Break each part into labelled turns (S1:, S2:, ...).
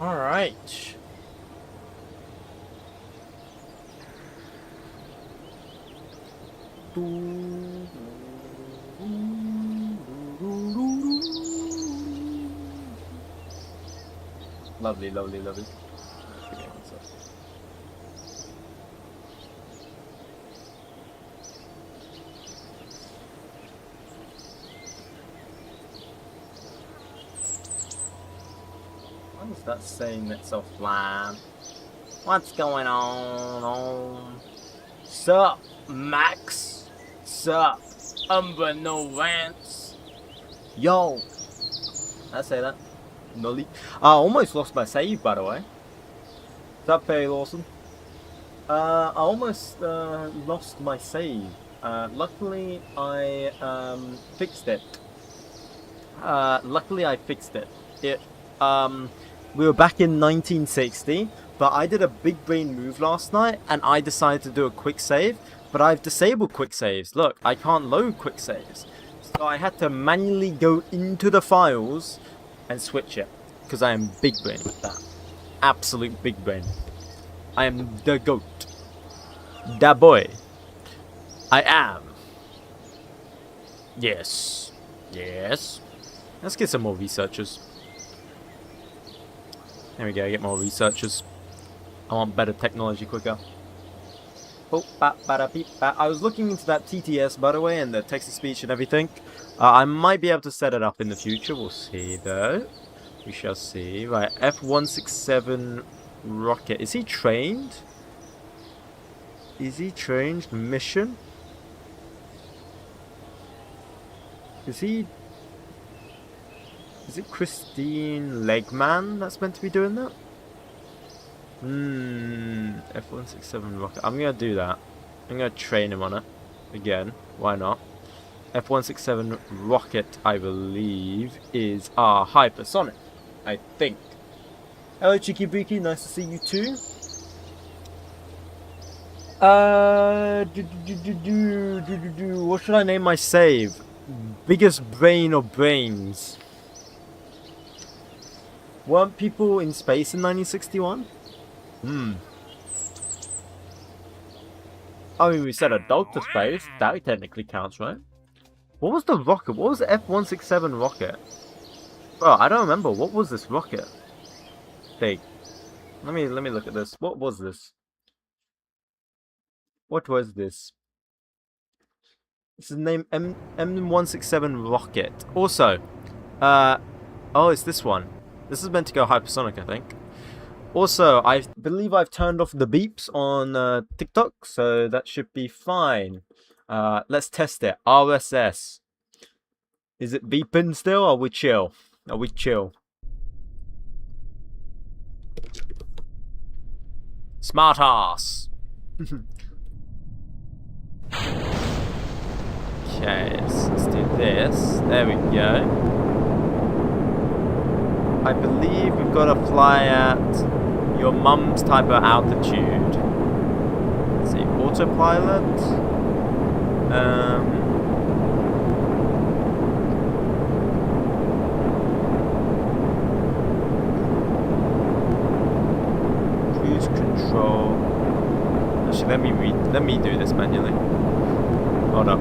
S1: All right. Lovely, lovely, lovely. What is that saying that's offline? What's going on? Sup, Max? Sup, no rants? Yo! I say that. Nully. I almost lost my save, by the way. Sup, Perry Lawson? I almost lost my save. Luckily, I fixed it. We were back in 1960, but I did a big brain move last night, and I decided to do a quick save, but I've disabled quick saves. Look, I can't load quick saves. So I had to manually go into the files and switch it, because I am big brain with that. Absolute big brain. I am the GOAT. Da boy. I am. Yes. Yes. Let's get some more researchers. There we go, get more researchers. I want better technology quicker. Oh, I was looking into that TTS, by the way, and the text-to-speech and everything. I might be able to set it up in the future. We'll see, though. We shall see. Right, F167 rocket. Is he trained? Is he trained? Mission? Is he... Is it Christine Legman that's meant to be doing that? F167 rocket. I'm gonna do that. I'm gonna train him on it. Again. Why not? F167 rocket, I believe, is our hypersonic. I think. Hello, Cheeky Beaky. Nice to see you too. What should I name my save? Biggest brain or brains? Weren't people in space in 1961? I mean, we sent a dog to space. That technically counts, right? What was the rocket? What was the F167 rocket? Bro, I don't remember. What was this rocket? Hey, let me look at this. What was this? What was this? This is named M167 rocket. Also, oh, it's this one. This is meant to go hypersonic, I think. Also, I believe I've turned off the beeps on TikTok, so that should be fine. Let's test it. RSS. Is it beeping still, or are we chill? Are we chill? Smart ass. Okay, so let's do this. There we go. I believe we've got to fly at your mum's type of altitude. Let's see, autopilot. Cruise control. Actually, let me do this manually. Hold up.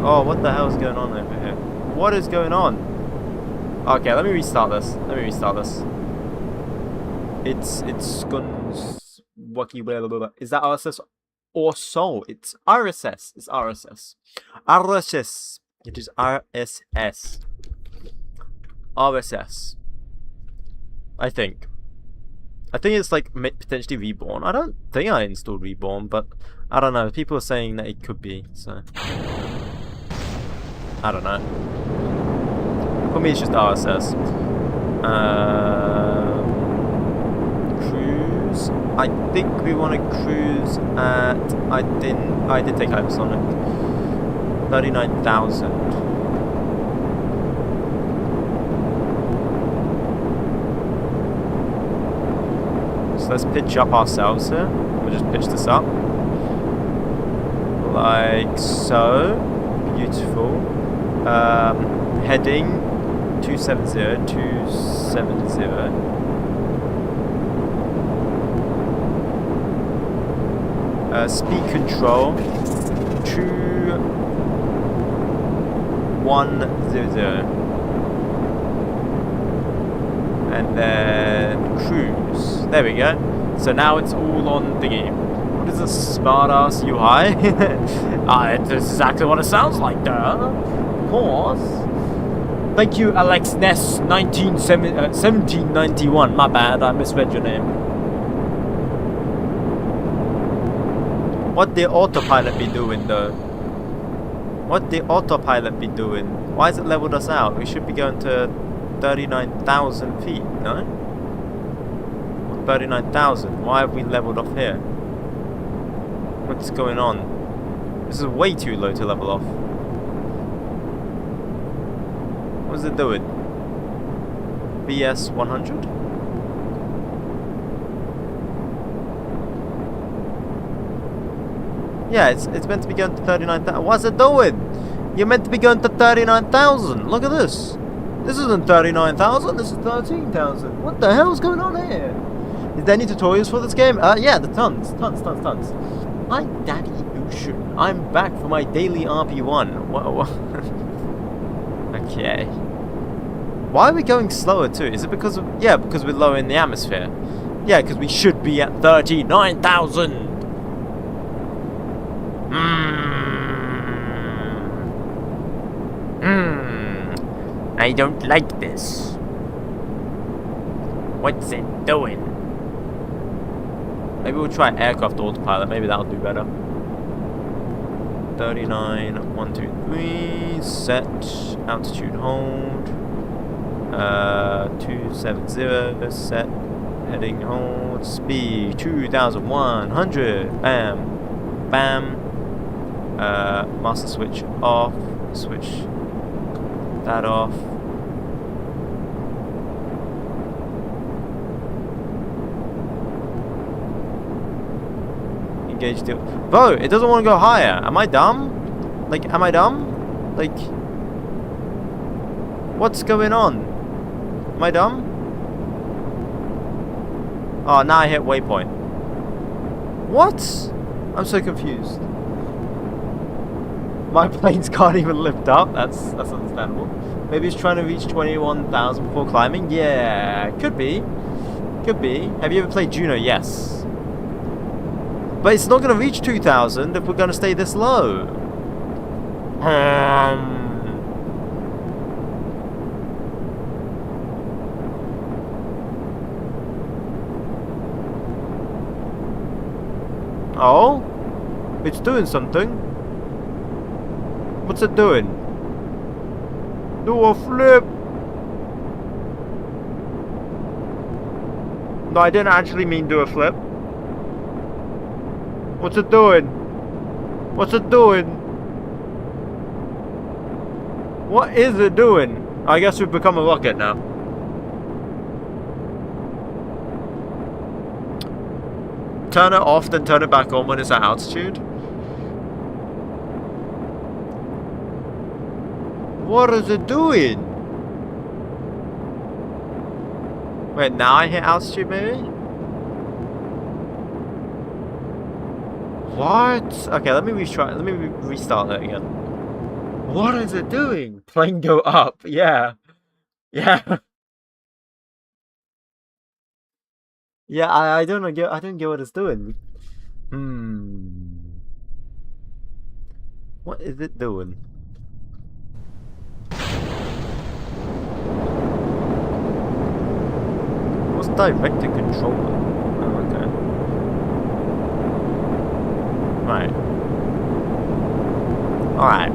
S1: Oh, what the hell is going on over here? What is going on? Okay, let me restart this. It's guns wacky blah blah blah. Is that RSS or Soul? It's RSS. It's RSS. RSS. It is RSS. RSS. I think it's like potentially Reborn. I don't think I installed Reborn, but I don't know. People are saying that it could be, so I don't know. For me, it's just RSS. Cruise. I think we want to cruise at. I did take hypersonic. 39,000. So let's pitch up ourselves here. We'll just pitch this up. Like so. Beautiful. Heading 270. Speed control 2100. And then cruise. There we go. So now it's all on thingy. What is a smartass UI? This is exactly what it sounds like, duh. Of course. Thank you, Alex Ness, 1791. My bad, I misread your name. What the autopilot be doing, though? What the autopilot be doing? Why has it leveled us out? We should be going to 39,000 feet, no? 39,000. Why have we leveled off here? What's going on? This is way too low to level off. What is it doing? BS 100? Yeah, it's meant to be going to 39,000. What's it doing? You're meant to be going to 39,000. Look at this. This isn't 39,000. This is 13,000. What the hell is going on here? Is there any tutorials for this game? Yeah, the tons. Hi, Daddy Ocean. I'm back for my daily RP1. Whoa. Okay. Why are we going slower too? Is it because of... Yeah, because we're low in the atmosphere. Yeah, because we should be at 39,000. I don't like this. What's it doing? Maybe we'll try aircraft autopilot. Maybe that'll do better. 39, 1, 2, 3. Set. Altitude hold. 270. Set. Heading hold. Speed 2,100. Bam. Bam. Master switch off. Switch that off. Engage deal. Bro, it doesn't want to go higher. Am I dumb? Like, am I dumb? Like, what's going on? Am I dumb? Oh, now I hit waypoint. What? I'm so confused. My planes can't even lift up. That's understandable. Maybe it's trying to reach 21,000 before climbing. Yeah, could be. Could be. Have you ever played Juno? Yes. But it's not going to reach 2,000 if we're going to stay this low. Oh? It's doing something. What's it doing? Do a flip. No, I didn't actually mean do a flip. What's it doing? What's it doing? What is it doing? I guess we've become a rocket now. Turn it off, then turn it back on when it's at altitude. What is it doing? Wait, now I hit altitude maybe? What? Okay, let me retry. Let me restart that again. What is it doing? Plane go up. Yeah. Yeah. Yeah, I don't know. I don't get what it's doing. What is it doing? What's directed controller? Oh, okay. Right. Alright.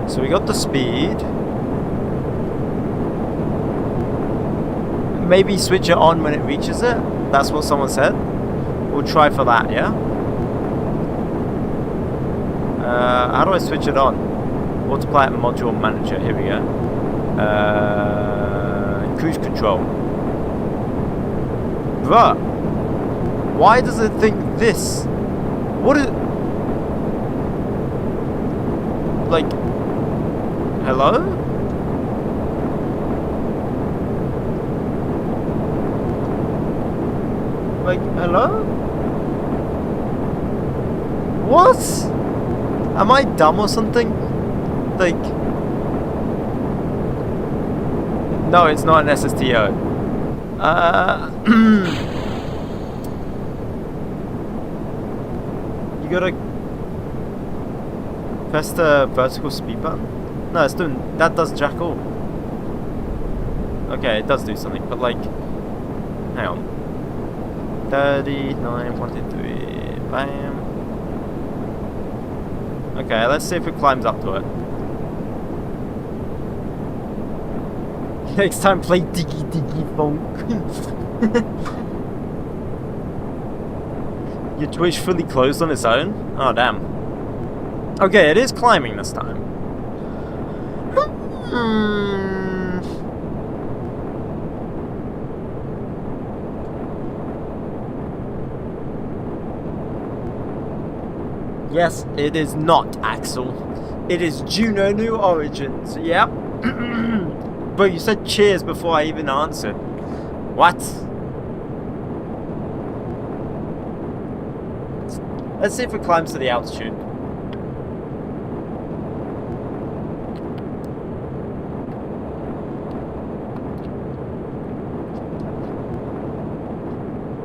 S1: So we got the speed. Maybe switch it on when it reaches it. That's what someone said. We'll try for that, yeah? How do I switch it on? Autopilot module manager. Here we go. Cruise control. Bruh. Why does it think this? What is... Like... Hello? Like, hello? What? Am I dumb or something? Like... No, it's not an SSTO. You gotta... press the vertical speed button? No, it's doing... That does jack all. Okay, it does do something, but like... Hang on. 39, 43... Bam. Okay, let's see if it climbs up to it. Next time, play Diggy Diggy Funk. Your Twitch fully closed on its own? Oh, damn. Okay, it is climbing this time. Yes, it is not Axel. It is Juno New Origins. Yep. Bro, you said cheers before I even answered. What? Let's see if it climbs to the altitude.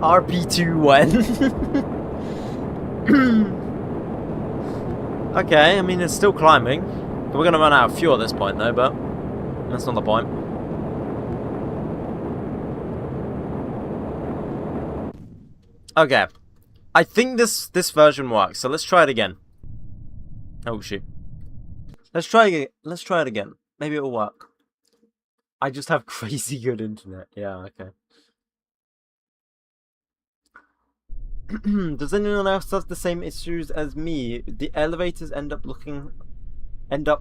S1: RP1 when? Okay, I mean it's still climbing. We're gonna run out of fuel at this point though, but that's not the point. Okay. I think this version works, so let's try it again. Oh shoot. Let's try it again. Maybe it'll work. I just have crazy good internet. Yeah, okay. Does anyone else have the same issues as me? The elevators end up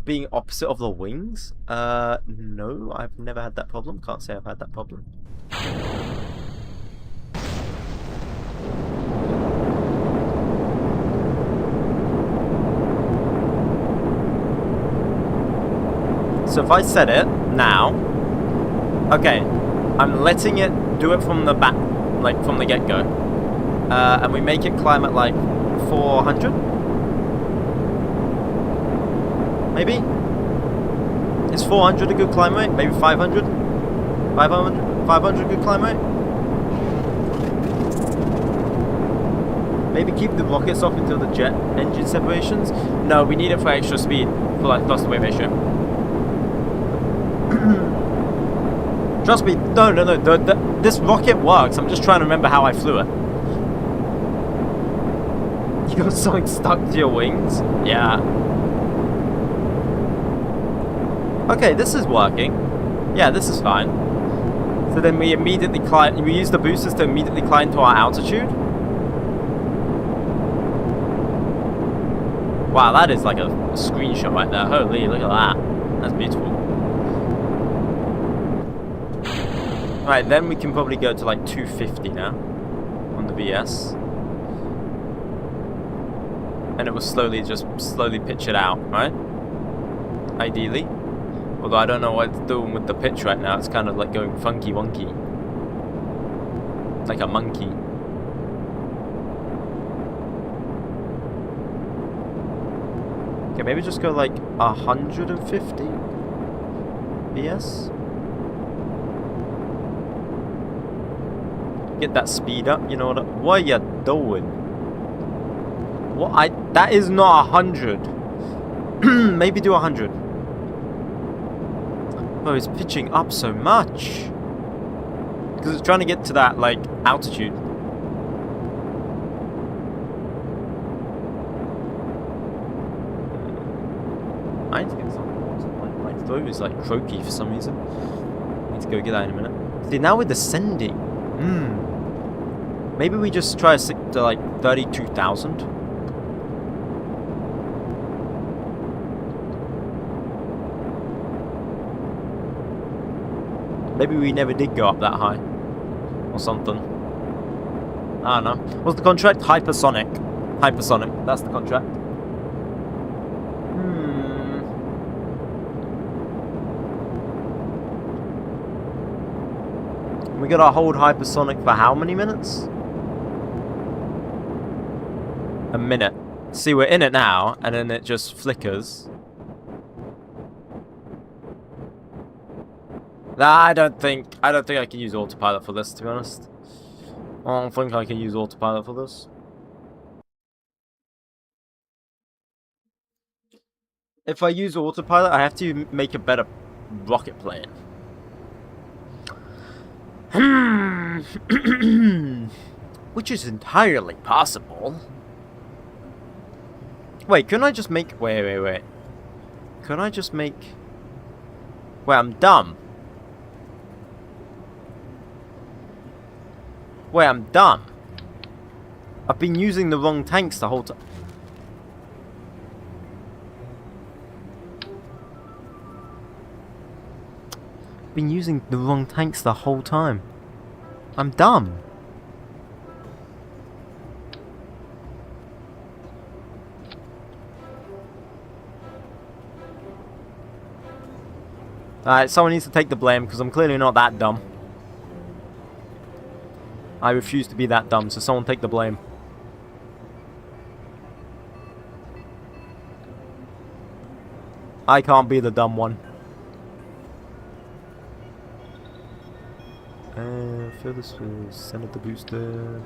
S1: being opposite of the wings? No, I've never had that problem. Can't say I've had that problem. So if I set it now, okay, I'm letting it do it from the back, like from the get-go. And we make it climb at like 400? Maybe? Is 400 a good climb rate? Maybe 500? 500 good climb rate? Maybe keep the rockets off until the jet engine separations? No, we need it for extra speed, for like thrust to weight ratio. Trust me, no, this rocket works. I'm just trying to remember how I flew it. You got something stuck to your wings? Yeah. Okay, this is working. Yeah, this is fine. So then we immediately climb. We use the boosters to immediately climb to our altitude. Wow, that is like a screenshot right there. Holy, look at that. That's beautiful. Right, then we can probably go to like 250 now on the VS. And it will slowly pitch it out, right? Ideally. Although I don't know what it's doing with the pitch right now. It's kind of like going funky wonky. Like a monkey. Okay, maybe just go like 150 VS. Get that speed up, you know what you doing? What that is not 100. Maybe do 100. Oh, it's pitching up so much. Because it's trying to get to that like altitude. I need to get some water. My throat is like croaky for some reason. I need to go get that in a minute. See, now we're descending. Maybe we just try to stick to like 32,000. Maybe we never did go up that high. Or something. I don't know. What's the contract? Hypersonic. Hypersonic. That's the contract. We gotta hold hypersonic for how many minutes? a minute. See, we're in it now, and then it just flickers. Nah, I don't think I can use autopilot for this, to be honest. I don't think I can use autopilot for this. If I use autopilot, I have to make a better rocket plane. Which is entirely possible. Wait, couldn't I just make... Wait. Couldn't I just make... Wait, I'm dumb. Wait, I'm dumb. I've been using the wrong tanks the whole time. Been using the wrong tanks the whole time. I'm dumb. Alright, someone needs to take the blame because I'm clearly not that dumb. I refuse to be that dumb, so someone take the blame. I can't be the dumb one. Fill this with send it the booster.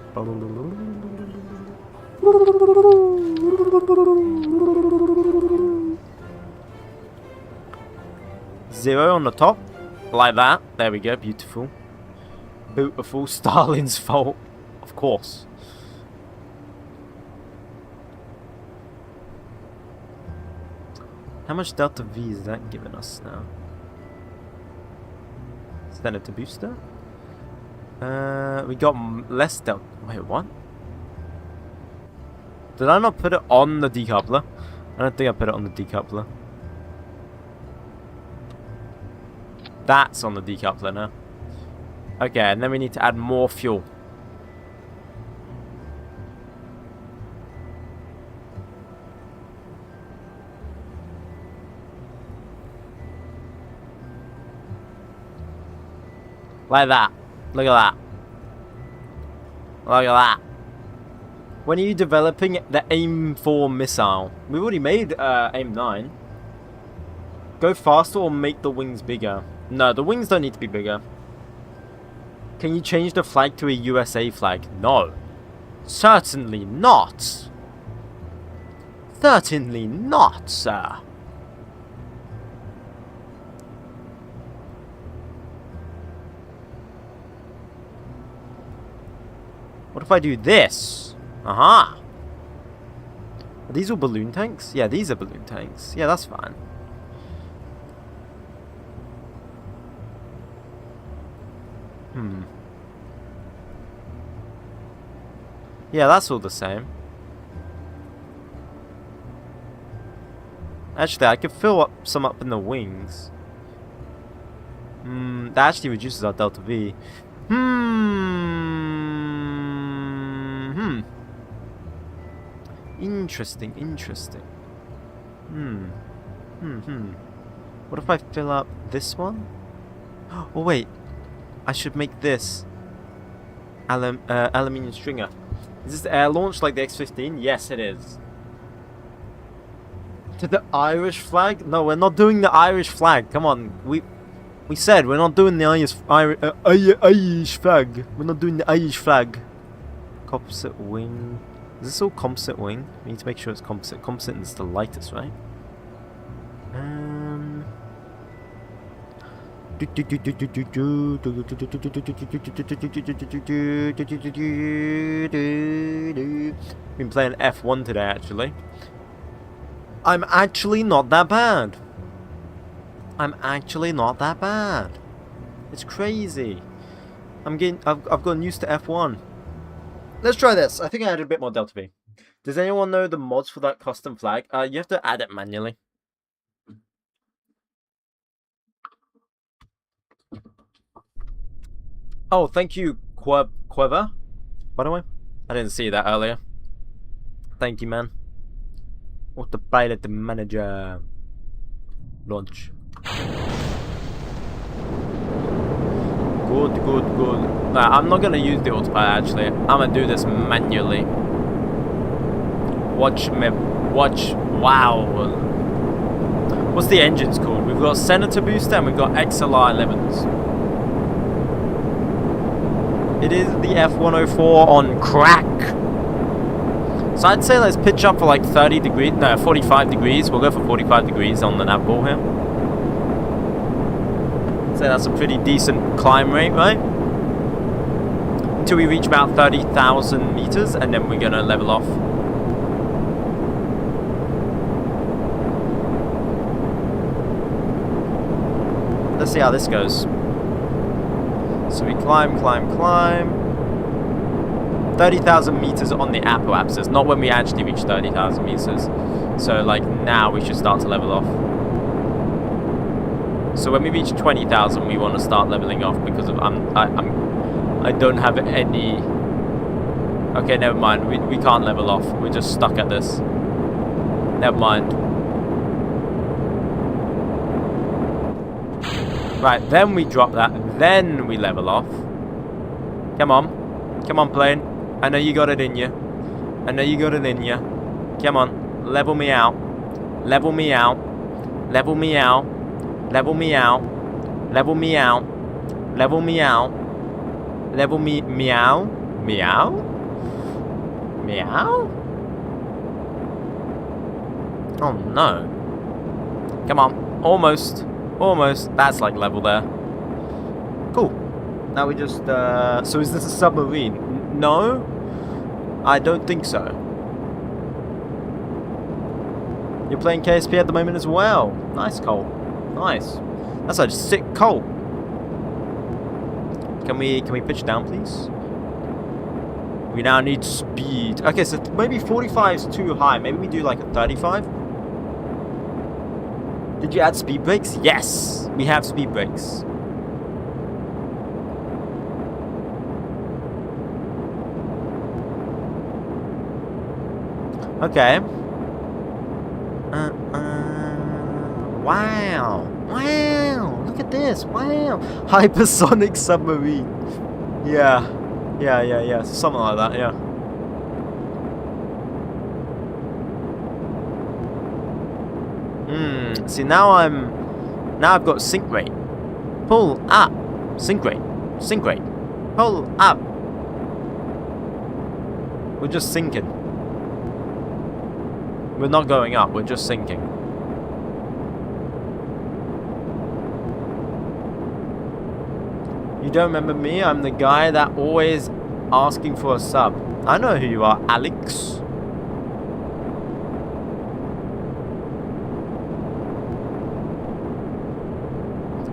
S1: Zero on the top, like that. There we go, beautiful. Beautiful. Stalin's fault, of course. How much Delta V is that giving us now? Send it to booster. We got less Delta. Wait, what? Did I not put it on the decoupler? I don't think I put it on the decoupler. That's on the decoupler now. Okay, and then we need to add more fuel. Like that. Look at that. Look at that. When are you developing the AIM-4 missile? We've already made AIM-9. Go faster or make the wings bigger? No, the wings don't need to be bigger. Can you change the flag to a USA flag? No. Certainly not. Certainly not, sir. What if I do this? Aha. Are these all balloon tanks? Yeah, these are balloon tanks. Yeah, that's fine. Yeah, that's all the same. Actually, I could fill up some up in the wings. That actually reduces our Delta V. Interesting. What if I fill up this one? Oh wait, I should make this aluminium stringer. Is this air launch like the X-15? Yes, it is. To the Irish flag? No, we're not doing the Irish flag. Come on, we said we're not doing the Irish flag. We're not doing the Irish flag. Composite wing. Is this all composite wing? We need to make sure it's composite. Composite is the lightest, right? Been playing F1 today, actually. I'm actually not that bad. It's crazy. I've gotten used to F1. Let's try this. I think I added a bit more Delta V. Does anyone know the mods for that custom flag? You have to add it manually. Oh, thank you, 𝐒𝐫, by the way. I didn't see that earlier. Thank you, man. Autopilot manager. Launch. Good. Nah, I'm not gonna use the autopilot actually. I'm gonna do this manually. Watch me. Watch. Wow. What's the engines called? We've got Senator booster and we've got XLR11s. It is the F104 on crack. So I'd say let's pitch up for like 30 degrees. No, 45 degrees. We'll go for 45 degrees on the nav ball here. So that's a pretty decent climb rate, right? Until we reach about 30,000 meters, and then we're gonna level off. Let's see how this goes. So we climb, climb, climb. 30,000 meters on the apoapsis, not when we actually reach 30,000 meters. So like now we should start to level off. So when we reach 20,000, we want to start leveling off because of I don't have any. Okay, never mind. We can't level off. We're just stuck at this. Never mind. Right, then we drop that. Then we level off. Come on, come on, plane. I know you got it in you. I know you got it in you. Come on, level me out. Level me out. Level me out. Level me out. Level me out. Level me out. Level me. Meow. Meow. Meow. Oh no. Come on. Almost. Almost. That's like level there. Cool. Now we just. So is this a submarine? No? I don't think so. You're playing KSP at the moment as well. Nice, Cole. Nice. That's a sick Cole. Can we pitch down, please? We now need speed. Okay, so maybe 45 is too high. Maybe we do like a 35. Did you add speed brakes? Yes, we have speed brakes. Okay. Wow. Wow. Look at this. Wow. Hypersonic submarine. Yeah. Yeah. Something like that, yeah. See, now I've got sink rate. Pull up. Sink rate. Sink rate. Pull up. We're just sinking. We're not going up, we're just sinking. You don't remember me? I'm the guy that always asking for a sub. I know who you are, Alex.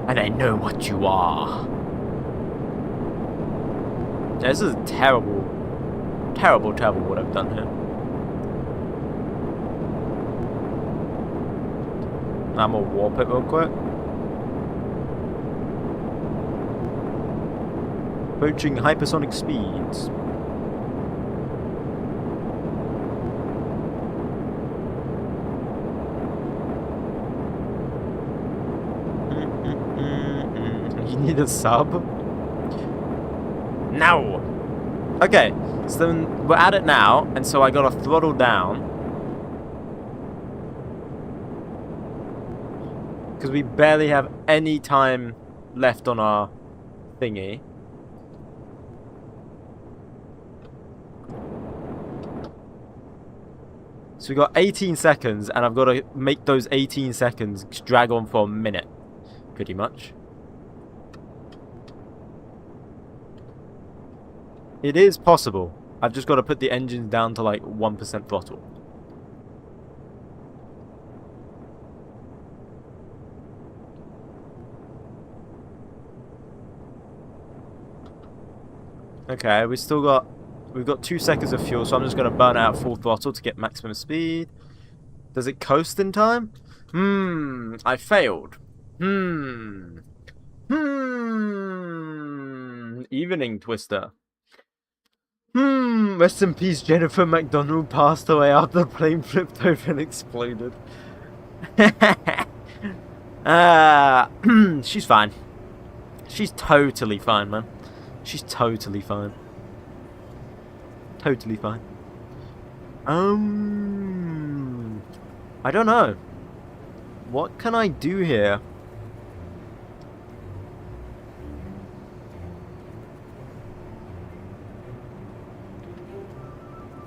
S1: And I know what you are. This is terrible. Terrible what I've done here. I'm gonna warp it real quick. Approaching hypersonic speeds. You need a sub? No! Okay, so then we're at it now, and so I gotta throttle down. Because we barely have any time left on our thingy. So we got 18 seconds, and I've got to make those 18 seconds drag on for a minute. Pretty much. It is possible. I've just got to put the engines down to like 1% throttle. Okay, we've got 2 seconds of fuel, so I'm just going to burn out full throttle to get maximum speed. Does it coast in time? I failed. Evening, Twister. Rest in peace, Jennifer McDonald passed away after the plane flipped over and exploded. She's fine. She's totally fine, man. She's totally fine. Totally fine. I don't know. What can I do here?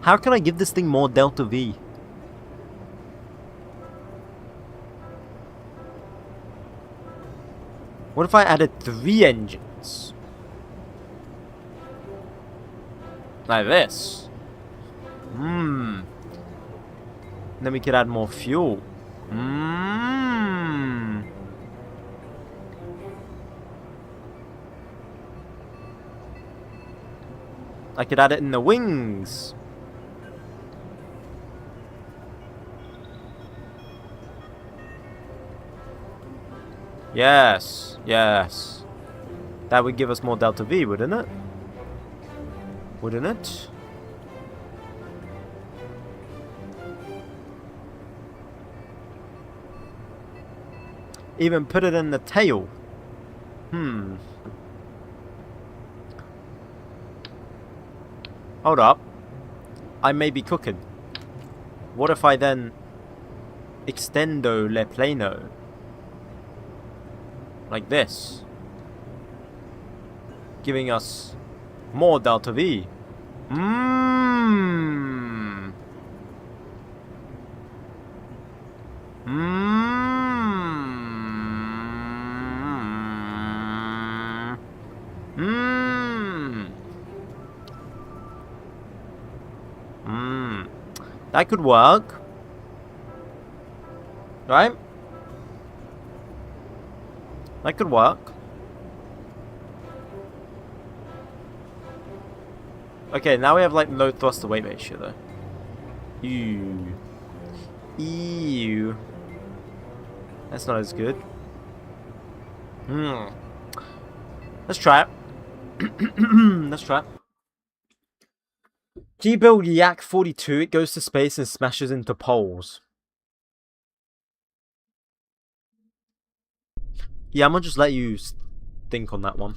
S1: How can I give this thing more delta V? What if I added 3 engines? Like this. Then we could add more fuel. I could add it in the wings. Yes, yes. That would give us more delta V, wouldn't it? Wouldn't it? Even put it in the tail. Hold up. I may be cooking. What if I then extendo le plano? Like this. Giving us more delta V. That could work. Right? That could work. Okay, now we have like low thrust to weight ratio though. Ew. Ew. That's not as good. Let's try it. Let's try it. Can you build 𝐊𝐞𝐫𝐷? It goes to space and smashes into poles. Yeah, I'm gonna just let you think on that one.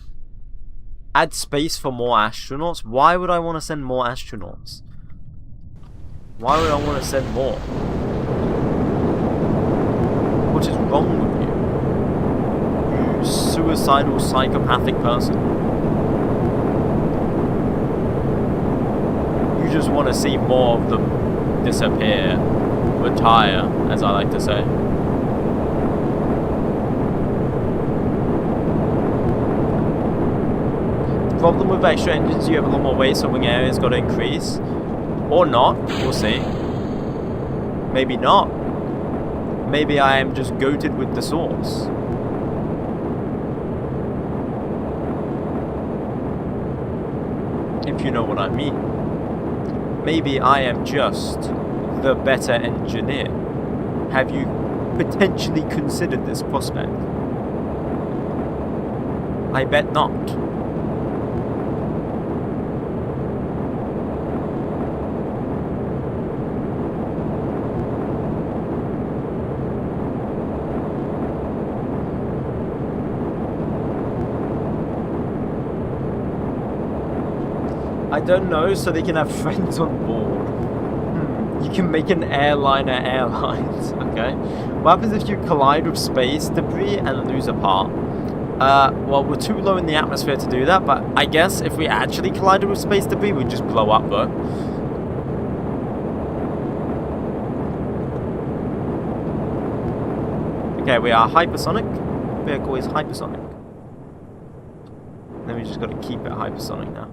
S1: Add space for more astronauts? Why would I want to send more astronauts? Why would I want to send more? What is wrong with you? You suicidal, psychopathic person. You just want to see more of them disappear. Retire, as I like to say. The problem with extra engines, you have a lot more weight, so wing area's got to increase. Or not, we'll see. Maybe not. Maybe I am just goated with the source. If you know what I mean. Maybe I am just the better engineer. Have you potentially considered this prospect? I bet not. I don't know, so they can have friends on board. You can make an airliner airlines, okay? What happens if you collide with space debris and lose a part? Well, we're too low in the atmosphere to do that, but I guess if we actually collided with space debris, we'd just blow up, though. Okay, we are hypersonic. Vehicle is hypersonic. Then we just got to keep it hypersonic now.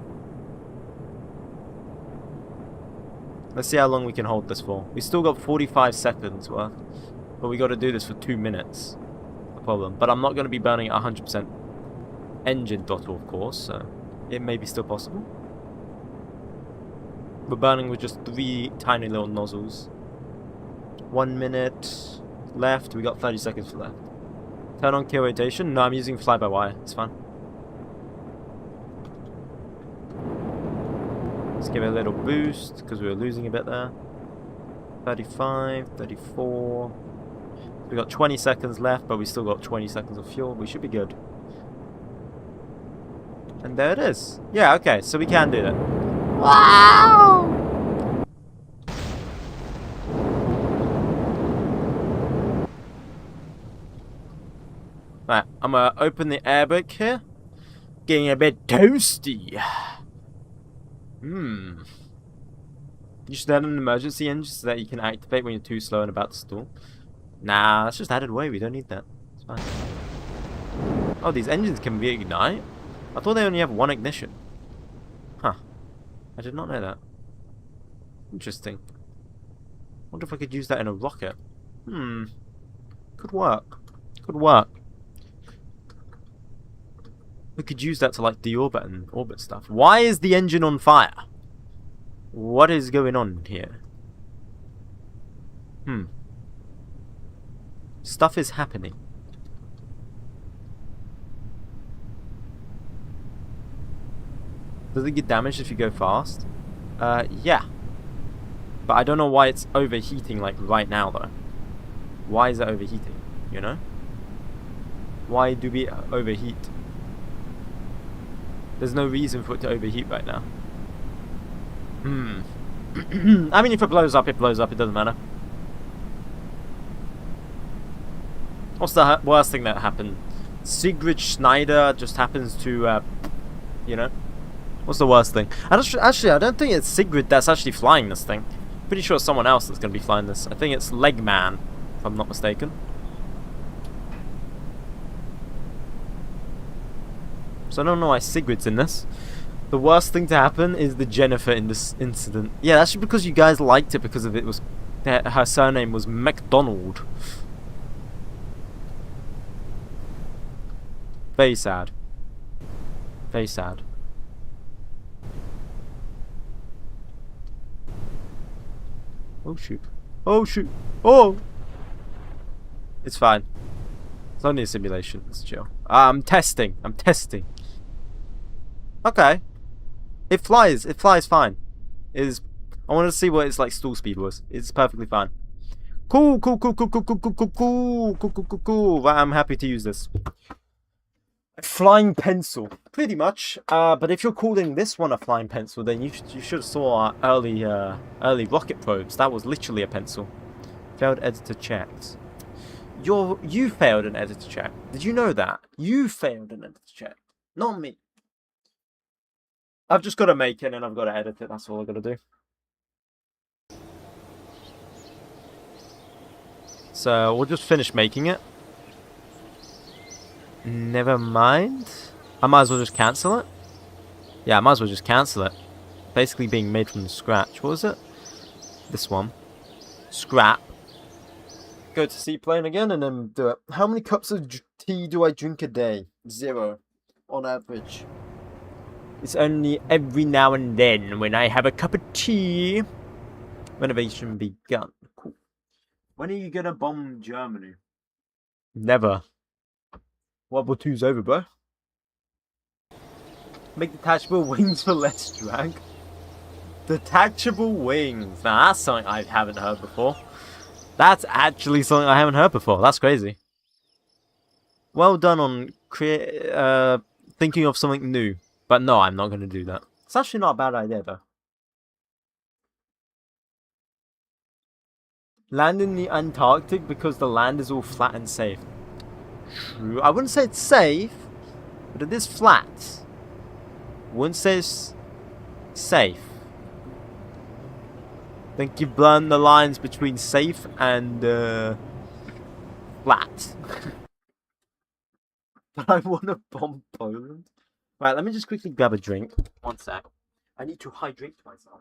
S1: Let's see how long we can hold this for. We still got 45 seconds worth. But we got to do this for 2 minutes. No problem. But I'm not going to be burning at 100% engine throttle, of course. So it may be still possible. We're burning with just 3 tiny little nozzles. 1 minute left. We got 30 seconds left. Turn on keel rotation. No, I'm using fly-by-wire. It's fine. Let's give it a little boost, because we were losing a bit there. 35, 34. We got 20 seconds left, but we still got 20 seconds of fuel. We should be good. And there it is. Yeah, okay, so we can do that. Wow! Right, I'm gonna open the air brake here. Getting a bit toasty. You should add an emergency engine so that you can activate when you're too slow and about to stall. Nah, that's just added away. We don't need that. It's fine. Oh, these engines can reignite? I thought they only have one ignition. Huh. I did not know that. Interesting. Wonder if I could use that in a rocket. Could work. Could work. We could use that to like deorbit and orbit stuff. Why is the engine on fire? What is going on here? Stuff is happening. Does it get damaged if you go fast? Yeah. But I don't know why it's overheating like right now though. Why is it overheating? You know? Why do we overheat? There's no reason for it to overheat right now. I mean, if it blows up, it blows up. It doesn't matter. What's the worst thing that happened? 𝐒𝐫𝐚𝐥 just happens to, you know? What's the worst thing? Actually, I don't think it's Sigrid that's actually flying this thing. Pretty sure it's someone else that's going to be flying this. I think it's Legman, if I'm not mistaken. So I don't know why Sigrid's in this. The worst thing to happen is the Jennifer in this incident. Yeah, that's because you guys liked it because of it was her surname was McDonald. Very sad. Very sad. Oh shoot. Oh shoot. Oh! It's fine. It's only a simulation. It's chill. I'm testing. I'm testing. Okay. It flies. It flies fine. I want to see what its like stall speed was. It's perfectly fine. Cool. Right, I'm happy to use this. A flying pencil, pretty much. But if you're calling this one a flying pencil, then you should have saw our early rocket probes. That was literally a pencil. Failed editor checks. You failed an editor check. Did you know that? You failed an editor check, not me. I've just got to make it and I've got to edit it. That's all I've got to do. So we'll just finish making it. Never mind. I might as well just cancel it. Yeah, I might as well just cancel it. Basically being made from scratch. What was it? This one. Scrap. Go to seaplane again and then do it. How many cups of tea do I drink a day? 0. On average. It's only every now and then when I have a cup of tea. Renovation begun. Cool. When are you gonna bomb Germany? Never. World War II's over, bro. Make detachable wings for less drag. Detachable wings. Now that's something I haven't heard before. That's actually something I haven't heard before. That's crazy. Well done on thinking of something new. But no, I'm not going to do that. It's actually not a bad idea, though. Land in the Antarctic because the land is all flat and safe. True. I wouldn't say it's safe, but it is flat. Wouldn't say it's safe. I think you've blurred the lines between safe and flat. But I want to bomb Poland. Right, let me just quickly grab a drink. One sec. I need to hydrate myself.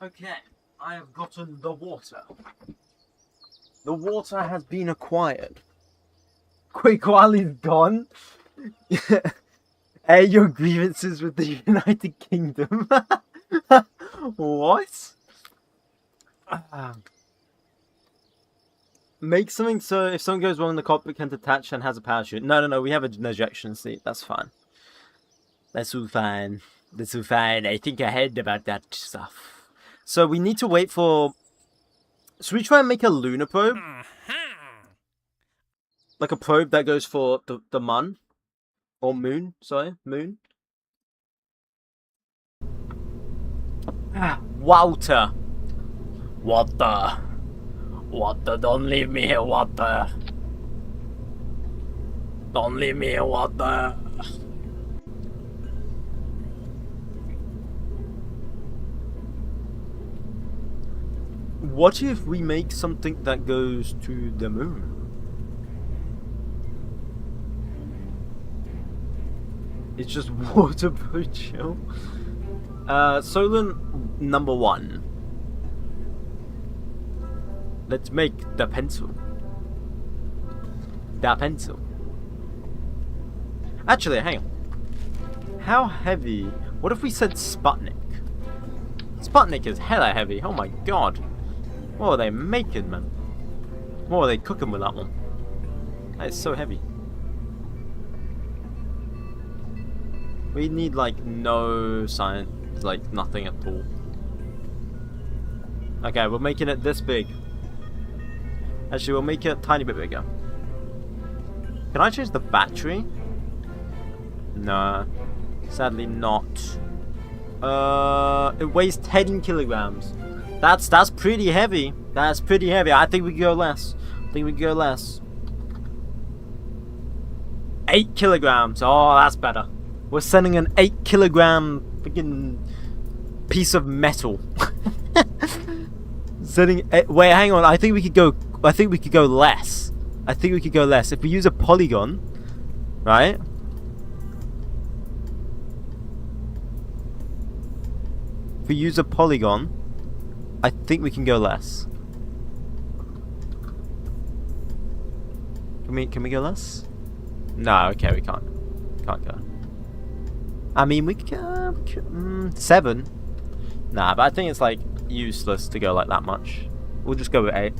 S1: Okay, I have gotten the water. The water has been acquired. Quick while he's gone. Air your grievances with the United Kingdom. What? Make something so if something goes wrong, the cockpit can detach and has a parachute. No. We have an ejection seat. That's fine. That's all fine. That's all fine. I think ahead about that stuff. So we need to wait for... Should we try and make a lunar probe? Like a probe that goes for the moon? Or moon, sorry. Moon. Walter. Walter. Walter, don't leave me here, Walter. Don't leave me here, Walter. What if we make something that goes to the moon? It's just water boat chill. Solon number 1. Let's make the pencil. The pencil. Actually, hang on. How heavy? What if we said Sputnik? Sputnik is hella heavy. Oh my god. What are they making, man? What are they cooking with that one? That is so heavy. We need like no science, like nothing at all. Okay, we're making it this big. Actually, we'll make it a tiny bit bigger. Can I change the battery? No, sadly not. It weighs 10 kilograms. That's pretty heavy. That's pretty heavy. I think we can go less. 8 kilograms. Oh, that's better. We're sending an 8 kilogram freaking piece of metal. Wait, hang on. I think we could go less. If we use a polygon, right? If we use a polygon, I think we can go less. Can we go less? No, okay, we can't. Can't go. I mean, we could 7. Nah, but I think it's like useless to go like that much. We'll just go with 8.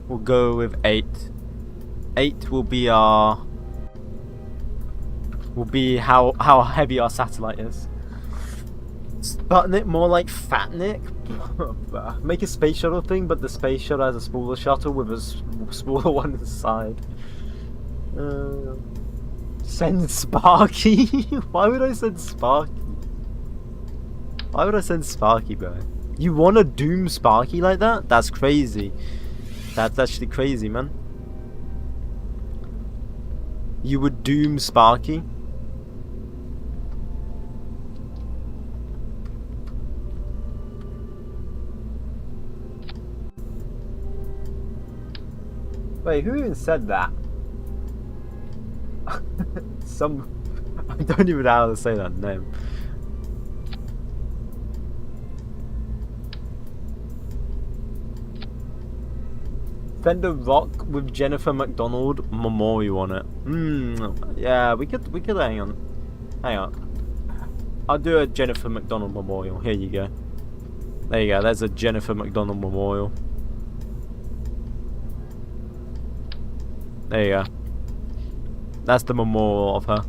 S1: We'll go with 8. 8 will be our... how heavy our satellite is. Sputnik, more like Fatnik. Make a space shuttle thing, but the space shuttle has a smaller shuttle with a smaller one inside. Send Sparky? Why would I send Sparky? Why would I send Sparky, bro? You want to doom Sparky like that? That's crazy. That's actually crazy, man. You would doom Sparky? Wait, who even said that? I don't even know how to say that name. Send a rock with Jennifer McDonald memorial on it. Yeah, we could hang on. I'll do a Jennifer McDonald memorial. Here you go. There you go. There's a Jennifer McDonald memorial. There you go. That's the memorial of her.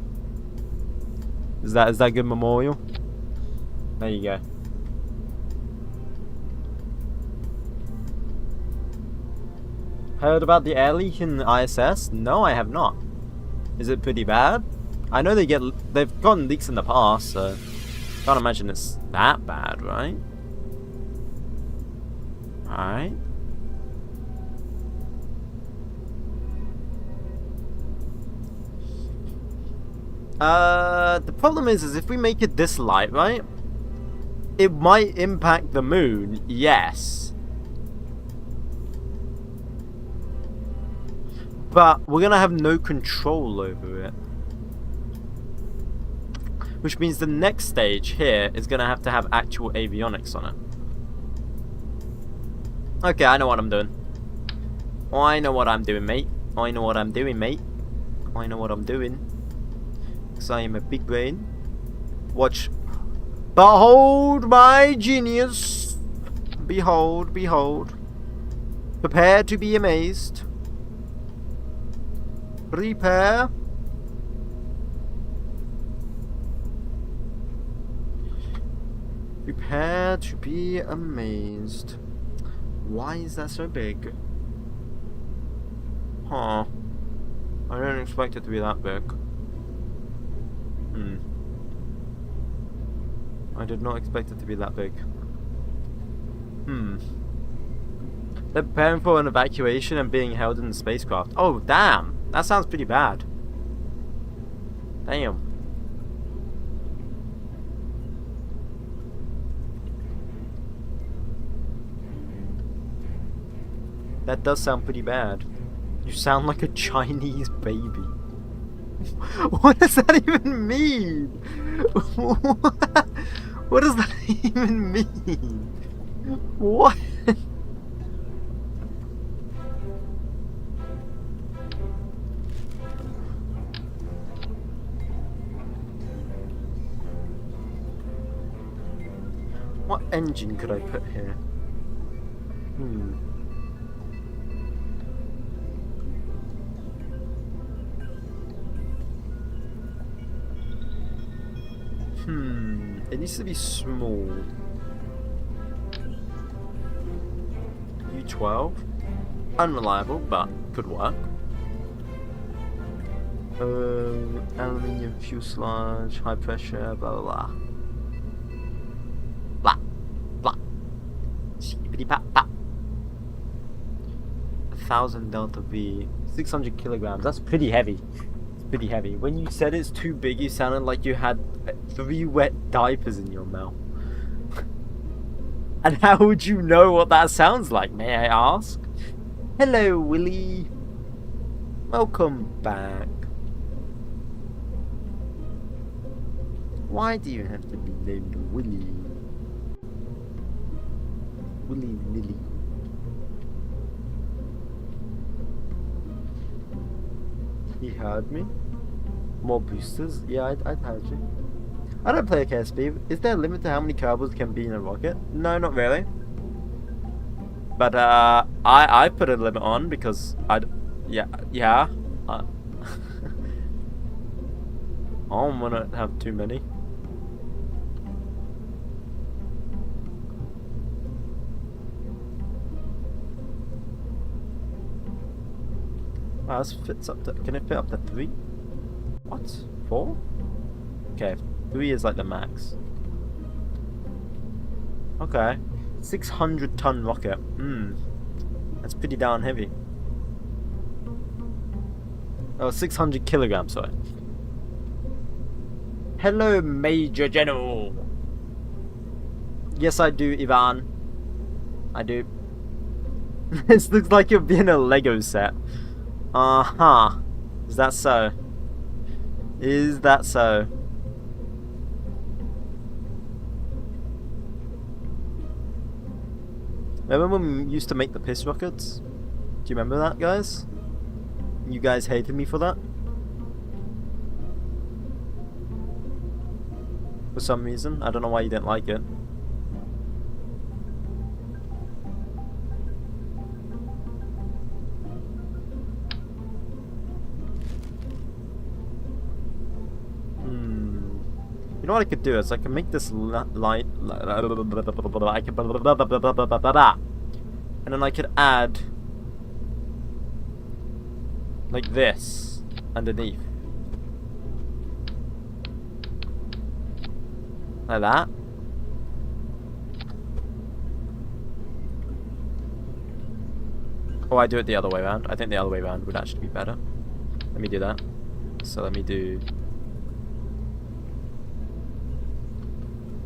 S1: Is that a good memorial? There you go. Heard about the air leak in ISS? No, I have not. Is it pretty bad? I know they've gotten leaks in the past, so can't imagine it's that bad, right? Alright. The problem is if we make it this light, right? It might impact the moon, yes. But we're gonna have no control over it. Which means the next stage here is gonna have to have actual avionics on it. Okay, I know what I'm doing. I know what I'm doing, mate. because I am a big brain. Watch. Behold my genius. Behold, behold. Prepare to be amazed. Prepare. Prepare to be amazed. Why is that so big? Huh. I didn't expect it to be that big. I did not expect it to be that big. They're preparing for an evacuation and being held in the spacecraft. Oh, damn! That sounds pretty bad. Damn. That does sound pretty bad. You sound like a Chinese baby. What does that even mean? What does that even mean? What? What engine could I put here? It needs to be small. U12. Unreliable, but could work. Aluminium fuselage, high pressure, blah blah blah. Blah blah. Skippity pap pap. 1000 delta V, 600 kilograms. That's pretty heavy. Pretty heavy. When you said it's too big, you sounded like you had 3 wet diapers in your mouth. And how would you know what that sounds like, may I ask? Hello, Willie. Welcome back. Why do you have to be named Willie? Willy nilly. He heard me. More boosters? Yeah, I'd heard you. I don't play a KSP. Is there a limit to how many Kerbals can be in a rocket? No, not really. But I put a limit on because I don't want to have too many. This fits up to. Can it fit up to 3? What? 4? Okay, 3 is like the max. Okay, 600-ton rocket. That's pretty darn heavy. Oh, 600 kilograms. Sorry. Hello, Major General. Yes, I do, Ivan. I do. This looks like you're being a Lego set. Is that so? Is that so? Remember when we used to make the piss rockets? Do you remember that, guys? You guys hated me for that? For some reason. I don't know why you didn't like it. You know what I could do is I can make this light, and then I could add like this underneath, like that. Or I do it the other way around. I think the other way around would actually be better. Let me do that. So let me do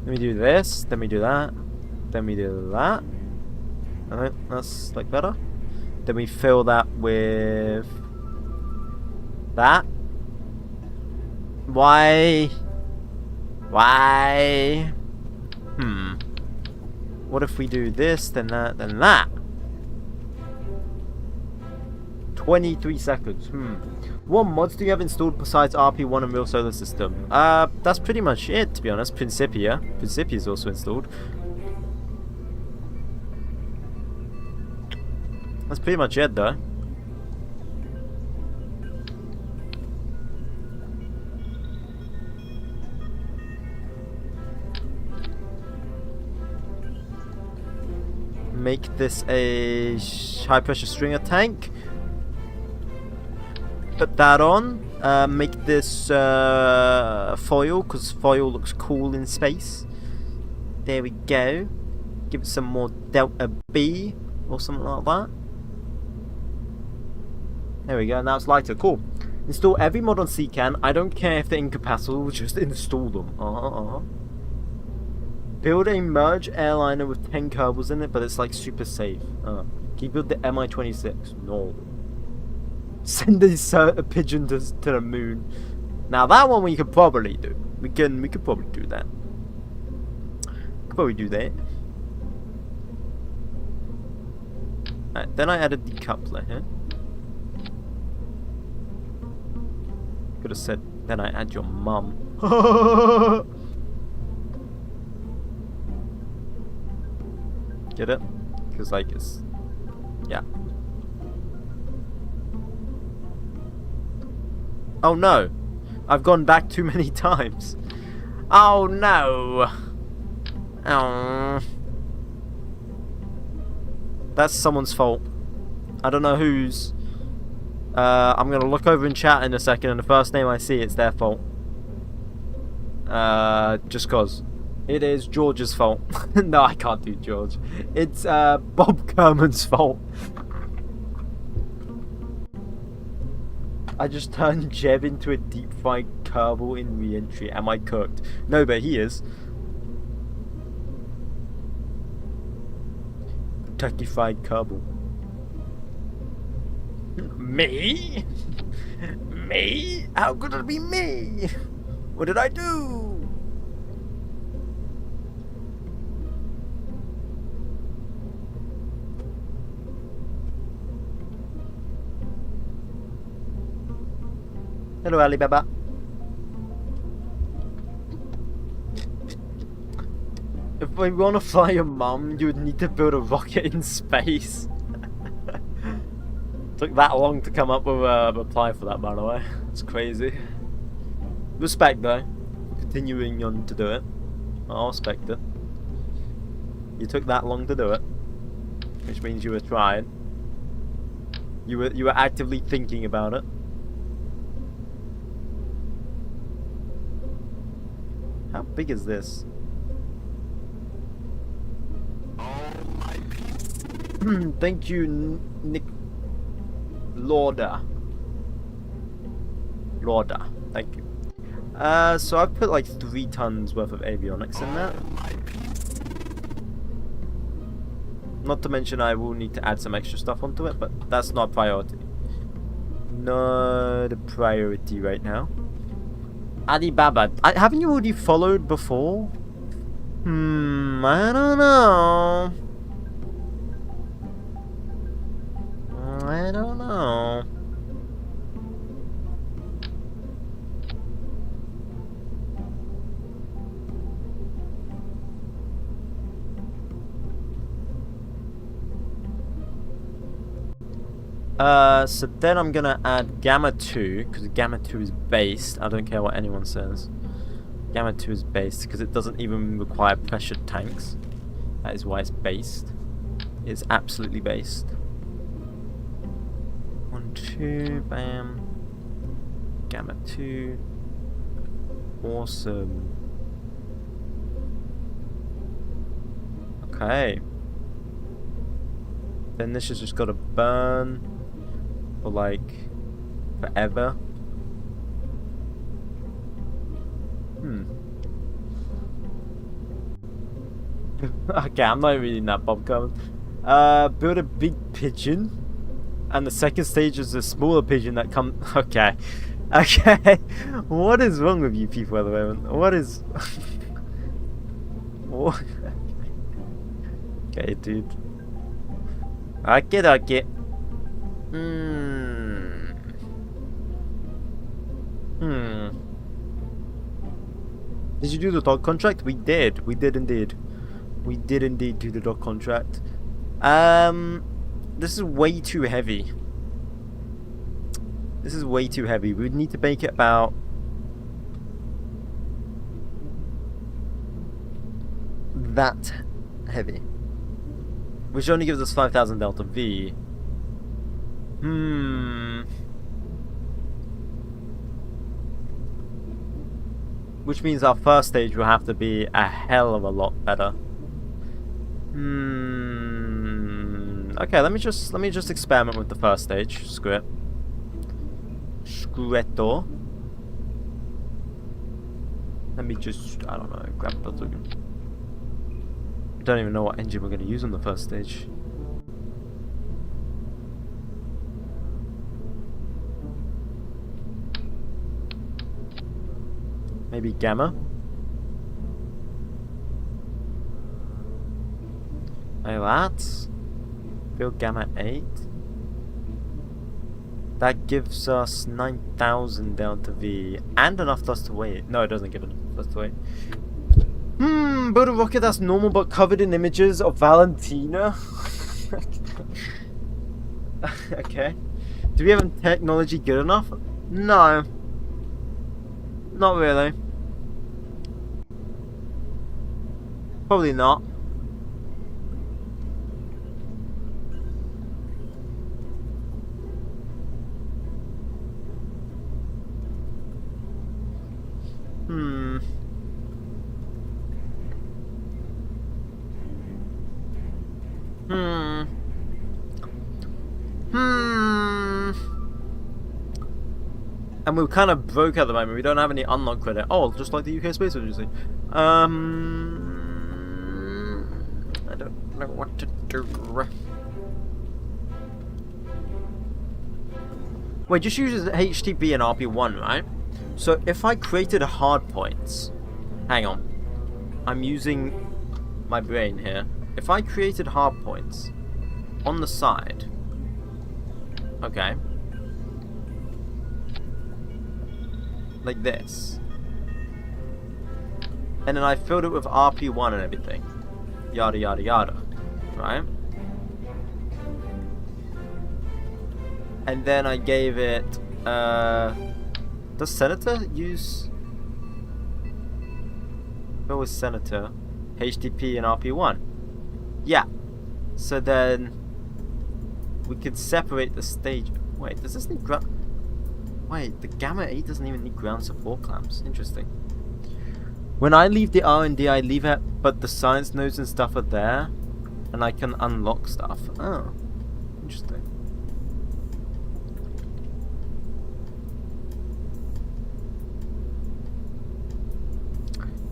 S1: this, then we do that, then we do that. I think that's like better. Then we fill that with that. Why? What if we do this, then that, then that? 23 seconds. What mods do you have installed besides RP1 and Real Solar System? That's pretty much it, to be honest. Principia. Principia is also installed. That's pretty much it, though. Make this a high pressure stringer tank. Put that on. Make this foil, because foil looks cool in space. There we go. Give it some more Delta B or something like that. There we go. Now it's lighter. Cool. Install every mod on 𝐒𝐞𝐞𝐚. I don't care if they're incompatible. Just install them. Build a merge airliner with 10 Kerbals in it, but it's like super safe. Can you build the Mi-26? No. Send a pigeon to the moon. Now that one we could probably do. We could probably do that. Could probably do that. Alright, then I added the decoupler here. Could have said then I add your mum. Get it? Because like it's, yeah. Oh no! I've gone back too many times. Oh no! Oh. That's someone's fault. I don't know whose. I'm gonna look over in chat in a second, and the first name I see, it's their fault. Just cause. It is George's fault. No, I can't do George. It's Bob Kerman's fault. I just turned Jeb into a deep fried Kerbal in re-entry. Am I cooked? No, but he is. Kentucky Fried Kerbal. Me? Me? How could it be me? What did I do? Hello, Alibaba. If we want to fly your mum, you would need to build a rocket in space. Took that long to come up with a reply for that, by the way. It's crazy. Respect, though. Continuing on to do it. I'll respect it. You took that long to do it, which means you were trying. You were actively thinking about it. How big is this? Thank you, Nick Lauda. Thank you. So I've put like 3 tons worth of avionics in that. Not to mention I will need to add some extra stuff onto it, but that's not priority. Not a priority right now. Alibaba, haven't you already followed before? I don't know. I don't know. So then I'm gonna add Gamma 2, because Gamma 2 is based. I don't care what anyone says. Gamma 2 is based, because it doesn't even require pressured tanks. That is why it's based. It's absolutely based. 1, 2, bam. Gamma 2. Awesome. Okay. Then this has just got to burn for like forever. Okay, I'm not reading that, Bob Cohen. Build a big pigeon, and the second stage is a smaller pigeon that comes. Okay, okay. What is wrong with you people at the moment? What is? What? Okay, dude. Okay. Did you do the dog contract? We did. We did indeed. We did indeed do the dog contract. This is way too heavy. This is way too heavy. We would need to make it about... that heavy. Which only gives us 5,000 delta V. Which means our first stage will have to be a hell of a lot better. Okay, let me just experiment with the first stage. Screw it. Screw-etto. Let me just, I don't know, grab the token. I don't even know what engine we're going to use on the first stage. Maybe Gamma? Like that. Build Gamma 8. That gives us 9,000 delta V and enough dust to weight. No, it doesn't give enough dust to weight. Build a rocket that's normal but covered in images of Valentina. Okay. Do we have technology good enough? No. Not really. Probably not. And we're kind of broke at the moment. We don't have any unlock credit. Oh, just like the UK Space Agency. I don't know what to do. Wait, just use HTP and RP1, right? So if I created a hard points, hang on, I'm using my brain here. If I created hard points on the side, okay, like this, and then I filled it with RP1 and everything, yada yada yada, right? And then I gave it, does Senator use, where was Senator? HTP and RP1. Yeah. So then we could separate the stage. Wait, does this need ground? Wait, the Gamma 8 doesn't even need ground support clamps. Interesting. When I leave the R&D, I leave it, but the science nodes and stuff are there, and I can unlock stuff. Oh, interesting.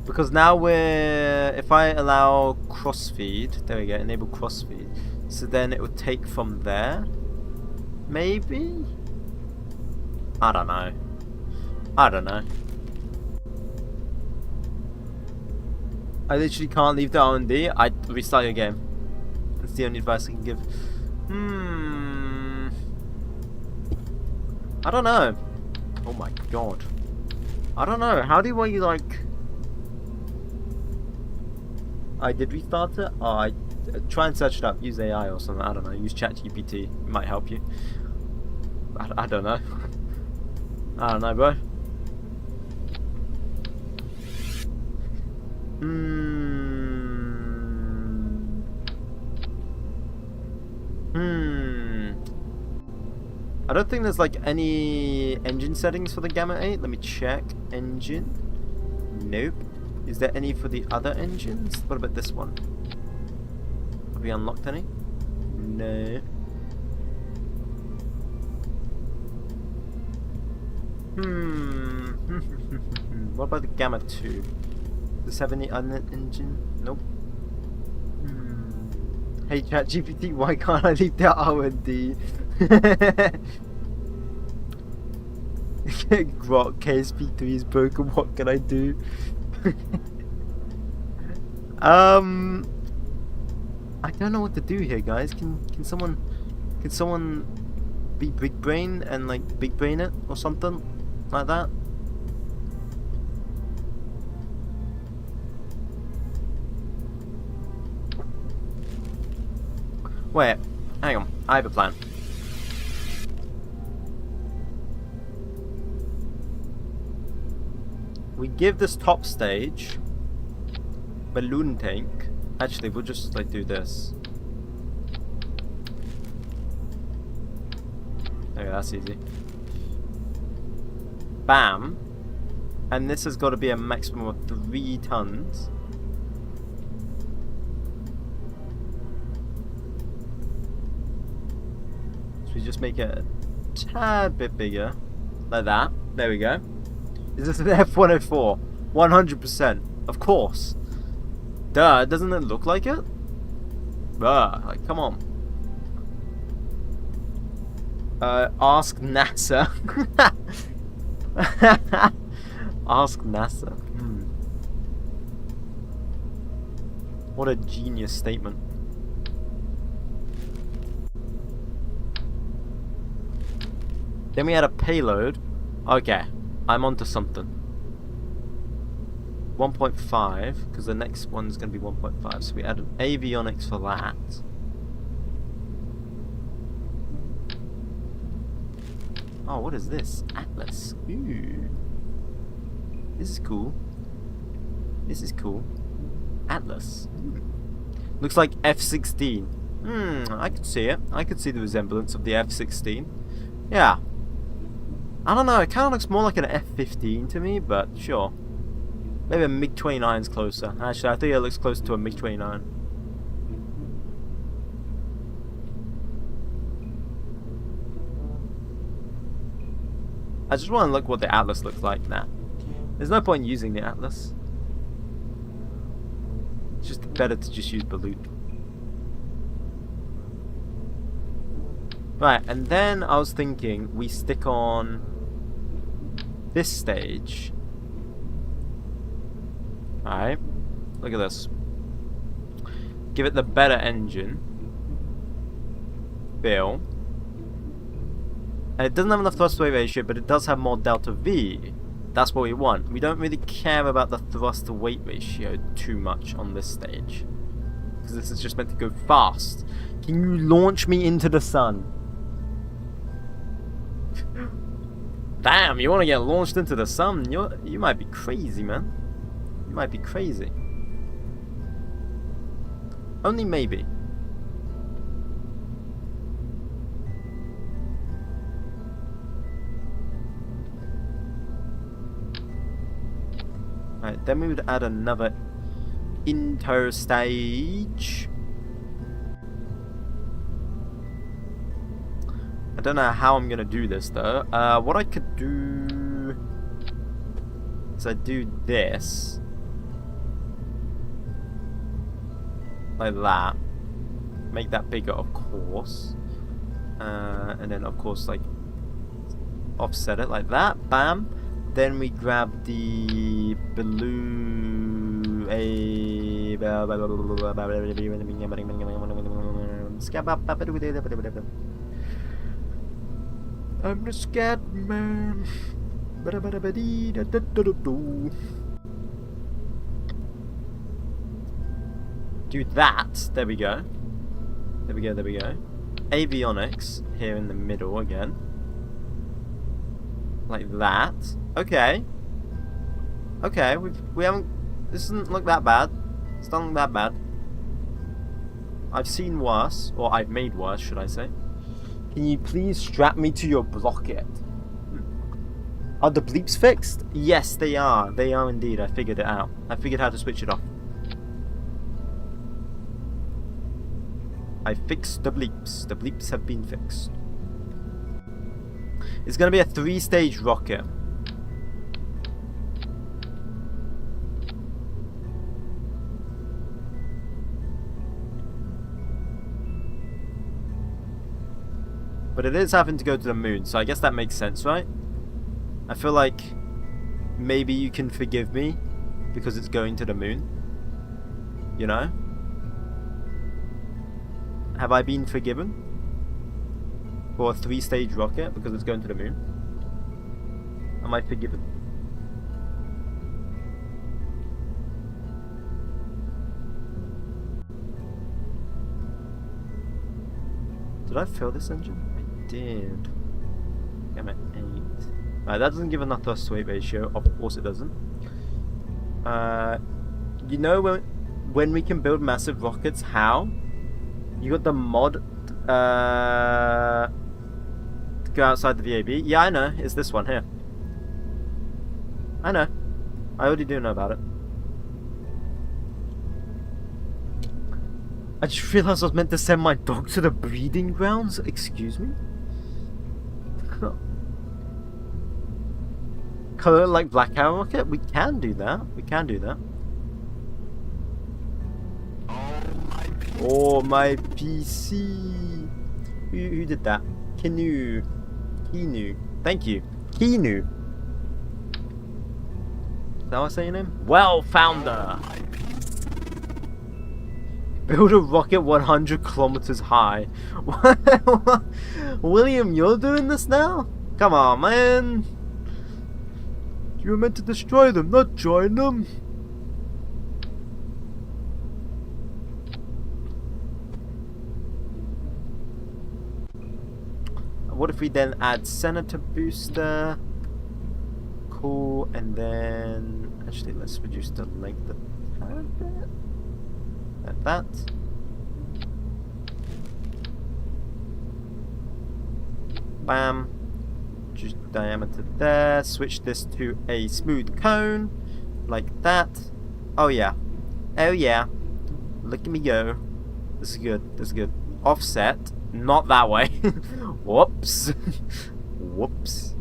S1: Because now we're, if I allow crossfeed, there we go, enable crossfeed. So then it would take from there, maybe? I don't know. I don't know. I literally can't leave the R&D. I restart your game. That's the only advice I can give. I don't know. Oh my god. I don't know. How do I like? I did restart it. Oh, I try and search it up. Use AI or something. I don't know. Use ChatGPT. It might help you. I don't know. I don't know, bro. I don't think there's like any engine settings for the Gamma 8. Let me check. Engine. Nope. Is there any for the other engines? What about this one? Have we unlocked any? No. What about the Gamma 2? Does this have any other engine? Nope. Hey ChatGPT, why can't I leave the R&D? Grok, KSP3 is broken, what can I do? I don't know what to do here, guys. Can someone be big brain and like big brain it or something like that? Wait, hang on. I have a plan. We give this top stage balloon tank. Actually, we'll just like do this. Okay, that's easy. Bam. And this has got to be a maximum of 3 tons. So we just make it a tad bit bigger. Like that. There we go. Is this an F-104? 100%. Of course. Duh, doesn't it look like it? Like, come on. Ask NASA. Ask NASA. What a genius statement. Then we had a payload. Okay, I'm onto something. 1.5, because the next one's going to be 1.5. So we add an avionics for that. Oh, what is this? Atlas. Ooh. This is cool. This is cool. Atlas. Looks like F-16. I could see it. I could see the resemblance of the F-16. Yeah. I don't know, it kind of looks more like an F-15 to me, but sure. Maybe a MiG-29 is closer. Actually, I think it looks closer to a MiG-29. I just want to look what the Atlas looks like. Nah. There's no point using the Atlas. It's just better to just use Balut. Right, and then I was thinking we stick on this stage. Alright, look at this. Give it the better engine. Bill. And it doesn't have enough thrust to weight ratio, but it does have more delta V. That's what we want. We don't really care about the thrust to weight ratio too much on this stage. Because this is just meant to go fast. Can you launch me into the sun? Damn, you want to get launched into the sun? You might be crazy, man. You might be crazy. Only maybe. Right, then we would add another interstage. I don't know how I'm gonna do this though. What I could do is I do this like that. Make that bigger, of course, and then of course like offset it like that. Bam. Then we grab the balloon. I'm the scat man. Do that. There we go. There we go. There we go. Avionics here in the middle again. Like that. Okay. Okay, we haven't. This doesn't look that bad. It's not look that bad. I've seen worse, or I've made worse, should I say? Can you please strap me to your blocket? Are the bleeps fixed? Yes, they are. They are indeed. I figured it out. I figured how to switch it off. I fixed the bleeps. The bleeps have been fixed. It's going to be a 3-stage rocket. But it is having to go to the moon, so I guess that makes sense, right? I feel like maybe you can forgive me because it's going to the moon. You know? Have I been forgiven for a 3-stage rocket because it's going to the moon? Am I forgiven? Did I fill this engine? I did. I'm at 8. That doesn't give enough thrust to weight ratio. Of course it doesn't. You know when we can build massive rockets, how? You got the mod to go outside the VAB? Yeah, I know. It's this one here. I know. I already do know about it. I just realized I was meant to send my dog to the breeding grounds. Excuse me? Color like Black Arrow Rocket? We can do that. We can do that. Oh, my PC. Who did that? 𝐏𝐞𝐫𝐚𝐦. Thank you. 𝐏𝐞𝐫𝐚𝐦. Is that how I say your name? Well, founder. Build a rocket 100 kilometers high. William, you're doing this now? Come on, man. You were meant to destroy them, not join them. What if we then add Senator Booster? Cool, and then actually let's reduce the length a tad bit. Like that. Bam. Reduce the diameter there. Switch this to a smooth cone. Like that. Oh yeah. Oh yeah. Look at me go. This is good. This is good. Offset. Not that way. Whoops. Whoops.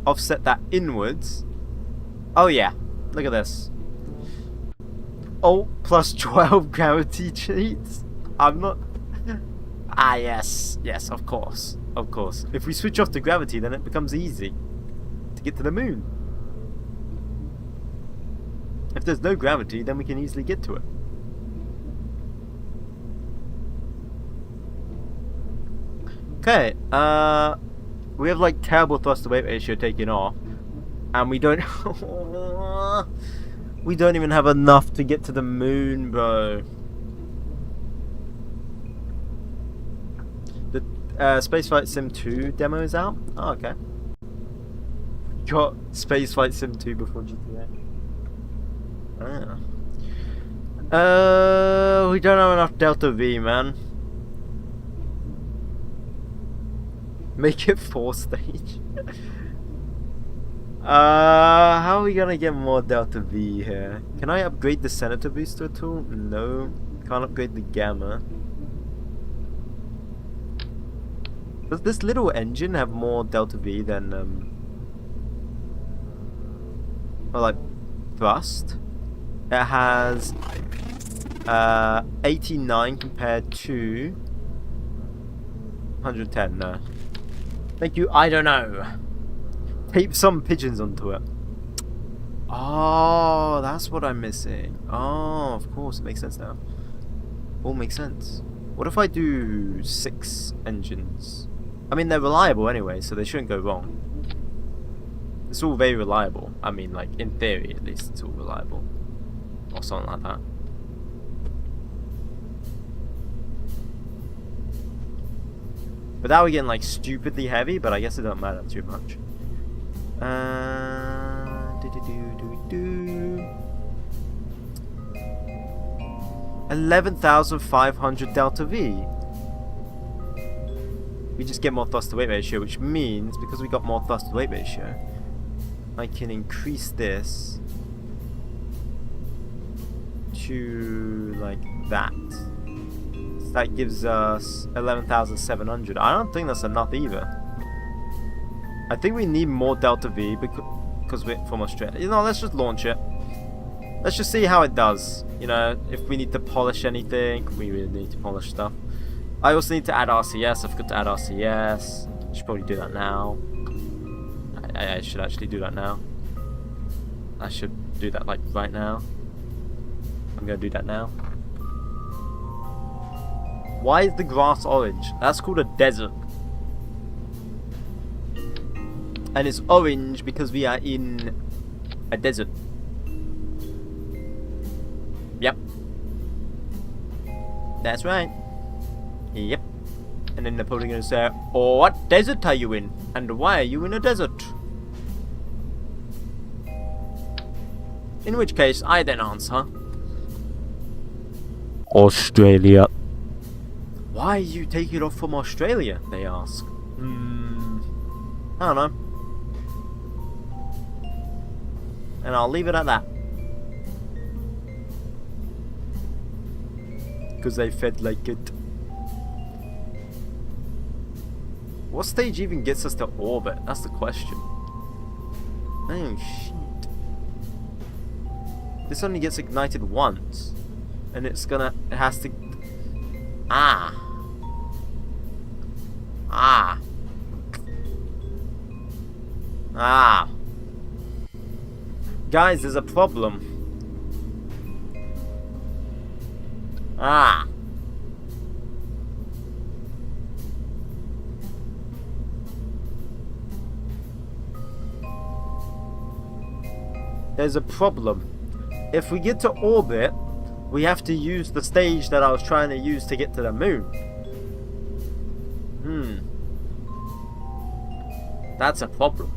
S1: Offset that inwards. Oh yeah. Look at this. Oh, plus 12 gravity cheats. I'm not... Ah, yes. Yes, of course. Of course. If we switch off the gravity, then it becomes easy to get to the moon. If there's no gravity, then we can easily get to it. Okay, we have like terrible thrust to weight ratio taken off, and we don't we don't even have enough to get to the moon, bro. The Spaceflight Sim 2 demo is out. Oh, okay. Got Spaceflight Sim 2 before GTA. Ah. We don't have enough Delta V, man. Make it 4-stage. How are we gonna get more Delta V here? Can I upgrade the Senator booster at all? No. Can't upgrade the Gamma. Does this little engine have more Delta V than or like thrust? It has 89 compared to 110. No. Thank you, I don't know. Tape some pigeons onto it. Oh, that's what I'm missing. Oh, of course, it makes sense now. All makes sense. What if I do 6 engines? I mean, they're reliable anyway, so they shouldn't go wrong. It's all very reliable. I mean, like, in theory, at least, it's all reliable. Or something like that. But now we're getting like stupidly heavy, but I guess it don't matter too much. 11,500 Delta V. We just get more thrust to weight ratio, which means because we got more thrust to weight ratio, I can increase this to like that. That gives us 11,700. I don't think that's enough either. I think we need more Delta V because we're from Australia. You know, let's just launch it. Let's just see how it does. You know, if we need to polish anything, we really need to polish stuff. I also need to add RCS. I forgot to add RCS. I should probably do that now. I should actually do that now. I should do that like right now. I'm gonna do that now. Why is the grass orange? That's called a desert. And it's orange because we are in a desert. Yep. That's right. Yep. And then they're probably going to say, oh, what desert are you in? And why are you in a desert? In which case, I then answer, Australia. Why you take it off from Australia? They ask. I don't know. And I'll leave it at that. Because they fed like it. What stage even gets us to orbit? That's the question. Oh shit. This only gets ignited once. And it has to... Ah. Guys, there's a problem. There's a problem. If we get to orbit, we have to use the stage that I was trying to use to get to the moon. That's a problem.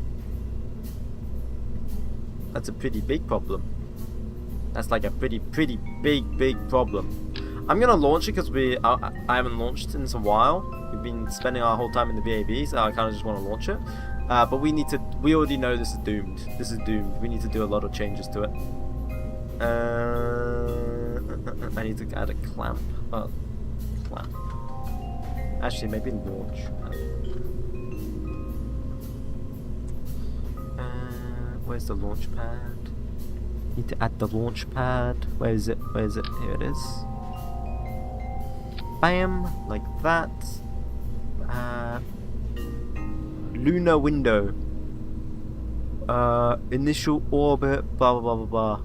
S1: That's a pretty big problem. That's like a pretty big problem. I'm gonna launch it because I haven't launched in a while. We've been spending our whole time in the VAB, so I kind of just want to launch it. But we already know this is doomed. This is doomed. We need to do a lot of changes to it. I need to add a clamp. Clamp. Actually, maybe launch. Where's the launch pad? Need to add the launch pad. Where is it? Where is it? Here it is. Bam! Like that. Lunar window. Initial orbit. Blah blah blah blah blah.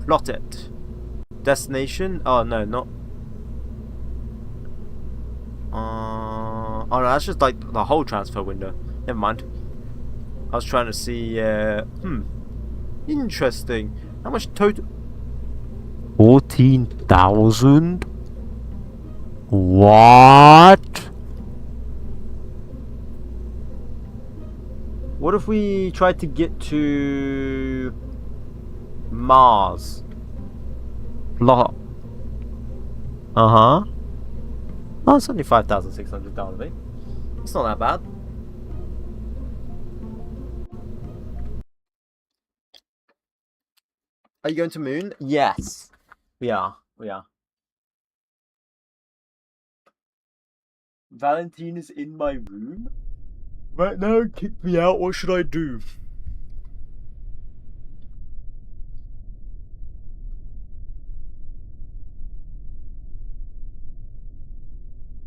S1: Plot it. Destination. Oh no, not. Oh no, that's just like the whole transfer window. Never mind. I was trying to see. Interesting. How much total? 14,000. What? What if we tried to get to Mars? Lot. Oh, it's only $5,600. It's not that bad. Are you going to moon? Yes. We are. We are. Valentine is in my room. Right now, kick me out. What should I do?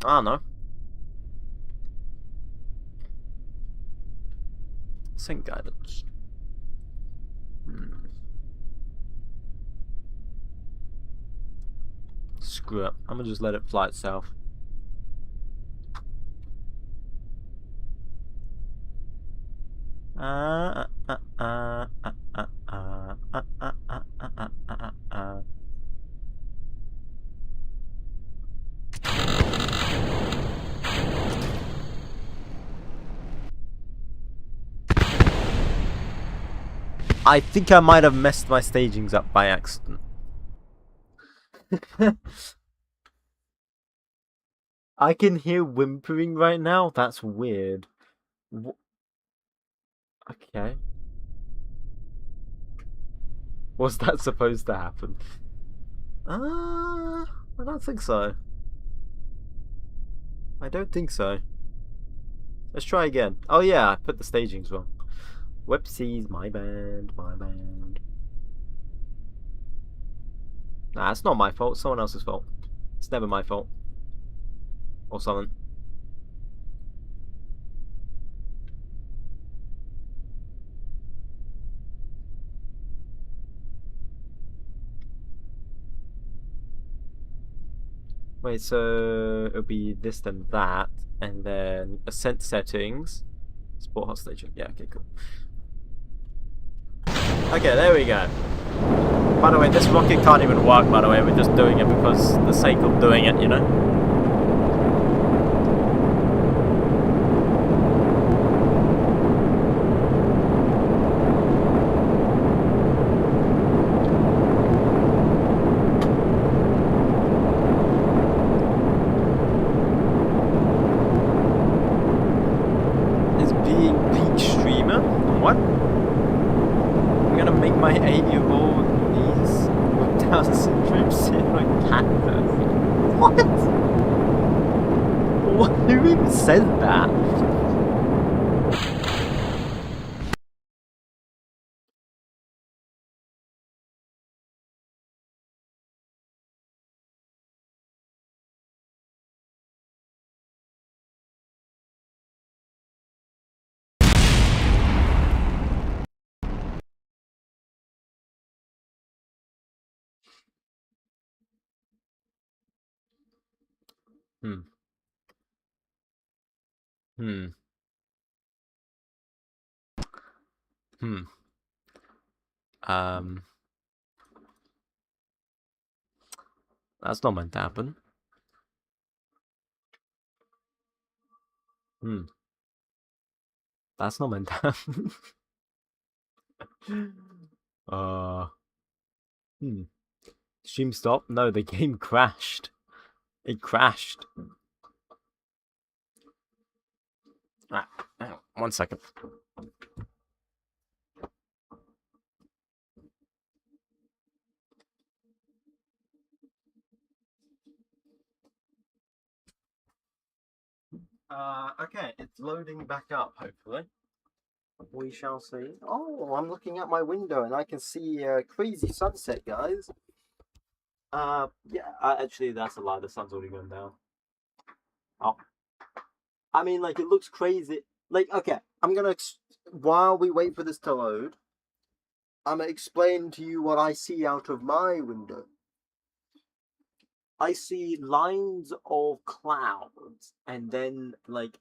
S1: I don't know. Sync guidance. Screw it. I'm gonna just let it fly itself. I think I might have messed my stagings up by accident. I can hear whimpering right now. That's weird. Okay. Was that supposed to happen? I don't think so. I don't think so. Let's try again. Oh yeah, I put the stagings wrong. Whoopsies, my bad, my bad. Nah, it's not my fault. It's someone else's fault. It's never my fault. Or something. Wait, so it'll be this then that, and then ascent settings. Sport hot station. Yeah, okay, cool. Okay, there we go. By the way, this rocket can't even work, by the way. We're just doing it because the sake of doing it, you know? streamer? What? I'm gonna make my 8-year-old niece with Down syndrome sit on a cactus. What? What? Who even says that? Hmm. Hmm. Hmm. That's not meant to happen. Hmm. That's not meant to happen. Hmm. Stream stop? No, the game crashed. It crashed. Right. 1 second. Okay, it's loading back up, hopefully. We shall see. Oh, I'm looking out my window and I can see a crazy sunset, guys. Yeah, actually, that's a lie. The sun's already gone down. Oh. I mean, like, it looks crazy. Like, okay, I'm gonna, while we wait for this to load, I'm gonna explain to you what I see out of my window. I see lines of clouds and then, like,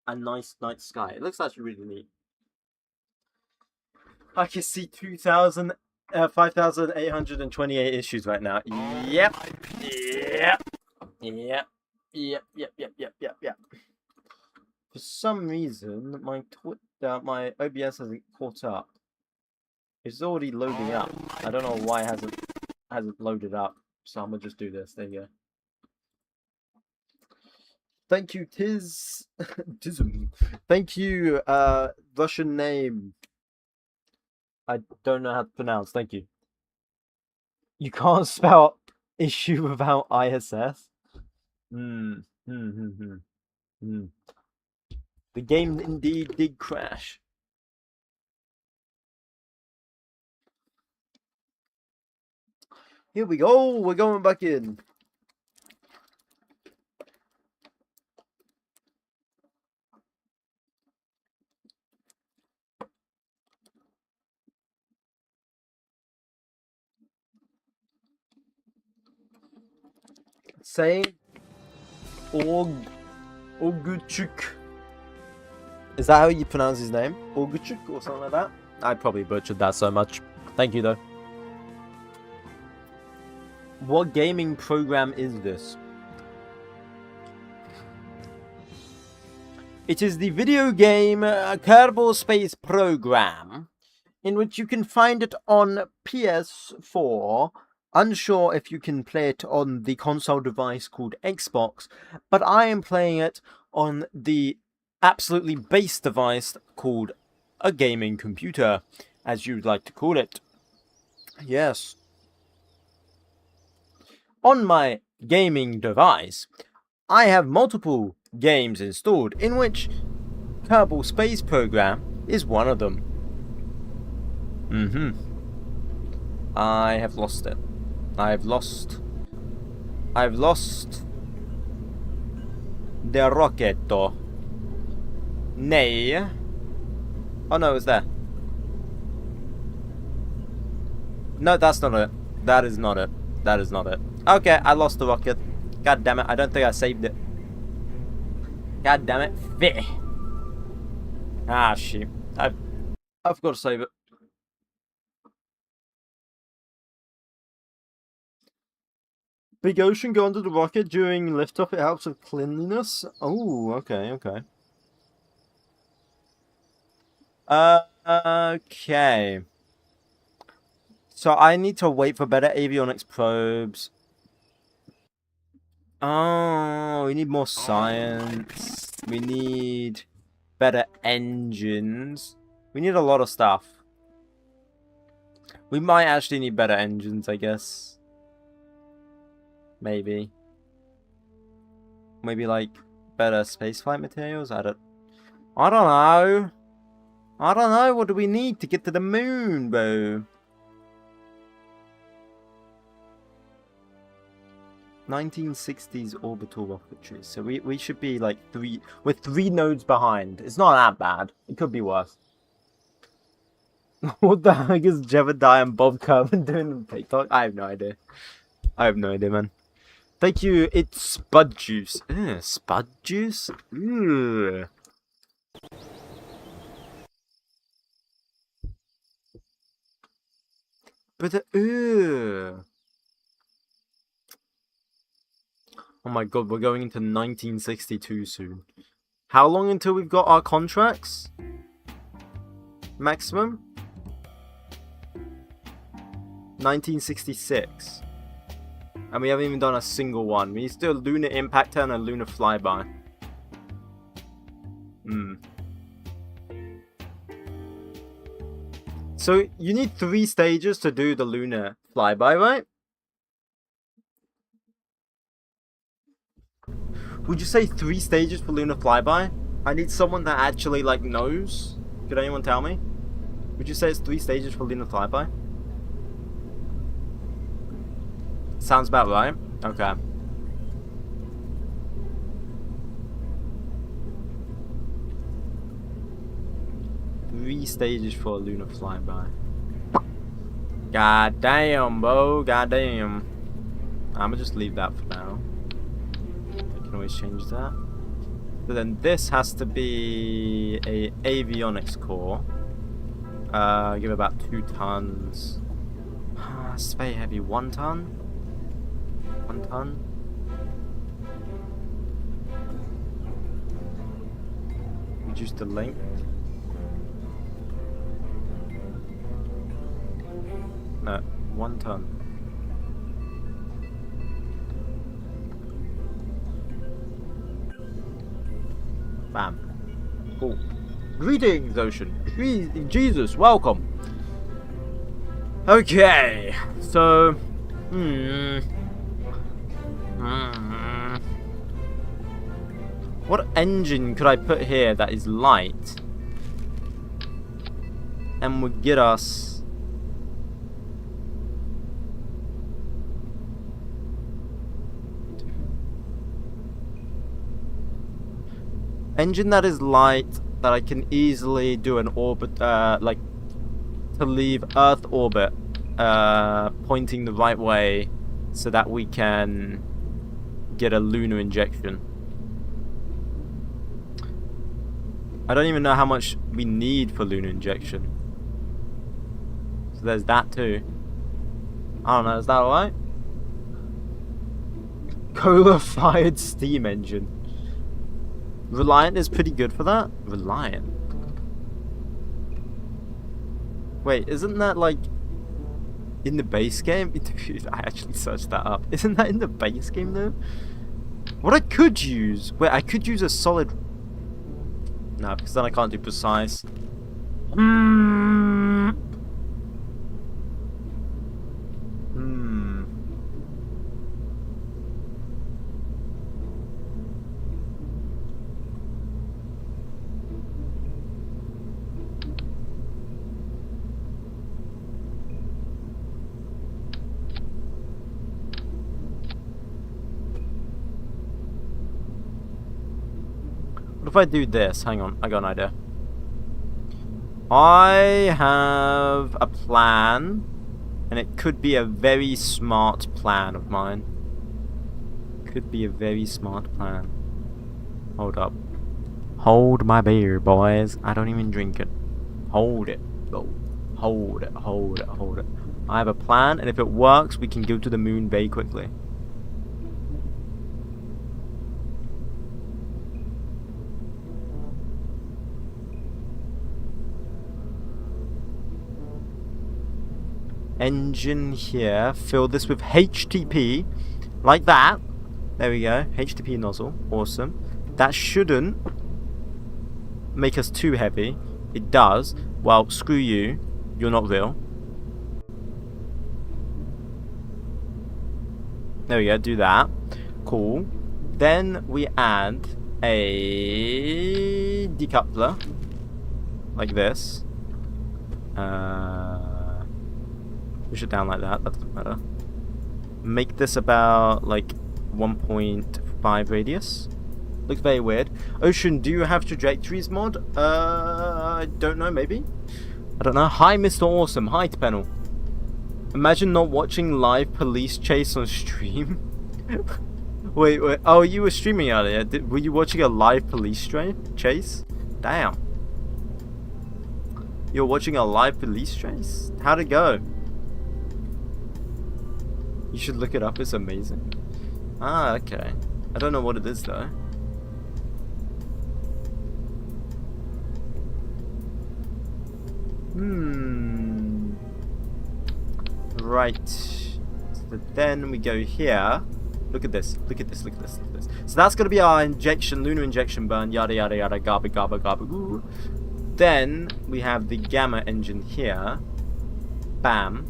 S1: a nice night sky. It looks actually really neat. I can see 5,828 issues right now. Yep. Yep. Yep. Yep. Yep. Yep. Yep. Yep. Yep. For some reason, my OBS hasn't caught up. It's already loading up. I don't know why it hasn't loaded up. So I'm gonna just do this. There you go. Thank you, Tism. Thank you, Russian name. I don't know how to pronounce. Thank you. You can't spell issue without ISS. The game indeed did crash. Here we go. We're going back in. Say 𝐒𝐞𝐫𝐸. Is that how you pronounce his name? 𝐒𝐞𝐫𝐸 or something like that? I probably butchered that so much. Thank you, though. What gaming program is this? It is the video game Kerbal Space Program, in which you can find it on PS4. Unsure if you can play it on the console device called Xbox, but I am playing it on the absolutely base device called a gaming computer, as you'd like to call it. Yes. On my gaming device, I have multiple games installed, in which Kerbal Space Program is one of them. I have lost it. I've lost the rocketto. Nay. Oh no, it's there. No, that's not it. That is not it. That is not it. Okay, I lost the rocket. God damn it, I don't think I saved it. God damn it. Fit. Ah, shit. I've got to save it. Big Ocean go under the rocket during liftoff. It helps with cleanliness. Oh, okay, okay. Okay. So I need to wait for better avionics probes. Oh, we need more science. We need better engines. We need a lot of stuff. We might actually need better engines, I guess. Maybe. Maybe like better spaceflight materials? I don't know. I don't know. What do we need to get to the moon, bro? 1960s orbital rocketry. So we should be like we're 3 nodes behind. It's not that bad. It could be worse. What the heck is Jebediah and Bob Kerman doing in TikTok? I have no idea. I have no idea, man. Thank you. It's Spud Juice. Spud Juice? Ugh. But oh my god, we're going into 1962 soon. How long until we've got our contracts? Maximum? 1966. And we haven't even done a single one. We need to do a lunar impactor and a lunar flyby. So you need 3 stages to do the lunar flyby, right? Would you say 3 stages for lunar flyby? I need someone that actually like knows. Could anyone tell me? Would you say it's 3 stages for lunar flyby? Sounds about right. Okay. Three stages for a lunar flyby. God damn, bro. God damn. I'm gonna just leave that for now. I can always change that. But then this has to be a avionics core. Give about 2 tons. It's very heavy. 1 ton? 1 ton? Reduce the length. No, 1 ton. Bam. Cool. Greetings, Ocean. Jesus, welcome. Okay, so what engine could I put here that is light and would get us engine that is light that I can easily do an orbit, like to leave Earth orbit, pointing the right way so that we can get a lunar injection. I don't even know how much we need for lunar injection. So there's that too. I don't know, is that alright? Coal-fired steam engine. Reliant is pretty good for that? Reliant? Wait, isn't that like in the base game? Dude, I actually searched that up. Isn't that in the base game though? What I could use... Wait, I could use a solid... No, because then I can't do precise. What if I do this? Hang on, I got an idea. I have a plan, and it could be a very smart plan of mine. Could be a very smart plan. Hold up. Hold my beer, boys. I don't even drink it. Hold it. Oh, hold it, hold it, hold it. I have a plan, and if it works, we can go to the moon very quickly. Engine here. Fill this with HTP. Like that. There we go. HTP nozzle. Awesome. That shouldn't make us too heavy. It does. Well, screw you. You're not real. There we go. Do that. Cool. Then we add a decoupler. Like this. Push it down like that. That doesn't matter. Make this about like 1.5 radius. Looks very weird. Ocean, do you have trajectories mod? I don't know, maybe? I don't know. Hi, Mr. Awesome. Hi, Tpenel. Imagine not watching live police chase on stream. wait. Oh, you were streaming earlier. Were you watching a live police chase? Damn. You're watching a live police chase? How'd it go? You should look it up. It's amazing. Ah, okay. I don't know what it is, though. Right. So then we go here. Look at this. Look at this. Look at this. Look at this. So that's going to be our injection, lunar injection burn. Yada yada yada. Gabba gabba gabba goo. Then we have the gamma engine here. Bam.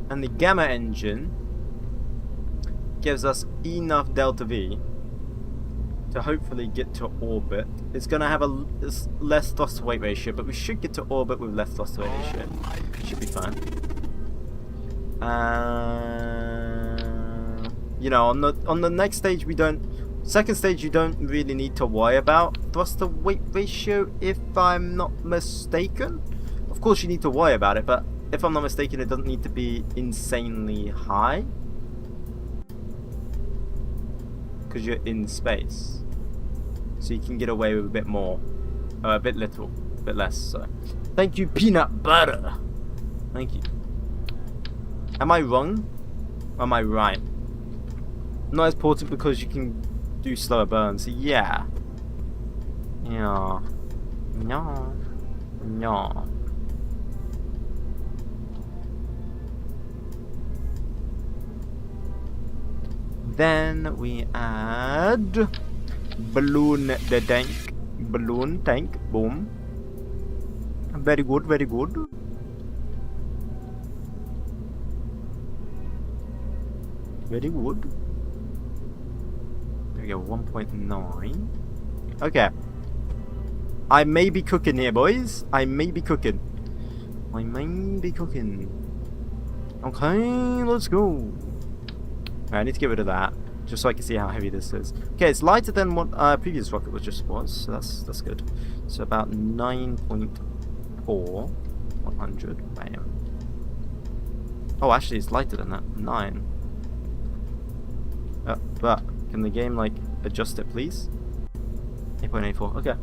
S1: And the gamma engine gives us enough delta V to hopefully get to orbit. It's going to have a less thrust to weight ratio, but we should get to orbit with less thrust to weight ratio. Should be fine. You know, on the next stage second stage you don't really need to worry about thrust to weight ratio, if I'm not mistaken. Of course you need to worry about it, but if I'm not mistaken, it doesn't need to be insanely high. Because you're in space. So you can get away with a bit more. A bit little. A bit less, so. Thank you, peanut butter. Thank you. Am I wrong? Or am I right? Not as important because you can do slower burns. Yeah. Yeah. No. No. Then we add balloon tank, boom. Very good, very good. Very good. There we go, 1.9. Okay. I may be cooking here, boys. I may be cooking. Okay, let's go. I need to get rid of that, just so I can see how heavy this is. Okay, it's lighter than what previous rocket was, so that's good. So about 9.4, 100, bam. Oh, actually, it's lighter than that, 9. But can the game like adjust it, please? 8.84. Okay.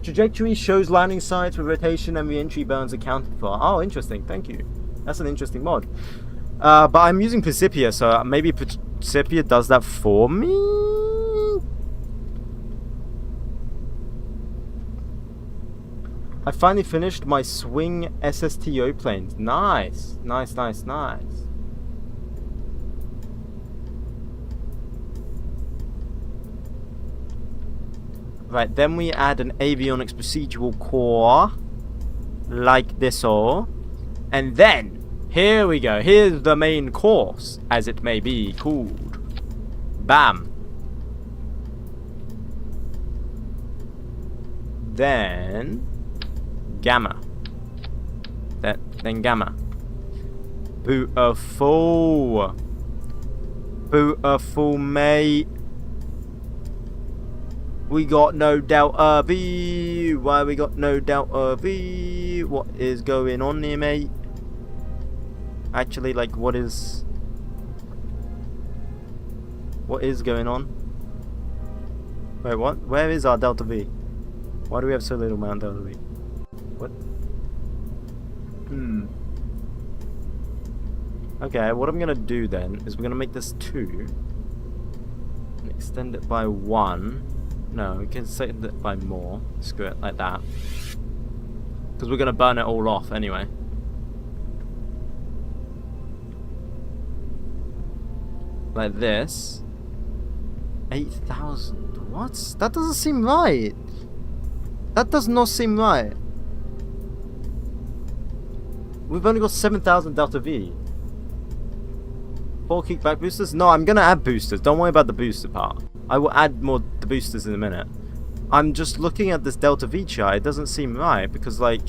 S1: Trajectory shows landing sites with rotation and re-entry burns accounted for. Oh, interesting. Thank you. That's an interesting mod. But I'm using Principia, so maybe Principia does that for me? I finally finished my swing SSTO planes. Nice. Nice, nice, nice. Right, then we add an avionics procedural core. Like this all. And then here we go. Here's the main course, as it may be called. Bam. Then gamma. Then gamma. Beautiful. Beautiful, mate. We got no delta V. Why we got no delta V? What is going on here, mate? Actually, like, what is going on? Wait, what? Where is our delta V? Why do we have so little amount of delta V? What? Okay, what I'm gonna do then is we're gonna make this 2 and extend it by 1. No, we can extend it by more. Screw it, like that. Because we're gonna burn it all off anyway. like this. 8,000. What? That doesn't seem right. That does not seem right. We've only got 7,000 Delta V. 4 kickback boosters? No, I'm gonna add boosters. Don't worry about the booster part. I will add more the boosters in a minute. I'm just looking at this Delta V chart. It doesn't seem right because, like,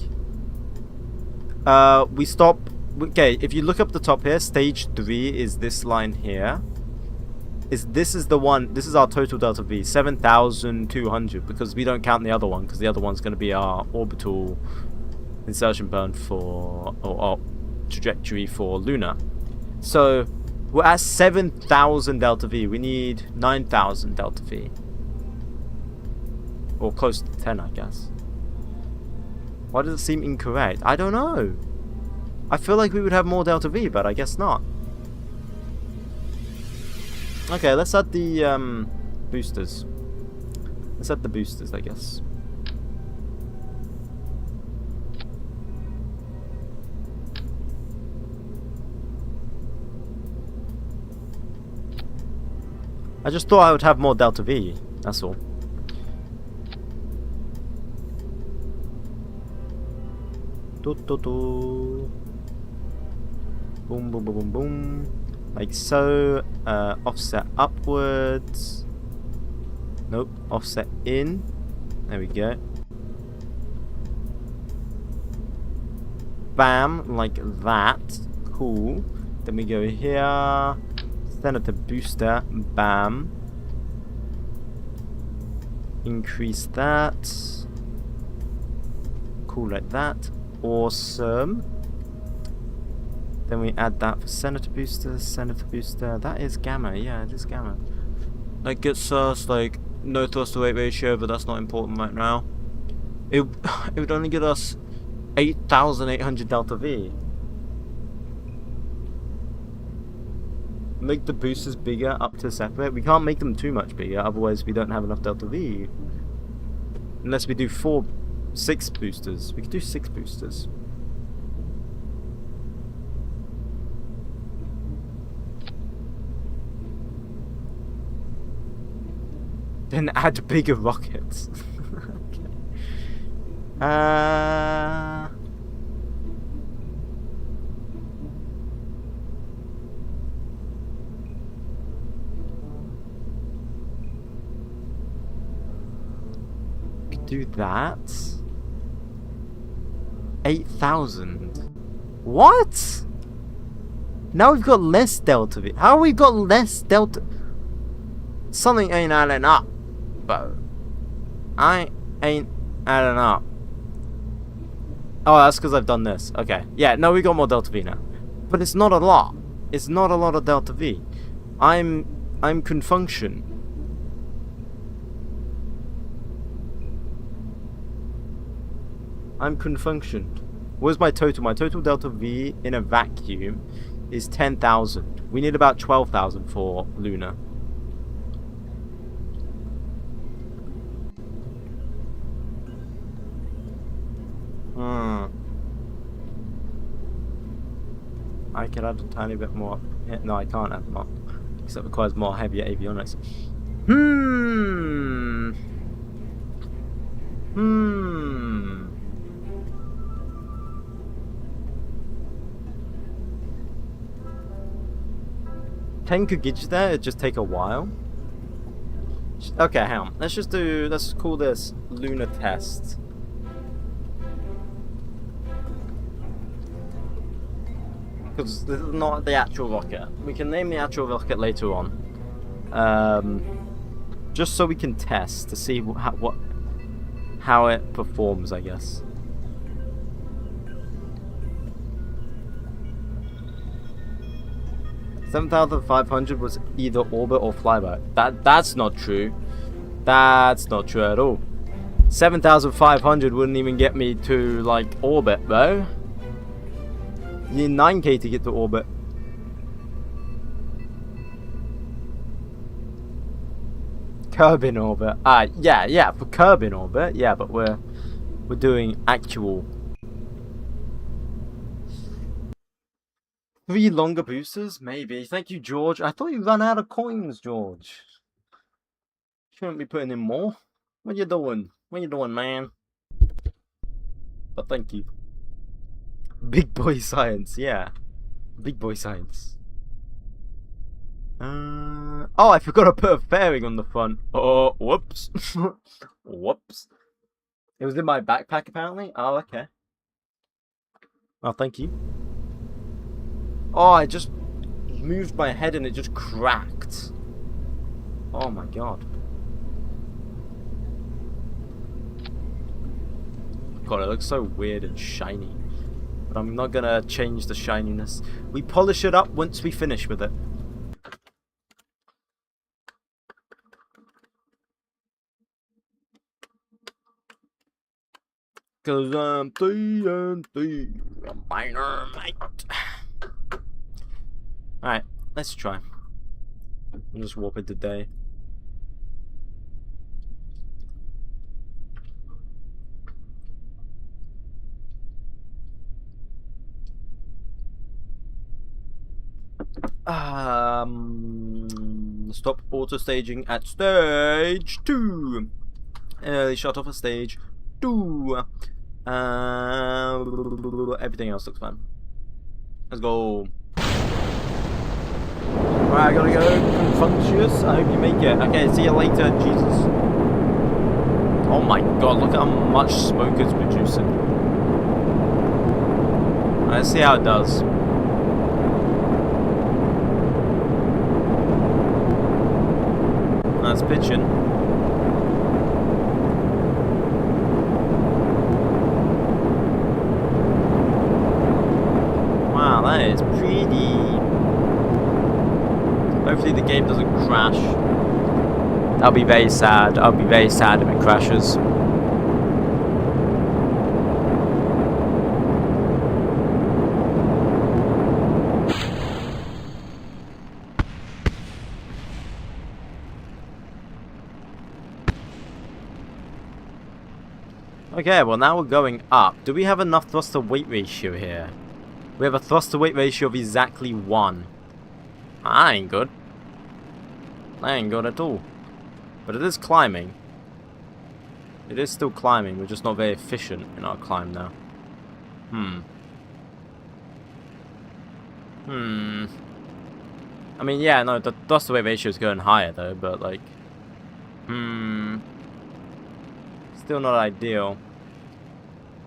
S1: we stop. Okay, if you look up the top here, stage 3 is this line here. This is the one. This is our total Delta V, 7,200, because we don't count the other one, because the other one's going to be our orbital insertion burn for or trajectory for lunar. So we're at 7,000 Delta V. We need 9,000 Delta V. Or close to 10, I guess. Why does it seem incorrect? I don't know. I feel like we would have more Delta V, but I guess not. Okay, let's add the boosters. Let's add the boosters, I guess. I just thought I would have more Delta V, that's all. Boom, boom, boom, boom, boom. Like so. Offset upwards. Nope. Offset in. There we go. Bam. Like that. Cool. Then we go here. Send it to booster. Bam. Increase that. Cool, like that. Awesome. Then we add that for Senator Booster, Senator Booster. That is Gamma, yeah, it is Gamma. That gets us like no thrust to weight ratio, but that's not important right now. It would only get us 8,800 Delta V. Make the boosters bigger up to separate. We can't make them too much bigger, otherwise we don't have enough Delta V. Unless we do 6 boosters. We could do 6 boosters. Then add bigger rockets. Okay. Could do that. 8,000. What? Now we've got less Delta V. How we got less Delta? Something ain't adding up, bro. I ain't adding up. Oh, that's because I've done this. Okay. Yeah, no, we got more Delta V now. But it's not a lot. It's not a lot of Delta V. I'm confunction. I'm confunctioned. Where's my total? My total Delta V in a vacuum is 10,000. We need about 12,000 for lunar. I could add a tiny bit more. No, I can't add more. Because it requires more heavier avionics. 𝐏𝐫𝐸𝐷 there, it'd just take a while. Okay, hang on. Let's call this lunar test. Because this is not the actual rocket. We can name the actual rocket later on. Just so we can test to see how it performs, I guess. $7,500 was either orbit or flyby. That's not true. That's not true at all. 7,500 wouldn't even get me to like orbit, bro. You need 9K to get to orbit. Curb in orbit. Yeah, for curb in orbit. Yeah, but we're doing actual 3 longer boosters? Maybe. Thank you, George. I thought you ran out of coins, George. Shouldn't be putting in more. What you doing? What you doing, man? But thank you. Big boy science, yeah. Big boy science. Oh, I forgot to put a fairing on the front. Oh, whoops. Whoops. It was in my backpack, apparently. Oh, okay. Oh, thank you. Oh, I just moved my head and it just cracked. Oh my god. God, it looks so weird and shiny. But I'm not gonna change the shininess. We polish it up once we finish with it. Cause I'm TNT, a minor mate. Alright, let's try. I'll just warp it today. Stop auto staging at stage 2. Shut off a stage 2. Everything else looks fine. Let's go. Alright, I gotta go. Confucius, I hope you make it. Okay, see you later, Jesus. Oh my god, look at how much smoke it's producing. Let's see how it does. That's pitching. Wow, that is pretty. Hopefully the game doesn't crash. I'll be very sad. I'll be very sad if it crashes. Okay, well now we're going up. Do we have enough thrust to weight ratio here? We have a thrust to weight ratio of exactly 1. That ain't good. That ain't good at all. But it is climbing. It is still climbing. We're just not very efficient in our climb now. I mean, yeah, no, the thrust to weight ratio is going higher though, but like, still not ideal.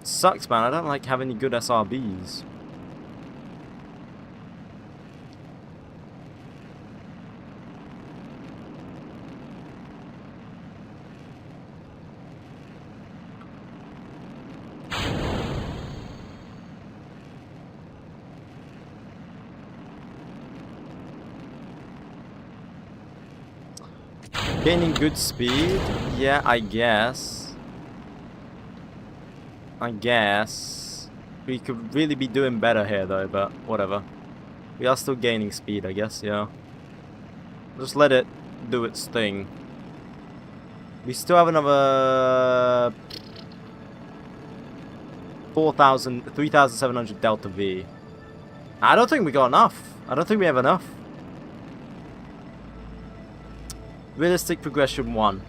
S1: Sucks, man. I don't like having any good SRBs. Gaining good speed? Yeah, I guess. We could really be doing better here though, but whatever. We are still gaining speed, I guess, yeah. Just let it do its thing. We still have another 3,700 Delta V. I don't think we got enough. I don't think we have enough. Realistic progression 1.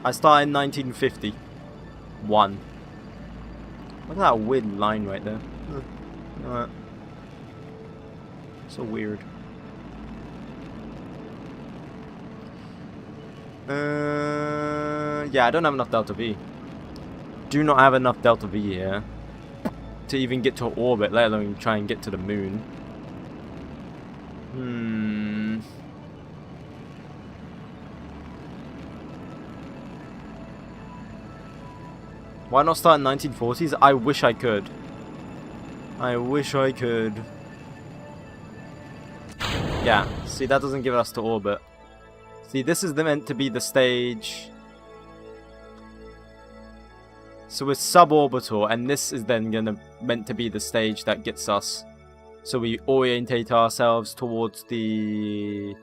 S1: I started in 1950. 1. Look at that weird line right there. Alright. So weird. Yeah, I don't have enough Delta V. Do not have enough Delta V here to even get to orbit, let alone try and get to the moon. Why not start in 1940s? I wish I could. I wish I could. Yeah, see, that doesn't give us to orbit. See, this is meant to be the stage. So we're suborbital, and this is then meant to be the stage that gets us. So we orientate ourselves towards the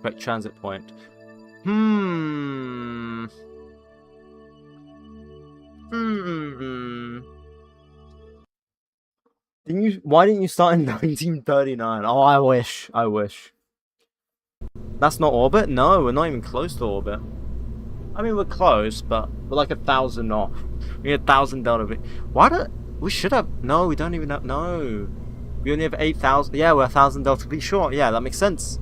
S1: correct transit point. Why didn't you start in 1939? Oh, I wish. I wish. That's not orbit? No, we're not even close to orbit. I mean, we're close, but we're like 1,000 off. We need 1,000 delta V. Why do we should have? No, we don't even have. No, we only have 8,000. Yeah, we're 1,000 delta V short. Yeah, that makes sense.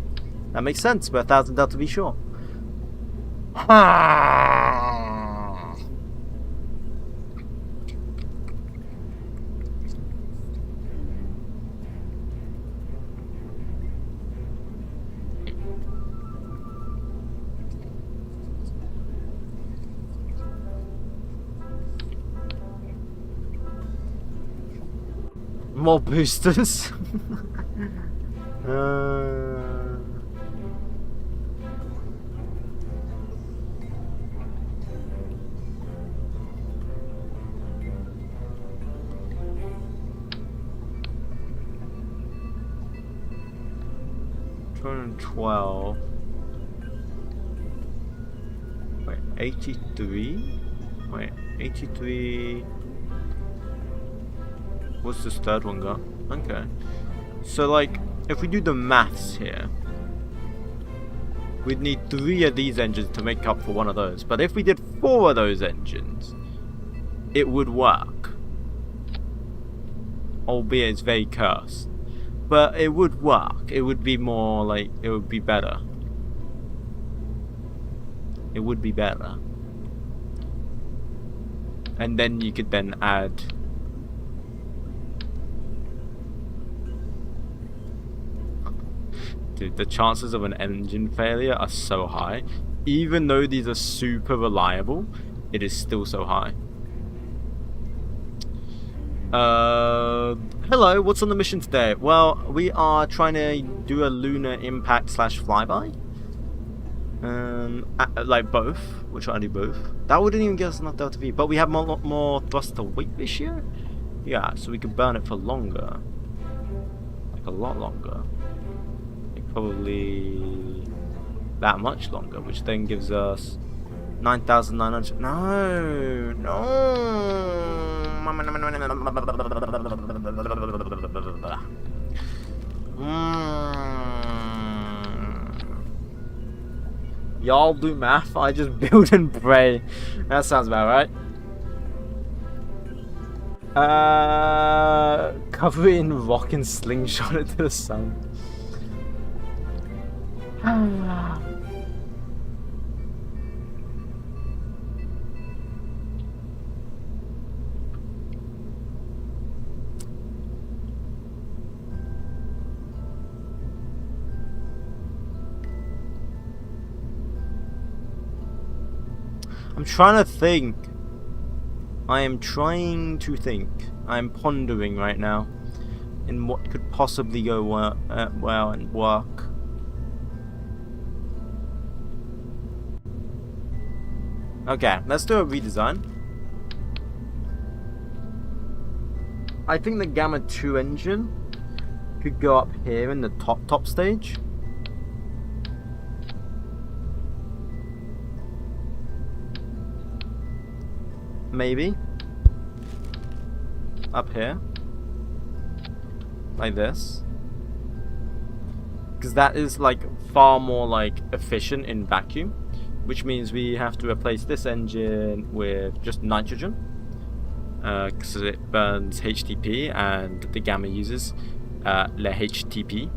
S1: That makes sense. We're 1,000 delta V short. More boosters. 212. Wait, 83? Wait, 83. What's this third one got? Okay. So, like, if we do the maths here, we'd need 3 of these engines to make up for one of those. But if we did 4 of those engines, it would work. Albeit it's very cursed. But it would work. It would be more like, it would be better. It would be better. And then you could then add... Dude, the chances of an engine failure are so high. Even though these are super reliable, it is still so high. Hello, what's on the mission today? Well, we are trying to do a lunar impact / flyby. Like both. We're trying to do both. That wouldn't even give us enough delta V, but we have more thrust to weight ratio. Yeah, so we could burn it for longer. Like a lot longer. Like probably that much longer, which then gives us 9,900. No. Y'all do math, I just build and pray. That sounds about right. Cover it in rock and slingshot it to the sun. I'm trying to think. I am trying to think. I'm pondering right now in what could possibly go well and work. Okay, let's do a redesign. I think the Gamma 2 engine could go up here in the top stage. Maybe up here like this, because that is like far more like efficient in vacuum, which means we have to replace this engine with just nitrogen, because it burns HTP and the Gamma uses 𝐿HTP.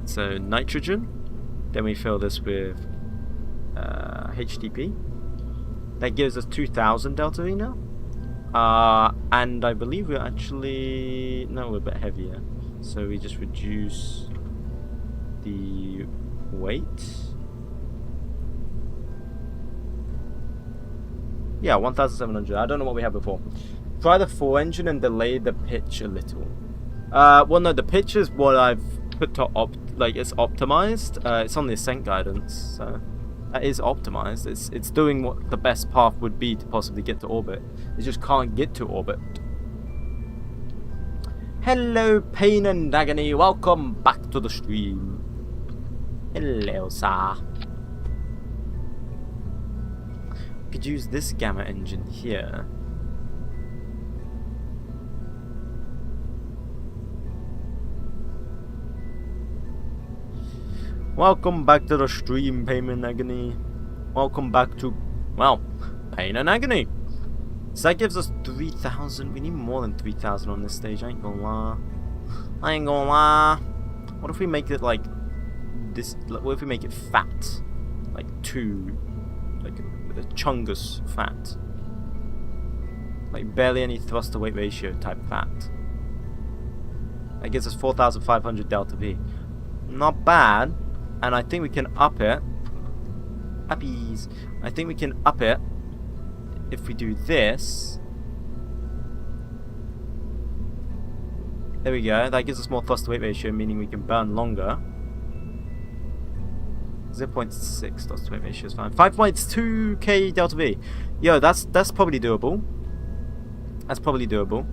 S1: So nitrogen, then we fill this with HTP. That gives us 2,000 delta V now. And I believe we're actually... No, we're a bit heavier. So we just reduce the weight. Yeah, 1,700. I don't know what we had before. Try the 4 engine and delay the pitch a little. Well, no, the pitch is what I've put to it's optimized. It's on the ascent guidance, so... That is optimized. It's doing what the best path would be to possibly get to orbit. It just can't get to orbit. Hello, Pain and Agony. Welcome back to the stream. Hello, sir. Could use this Gamma engine here. Welcome back to the stream, Pain and Agony. Welcome back to, well, Pain and Agony. So that gives us 3,000. We need more than 3,000 on this stage. I ain't gonna lie. I ain't gonna lie. What if we make it like this? What if we make it fat? Like a chungus fat. Like barely any thrust to weight ratio type fat. That gives us 4,500 delta V. Not bad. And I think we can up it. Uppies. I think we can up it if we do this. There we go. That gives us more thrust to weight ratio, meaning we can burn longer. 0.6 thrust to weight ratio is fine. 5.2k delta V. Yo, that's probably doable. That's probably doable.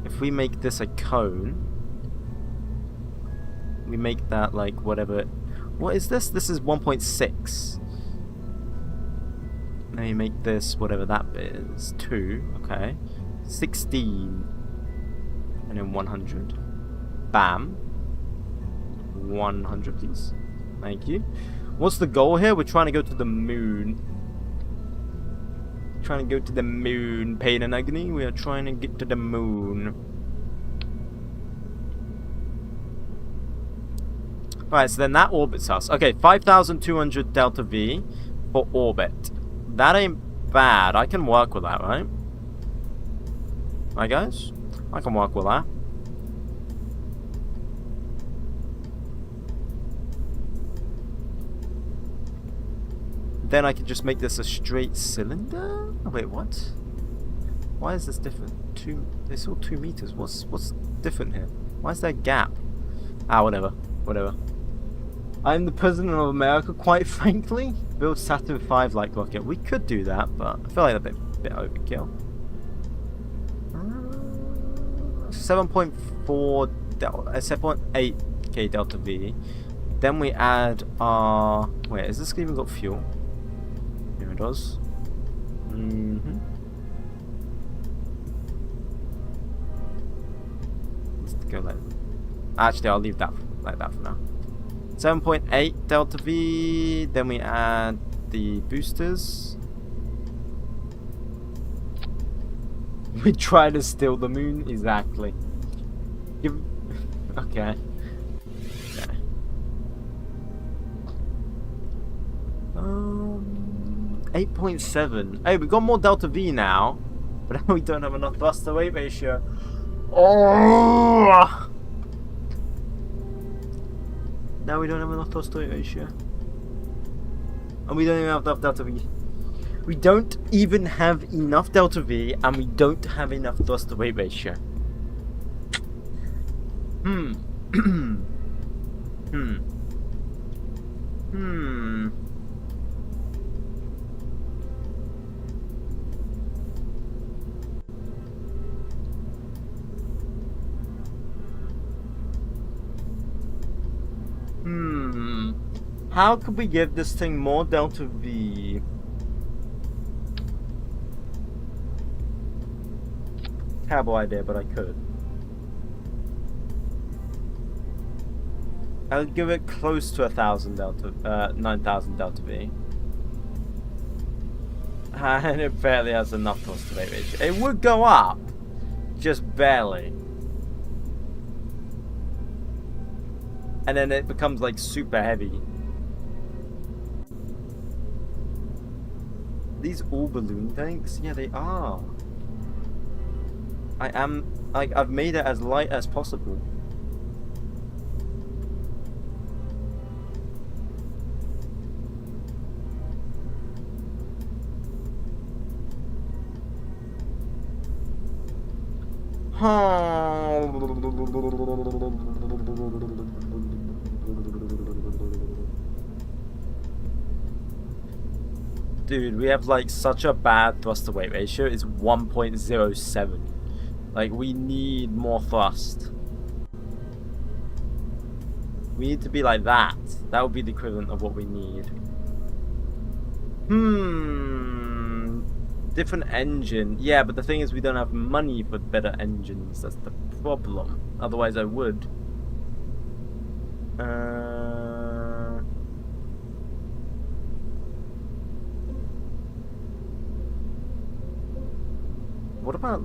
S1: If we make this a cone, we make that like whatever. What is this? This is 1.6. Now you make this whatever that is. 2. Okay. 16. And then 100. Bam. 100, please. Thank you. What's the goal here? We're trying to go to the moon. Trying to go to the moon, Pain and Agony. We are trying to get to the moon. Alright, so then that orbits us. Okay, 5,200 delta V for orbit. That ain't bad. I can work with that, right? Right, guys? I can work with that. Then I can just make this a straight cylinder? Oh, wait, what? Why is this different? It's all 2 meters. What's different here? Why is there a gap? Ah, whatever. Whatever. I'm the President of America, quite frankly. Build Saturn V like rocket. We could do that, but I feel like that's a bit overkill. 7.4 7.8k delta V. Then we add our... Wait, has this even got fuel? Here it does. Let's go like... Actually, I'll leave that like that for now. 7.8 delta V. Then we add the boosters. We try to steal the moon. Exactly. Okay. 8.7. Hey, we got more delta V now, but we don't have enough thrust to weight ratio. Oh! Now we don't have enough thrust to weight ratio, and we don't even have enough delta V. We don't even have enough delta V, and we don't have enough thrust to weight ratio. How could we give this thing more delta V? Terrible idea, but I could. I'll give it close to 1,000 delta, 9,000 delta V. And it barely has enough thrust to weight ratio. It would go up, just barely. And then it becomes like super heavy. These all balloon tanks? Yeah, they are. I've made it as light as possible. Dude, we have like such a bad thrust to weight ratio. It's 1.07. Like, we need more thrust. We need to be like that. That would be the equivalent of what we need. Different engine. Yeah, but the thing is we don't have money for better engines. That's the problem. Otherwise I would. What about...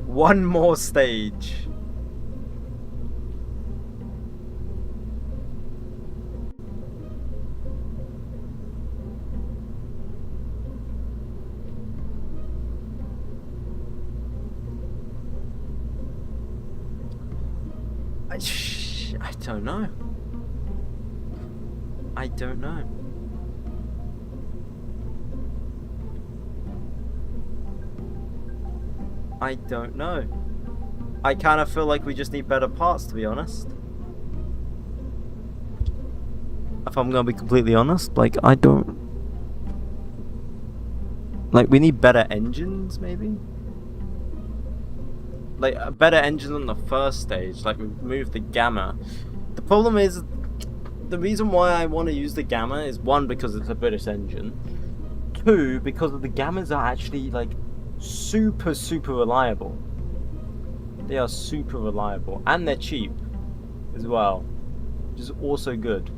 S1: One more stage. I don't know. I don't know. I don't know. I kind of feel like we just need better parts, to be honest. If I'm gonna be completely honest, like, I don't... Like, we need better engines, maybe? Like, a better engine on the first stage. Like, we moved the Gamma. The problem is, the reason why I want to use the Gamma is, one, because it's a British engine. Two, because the Gammas are actually, like, super reliable. They are super reliable. And they're cheap as well. Which is also good.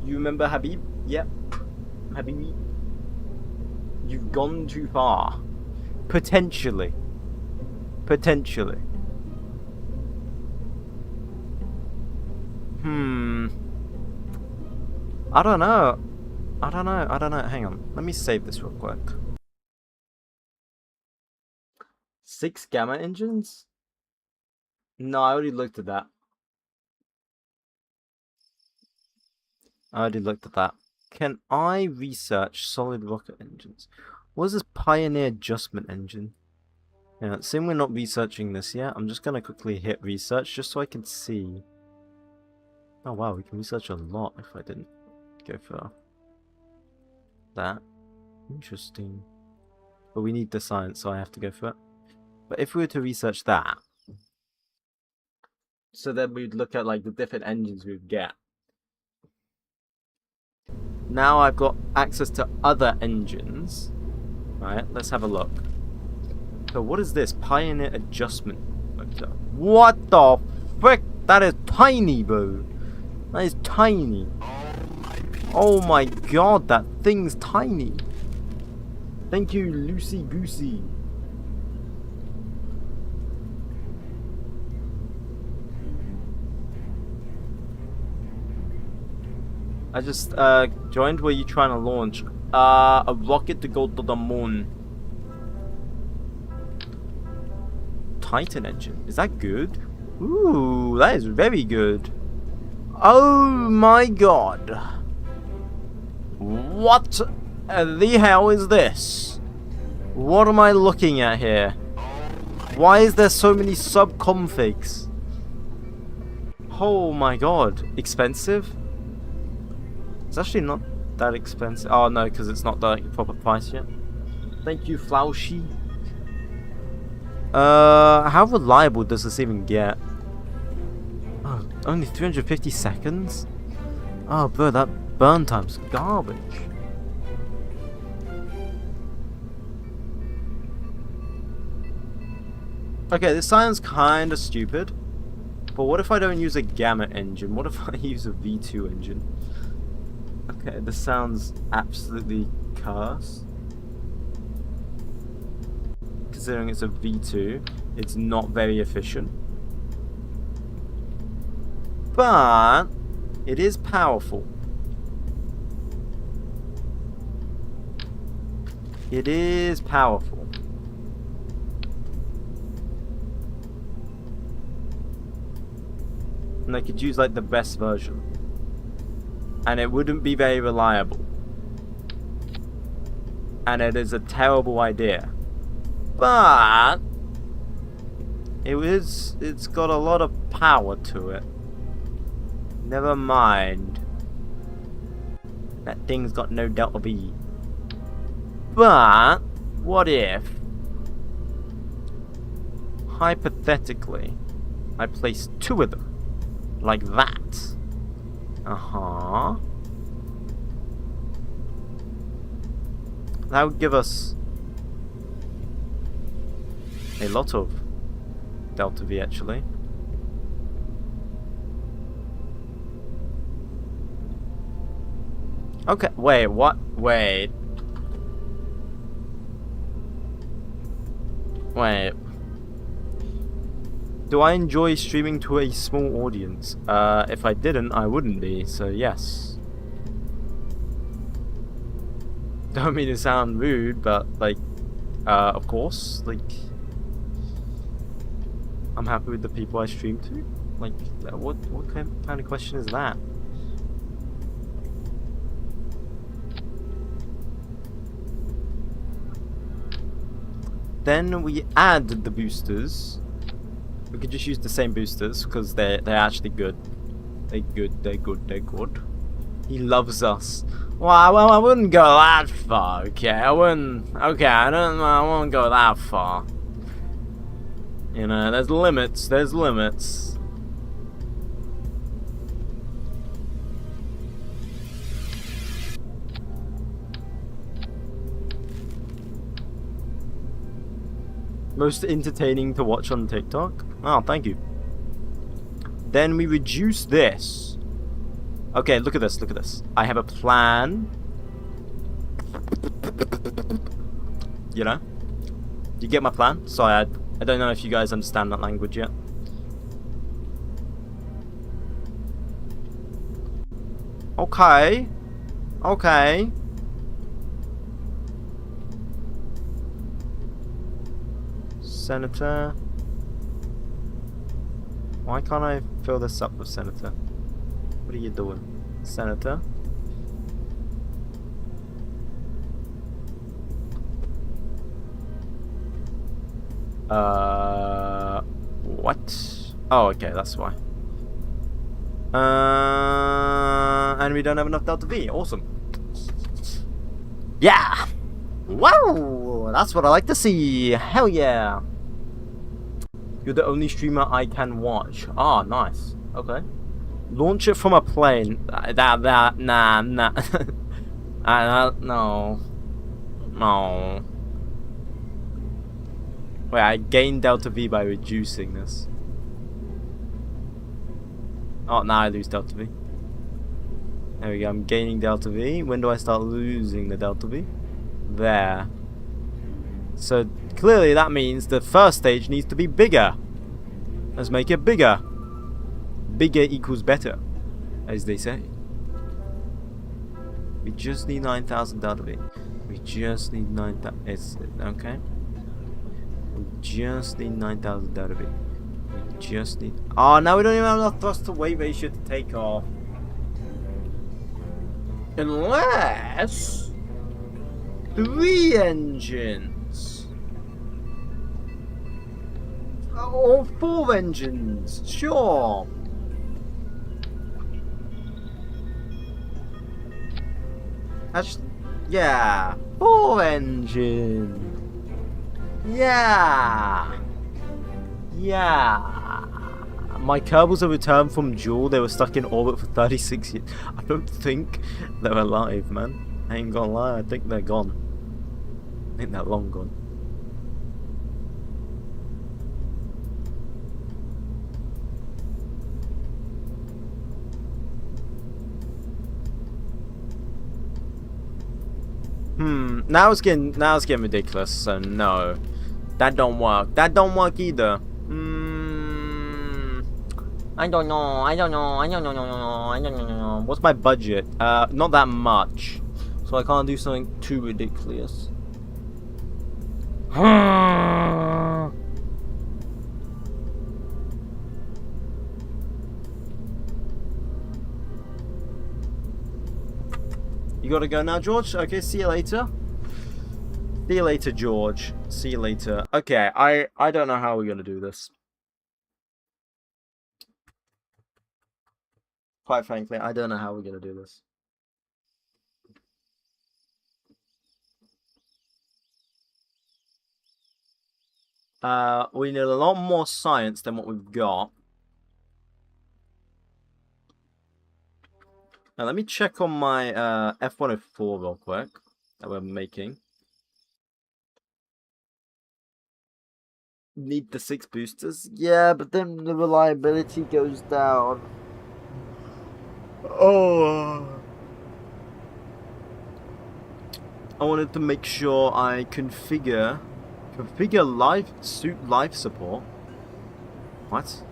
S1: You remember Habib? Yep. Habib. You've gone too far. Potentially. Potentially. I don't know. I don't know. Hang on. Let me save this real quick. 6 Gamma engines? No, I already looked at that. Can I research solid rocket engines? What is this Pioneer adjustment engine? Yeah, seeing we're not researching this yet, I'm just going to quickly hit research just so I can see. Oh wow, we can research a lot if I didn't go for that. Interesting. But we need the science, so I have to go for it. But if we were to research that, so then we'd look at like the different engines we'd get. Now I've got access to other engines. Right, let's have a look. So what is this? Pioneer adjustment motor. What the frick? That is tiny, bro. That is tiny. Oh my god, that thing's tiny. Thank you, Lucy Goosey. I just joined. Were you trying to launch a rocket to go to the moon? Titan engine. Is that good? Ooh, that is very good. Oh my god. What the hell is this? What am I looking at here? Why is there so many sub-configs? Oh my god. Expensive? It's actually not that expensive. Oh no, because it's not the proper price yet. Thank you, Flaushy. How reliable does this even get? Oh, only 350 seconds? Oh bro, that burn time's garbage. Okay, this sounds kinda stupid. But what if I don't use a Gamma engine? What if I use a V2 engine? Okay, this sounds absolutely cursed. Considering it's a V2, it's not very efficient. But it is powerful. It is powerful. And I could use like the best version. And it wouldn't be very reliable. And it is a terrible idea. But it's got a lot of power to it. Never mind. That thing's got no delta V. But what if hypothetically I place 2 of them like that? Uh-huh. That would give us a lot of delta V, actually. Okay, wait, what? Wait. Wait. Do I enjoy streaming to a small audience? If I didn't, I wouldn't be, so yes. Don't mean to sound rude, but, like, of course, like, I'm happy with the people I stream to. Like, what kind of question is that? Then we add the boosters. We could just use the same boosters because they're actually good. They're good. He loves us. Well, I wouldn't go that far. Okay, I wouldn't. Okay, I won't go that far. You know, there's limits. There's limits. Most entertaining to watch on TikTok? Oh, thank you. Then we reduce this. Okay, look at this, look at this. I have a plan. You know? You get my plan? Sorry, I don't know if you guys understand that language yet. Okay. Okay. Senator. Why can't I fill this up with Senator? What are you doing? Senator? What? Oh, okay, that's why. And we don't have enough Delta V. Awesome. Yeah! Wow! That's what I like to see. Hell yeah! You're the only streamer I can watch. Ah, nice. Okay. Launch it from a plane. Nah. No. No. Wait, I gain Delta V by reducing this. Oh, now I lose Delta V. There we go, I'm gaining Delta V. When do I start losing the Delta V? There. So, clearly that means the first stage needs to be bigger. Let's make it bigger. Bigger equals better, as they say. We just need 9,000 Delta V. We just need 9,000. Okay. We just need 9,000 Delta V. We just need. Oh, now we don't even have enough thrust to weight ratio to take off. Unless 3 engines. Or 4 engines. Sure. Actually, yeah. 4 engine. Yeah. Yeah. My Kerbals have returned from Jewel. They were stuck in orbit for 36 years. I don't think they're alive, man. I ain't gonna lie. I think they're gone. I think they're long gone. Now it's getting ridiculous, so no. That don't work. That don't work either. I don't know. What's my budget? Not that much. So I can't do something too ridiculous. You gotta go now, George? Okay, see you later. See you later, George. See you later. Okay, I don't know how we're gonna do this. Quite frankly, I don't know how we're gonna do this. We need a lot more science than what we've got. Now let me check on my F104 real quick that we're making. Need the 6 boosters? Yeah, but then the reliability goes down. Oh. I wanted to make sure I configure suit life support. What?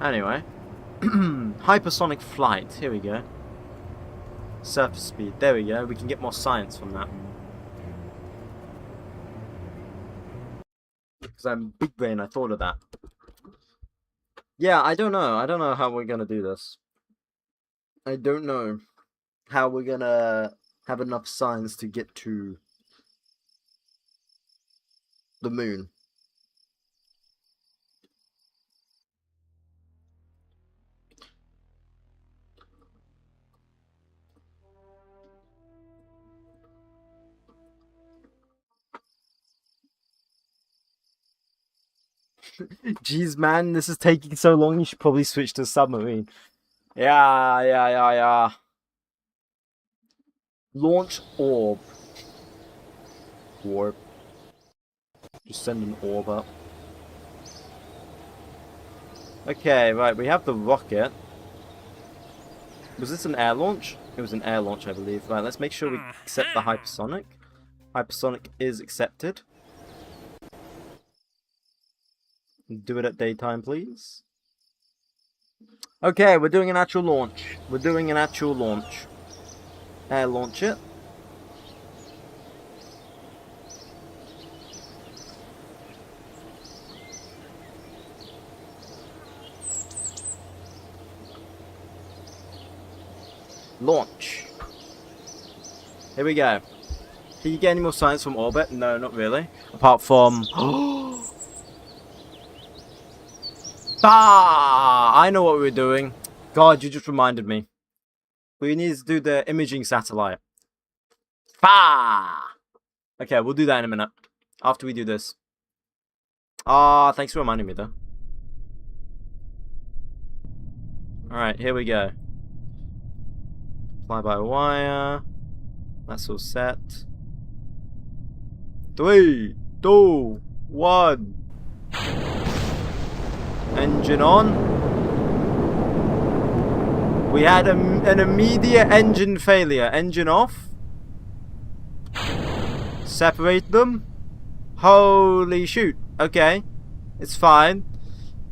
S1: Anyway. Hypersonic flight. Here we go. Surface speed. There we go. We can get more science from that. Because I'm big brain, I thought of that. Yeah, I don't know. I don't know how we're gonna do this. I don't know how we're gonna have enough science to get to the moon. Jeez, man, this is taking so long. You should probably switch to submarine. Yeah. Launch orb. Warp. Just send an orb up. Okay, right, we have the rocket. Was this an air launch? It was an air launch, I believe. Right, let's make sure we accept the hypersonic. Hypersonic is accepted. Do it at daytime, please. Okay, we're doing an actual launch. We're doing an actual launch. Air launch it. Launch. Here we go. Can you get any more science from orbit? No, not really. Apart from... I know what we're doing. God, you just reminded me. We need to do the imaging satellite. Okay, we'll do that in a minute. After we do this. Thanks for reminding me, though. Alright, here we go. Fly-by-wire. That's all set. 3, 2, 1. Engine on. We had an immediate engine failure. Engine off. Separate them. Holy shoot. Okay. It's fine.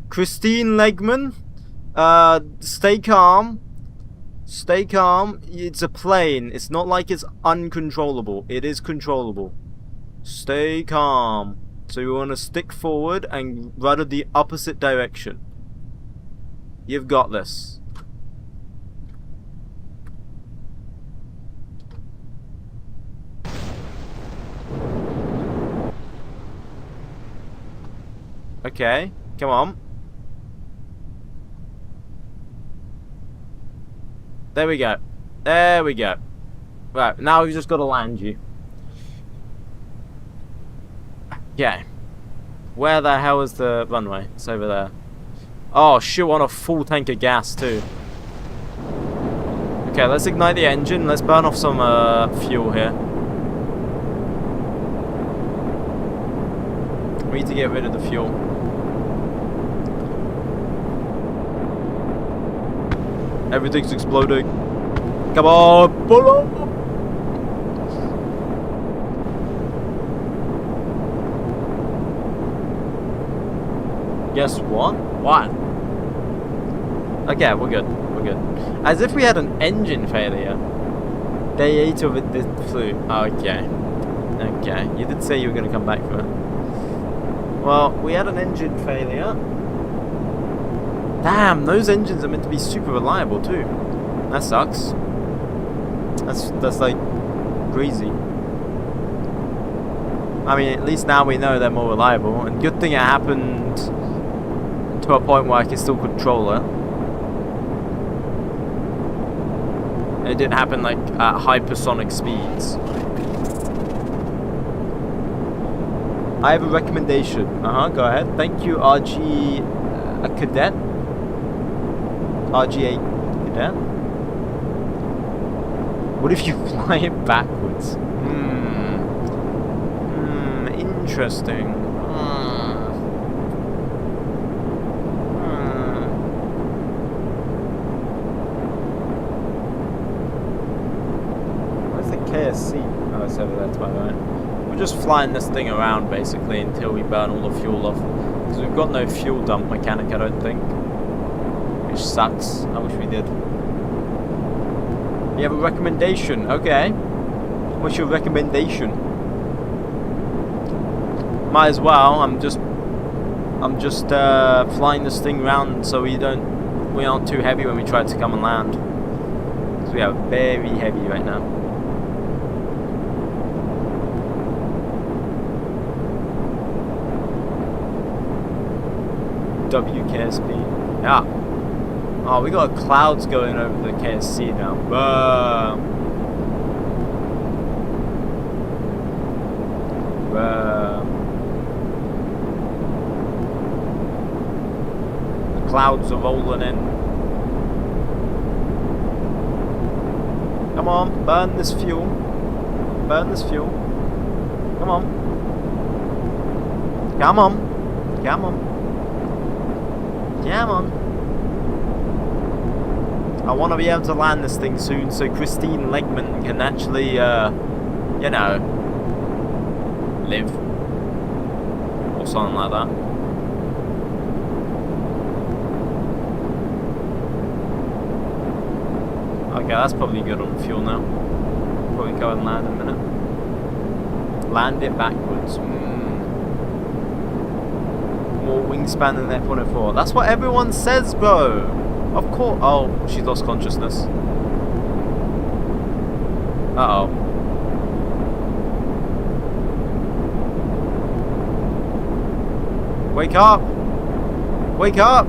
S1: Christine Legman. Stay calm. Stay calm. It's a plane. It's not like it's uncontrollable. It is controllable. Stay calm. So you want to stick forward and rudder the opposite direction. You've got this. Okay, come on. There we go. There we go. Right, now we've just got to land you. Okay. Where the hell is the runway? It's over there. Oh, shoot, on a full tank of gas, too. Okay, let's ignite the engine. Let's burn off some fuel here. We need to get rid of the fuel. Everything's exploding. Come on, pull up. Guess what? What? Okay, we're good. We're good. As if we had an engine failure. Day 8 of it flew. Okay. Okay. You did say you were going to come back for it. Well, we had an engine failure. Damn, those engines are meant to be super reliable too. That sucks. That's like crazy. I mean, at least now we know they're more reliable, and good thing it happened to a point where I can still control it. It didn't happen like at hypersonic speeds. I have a recommendation. Go ahead. Thank you, RG, a cadet. RGA cadet. What if you fly it backwards? Interesting. Where's the KSC? Oh, it's over there to my right. We're just flying this thing around basically until we burn all the fuel off. Because we've got no fuel dump mechanic, I don't think. Which sucks. I wish we did. You have a recommendation? Okay. What's your recommendation? Might as well. I'm just flying this thing around so we aren't too heavy when we try to come and land. Because we are very heavy right now. WKSP. Yeah. Oh, we got clouds going over the KSC now. The clouds are rolling in. Come on, burn this fuel. Burn this fuel. Come on. Come on. Come on. Come on. I want to be able to land this thing soon so 𝐒𝐫𝐚𝐥 can actually, you know, live. Or something like that. Okay, that's probably good on fuel now. Probably go and land in a minute. Land it backwards. More wingspan than F-104. That's what everyone says, bro. Of course. Oh, she's lost consciousness. Uh-oh. Wake up! Wake up!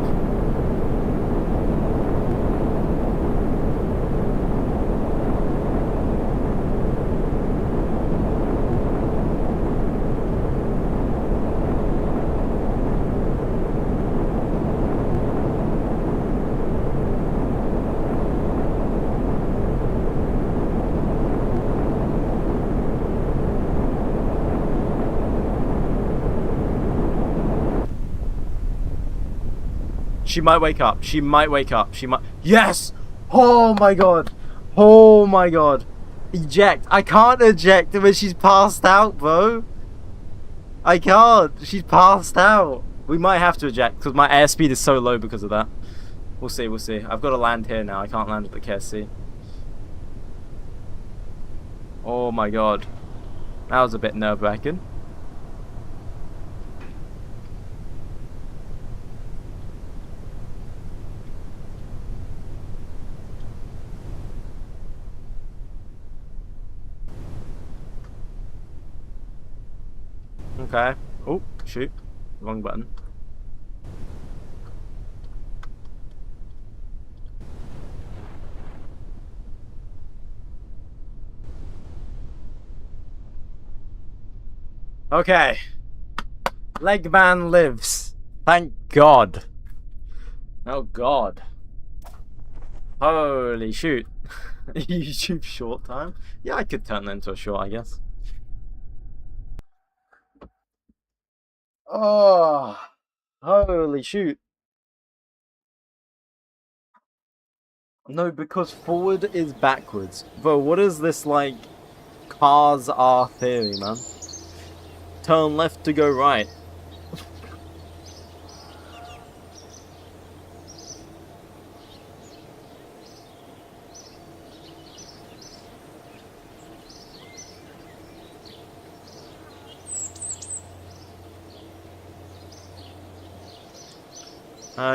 S1: She might wake up. She might wake up. She might. Yes! Oh my god. Oh my god. Eject. I can't eject when she's passed out, bro. I can't. She's passed out. We might have to eject because my airspeed is so low because of that. We'll see. We'll see. I've got to land here now. I can't land at the KSC. Oh my god. That was a bit nerve-wracking. Okay. Oh, shoot. Wrong button. Okay. Legman lives. Thank God. Oh God. Holy shoot. YouTube short time? Yeah, I could turn that into a short, I guess. Oh, holy shoot. No, because forward is backwards. Bro, what is this, like, cars are theory, man? Turn left to go right.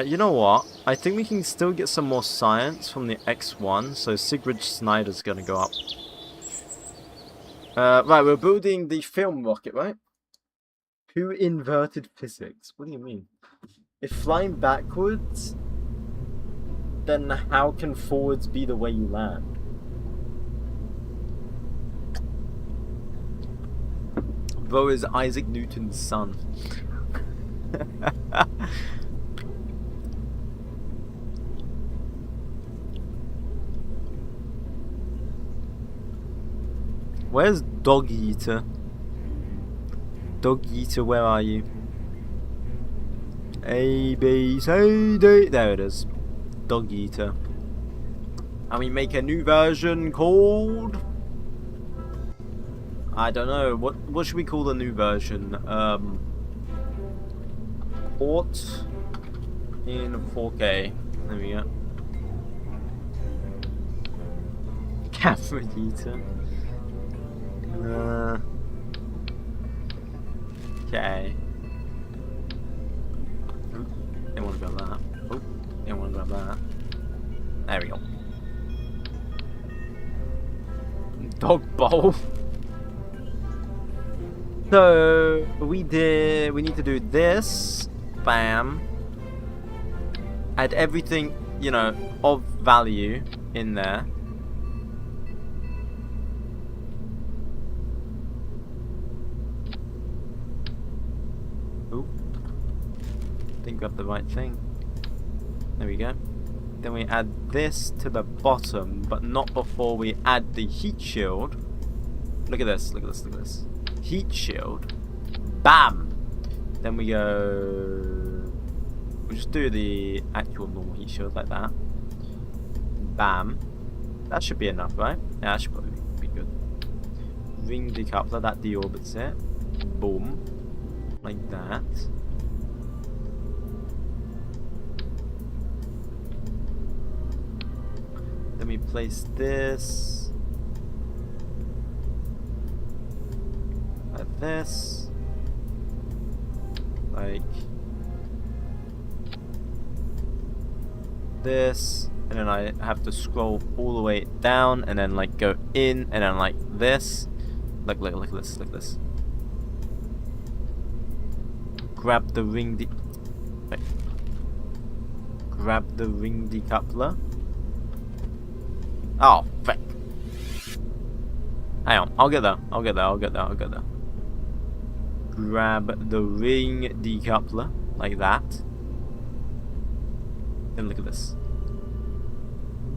S1: You know what? I think we can still get some more science from the X1, so 𝐒𝐫𝐸 gonna go up. Right, we're building the film rocket, right? Who inverted physics? What do you mean? If flying backwards, then how can forwards be the way you land? Bo is Isaac Newton's son. Where's Dog Eater? Dog Eater, where are you? A, B, C, D. There it is. Dog Eater. And we make a new version called... I don't know. What should we call the new version? Port in 4K. There we go. Camera Eater. Okay. Didn't want to grab that. Oh, didn't want to grab that. There we go. Dog bowl. So we need to do this. Bam. Add everything, you know, of value in there. Ooh. Didn't grab the right thing. There we go. Then we add this to the bottom, but not before we add the heat shield. Look at this, look at this, look at this. Heat shield. Bam! Then we go... We'll just do the actual normal heat shield like that. Bam. That should be enough, right? Yeah, that should probably be good. Ring decoupler, that deorbits it. Boom. Like that. Then we place this like this, like this, and then I have to scroll all the way down and then like go in and then like this. Look at this, look at this. Grab the ring grab the ring decoupler. Oh, frick. Hang on, I'll get there. Grab the ring decoupler, like that. Then look at this.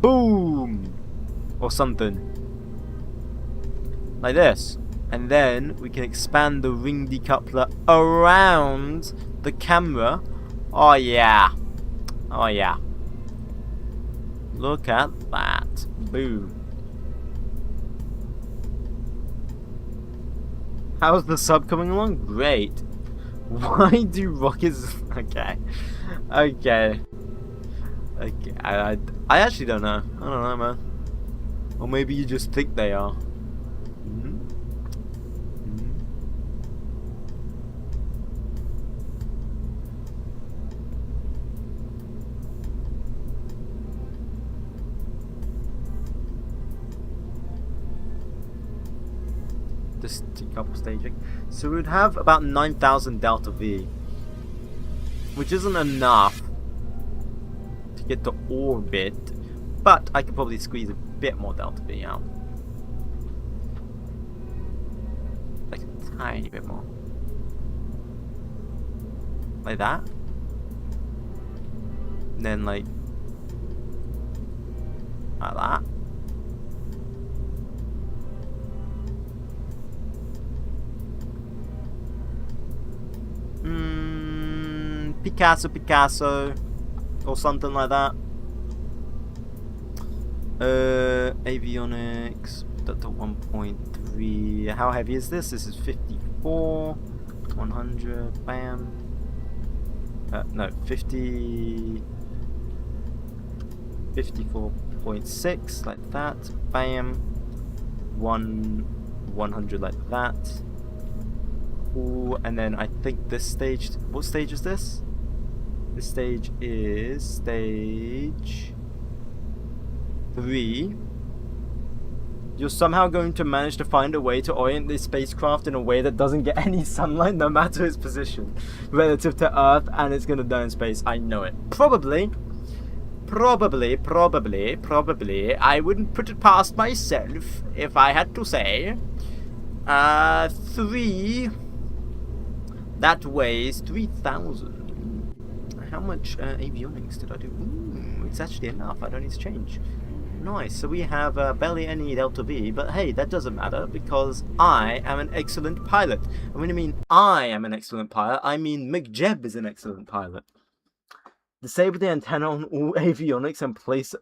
S1: Boom! Or something. Like this. And then we can expand the ring decoupler around the camera. Oh yeah. Oh yeah. Look at that. Boom. How's the sub coming along? Great. Why do rockets... Okay. Okay. Okay. I actually don't know. I don't know, man. Or maybe you just think they are. This decouple staging. So we would have about 9,000 delta V, which isn't enough to get to orbit, but I could probably squeeze a bit more delta V out, like a tiny bit more, like that, and then like that. Picasso, or something like that. Avionics, that's 1.3. How heavy is this? This is 54, 100, bam. No, 50, 54.6, like that, bam. 100 like that. Ooh, and then I think this stage, what stage is this? This stage is stage 3. You're somehow going to manage to find a way to orient this spacecraft in a way that doesn't get any sunlight no matter its position relative to Earth, and it's gonna die in space. I know it. Probably I wouldn't put it past myself if I had to say. 3 that weighs 3,000. How much avionics did I do? Ooh, it's actually enough. I don't need to change. Nice, so we have barely any delta V, but hey, that doesn't matter because I am an excellent pilot. And when I mean I am an excellent pilot, I mean 𝐒𝐫𝐸 is an excellent pilot. Disable the antenna on all avionics and place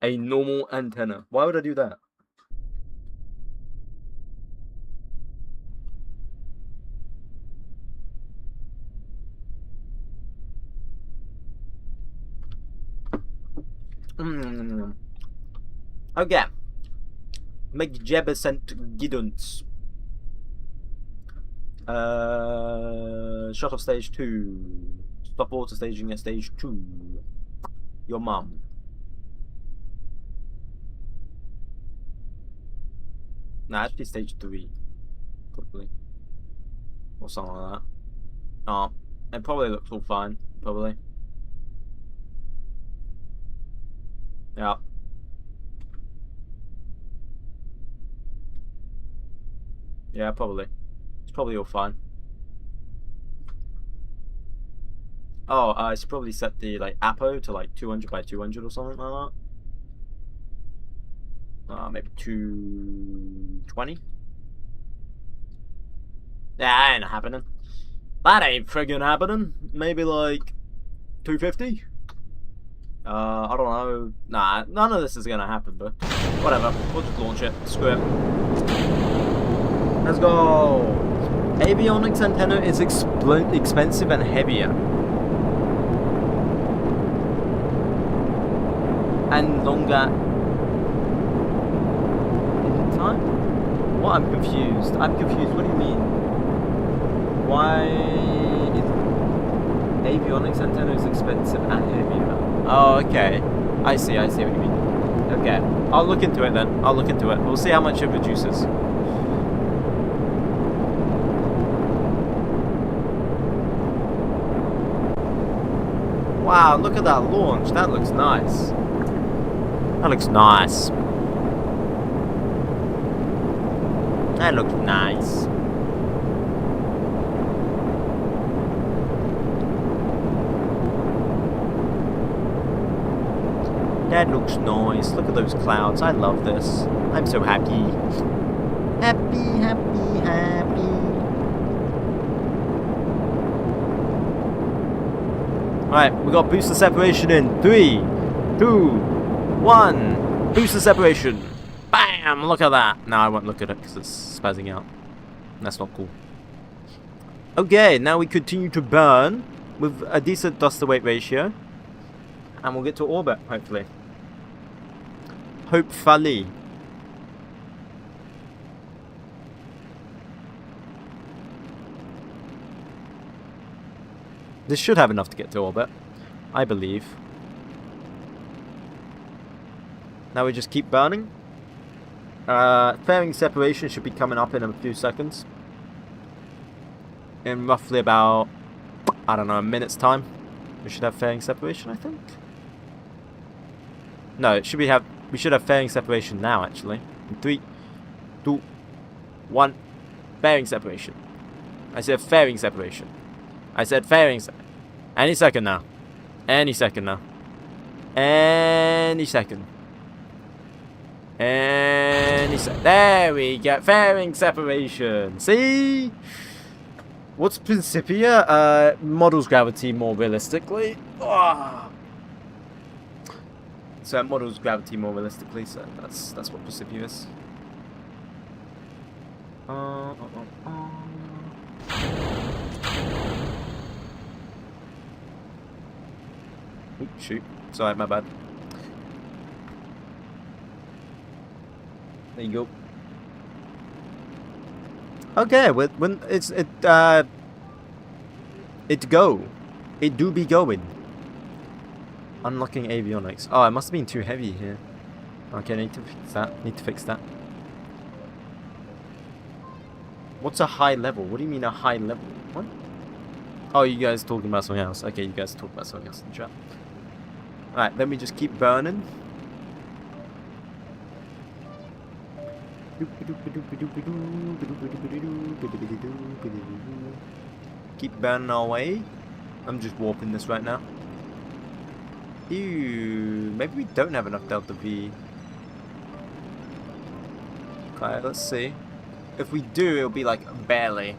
S1: a normal antenna. Why would I do that? Okay. 𝐒𝐫𝐸. Shut off stage 2. Stop auto staging at stage 2. Your mum. Nah, actually stage 3. Probably. Or something like that. Oh, it probably looks all fine. Probably. Yeah. Yeah, probably. It's probably all fine. Oh, I should probably set the like APO to like 200 by 200 or something like that. Maybe 220. Yeah, that ain't happening. That ain't friggin' happening. Maybe like 250. I don't know. Nah, none of this is gonna happen, but whatever. We'll just launch it. Screw it. Let's go. Avionics antenna is expensive and heavier. And longer in time? What? I'm confused. I'm confused. What do you mean? Why is avionics antenna is expensive and heavier? Oh, okay. I see what you mean. Okay. I'll look into it then. I'll look into it. We'll see how much it reduces. Wow, look at that launch. That looks nice. That looks nice. That looks nice. That looks nice. Look at those clouds. I love this. I'm so happy. Happy, happy, happy. Alright, we got booster separation in 3, 2, 1. Booster separation. Bam! Look at that. No, I won't look at it because it's spazzing out. That's not cool. Okay, now we continue to burn with a decent dust to weight ratio. And we'll get to orbit, hopefully. Hopefully. This should have enough to get to orbit, I believe. Now we just keep burning. Fairing separation should be coming up in a few seconds. In roughly about, I don't know, a minute's time. We should have fairing separation, I think. No, it should we should have fairing separation now, actually. In 3, 2, 1. Fairing separation. I said fairing separation. I said fairing. Any second now. Any second now. Any second. Any second. There we go. Fairing separation. See? What's Principia? Models gravity more realistically. Oh. So it models gravity more realistically. So that's what Principia is. Oops, shoot. Sorry, my bad. There you go. Okay, when it go. It do be going. Unlocking avionics. Oh, it must have been too heavy here. Okay, need to fix that. Need to fix that. What's a high level? What do you mean a high level? What? Oh, you guys talking about something else. Okay, you guys talk about something else in the chat. Alright, let me just keep burning. Keep burning our way. I'm just warping this right now. Ew, maybe we don't have enough delta V. Alright, let's see. If we do, it'll be like barely.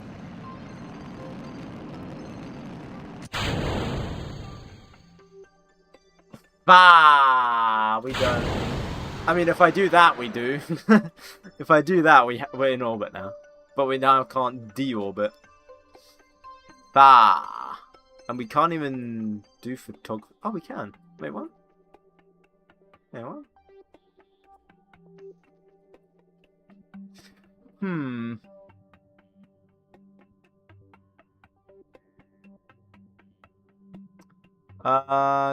S1: Bah! We don't. I mean, if I do that, we do. If I do that, we're in orbit now. But we now can't deorbit. Bah! And we can't even do photography. Oh, we can. Wait, what? Wait, what?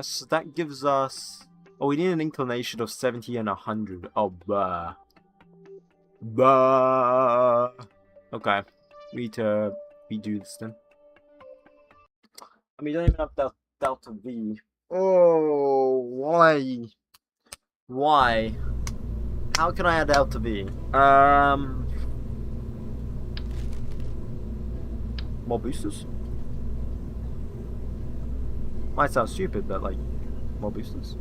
S1: So that gives us... Oh, we need an inclination of 70 and 100. Oh, bah. Bah. Okay. We need to redo this then. And we don't even have delta V. Oh, why? Why? How can I add delta V? More boosters? Might sound stupid, but like, more boosters.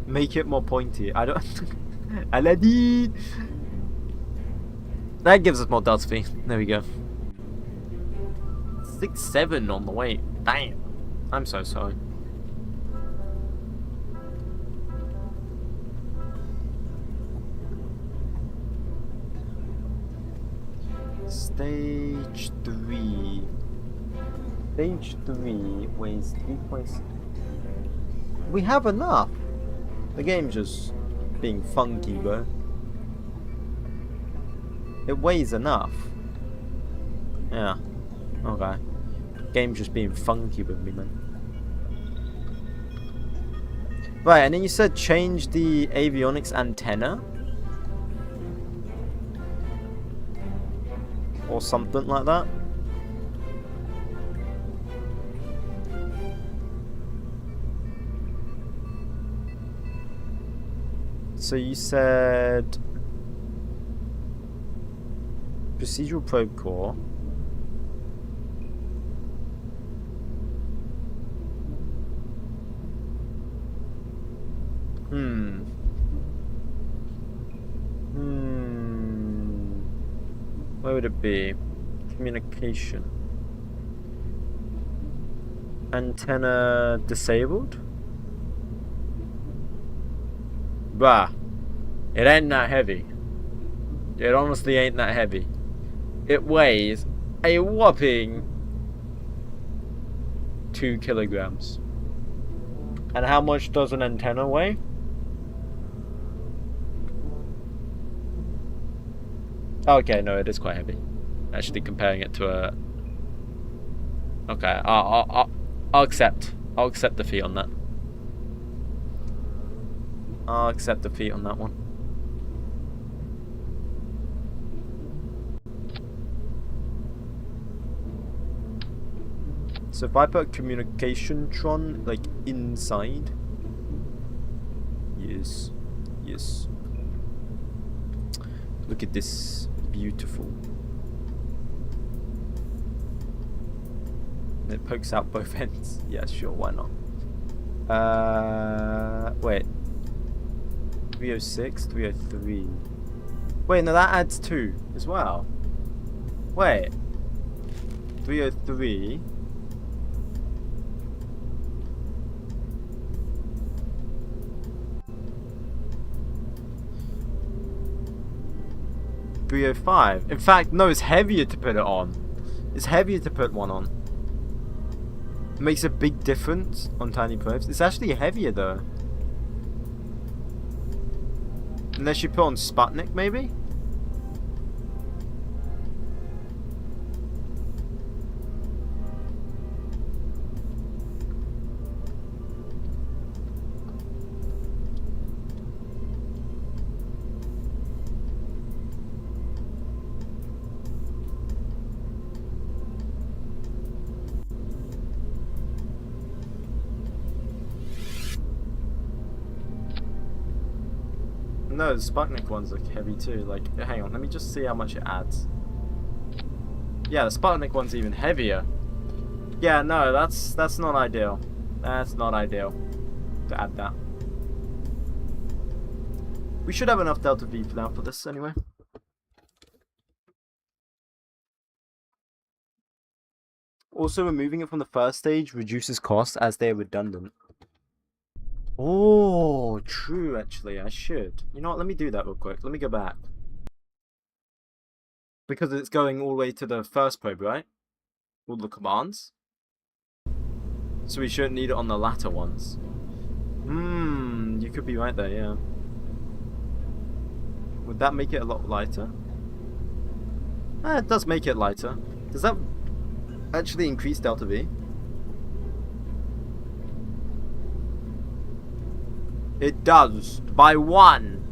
S1: Make it more pointy. I don't... Aladi! That gives us more delta V. There we go. 6-7 on the way. Damn. I'm so sorry. Stage 3. Stage 3 weighs 3.6. We have enough. The game's just being funky, bro. It weighs enough. Yeah. Okay. Game's just being funky with me, man. Right, and then you said change the avionics antenna? Or something like that? So you said procedural probe core. Where would it be? Communication. Antenna disabled? Bah. It ain't that heavy. It honestly ain't that heavy. It weighs a whopping 2 kilograms. And how much does an antenna weigh? Okay, no, it is quite heavy. Actually, comparing it to a... Okay, I'll accept. I'll accept defeat on that. I'll accept defeat on that one. So if I put communication tron like inside, yes, yes. Look at this, beautiful. It pokes out both ends. Yeah, sure, why not? Wait. 306, 303. Wait, no, that adds 2 as well. Wait. 303. In fact, no, it's heavier to put it on. It's heavier to put one on. It makes a big difference on tiny probes. It's actually heavier though. Unless you put on Sputnik, maybe? No, the Sputnik ones look heavy too. Like, hang on, let me just see how much it adds. Yeah, the Sputnik one's even heavier. Yeah, no, that's not ideal. That's not ideal to add that. We should have enough delta V for now for this anyway. Also, removing it from the first stage reduces cost as they are redundant. Oh, true, actually, I should. You know what, let me do that real quick. Let me go back. Because it's going all the way to the first probe, right? All the commands. So we shouldn't need it on the latter ones. You could be right there, yeah. Would that make it a lot lighter? It does make it lighter. Does that actually increase delta V? It does. By 1.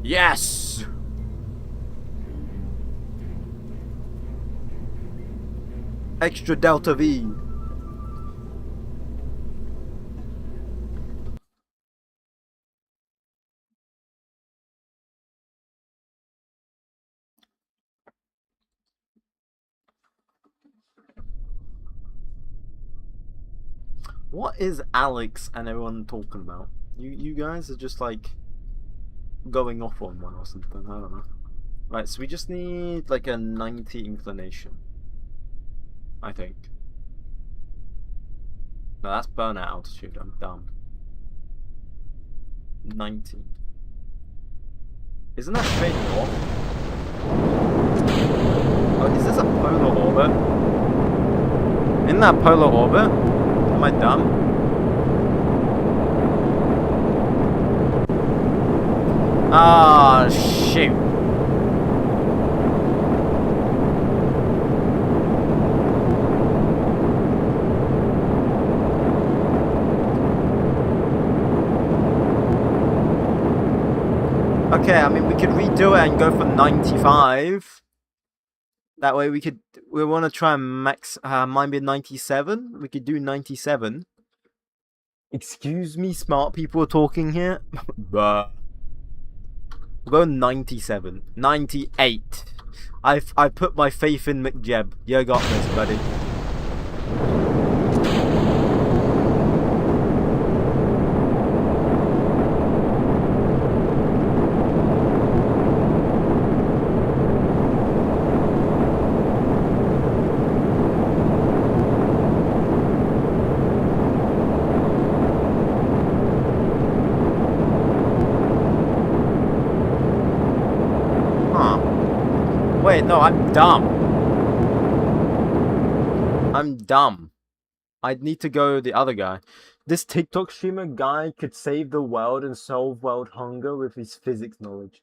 S1: Yes! Extra delta V. What is Alex and everyone talking about? You guys are just like going off on one or something. I don't know. Right, so we just need like a 90 inclination. I think. No, that's burnout altitude. I'm dumb. 90. Isn't that straight north? Oh, is this a polar orbit? Isn't that polar orbit? Am I dumb? Ah, shoot. Okay, I mean, we could redo it and go for 95. That way we want to try and max, mine be 97. We could do 97. Excuse me, smart people are talking here. We'll go 97. 98. I put my faith in 𝐒𝐫𝐸. You got this, buddy. Wait, no, I'm dumb. I'm dumb. I'd need to go the other guy. This TikTok streamer guy could save the world and solve world hunger with his physics knowledge.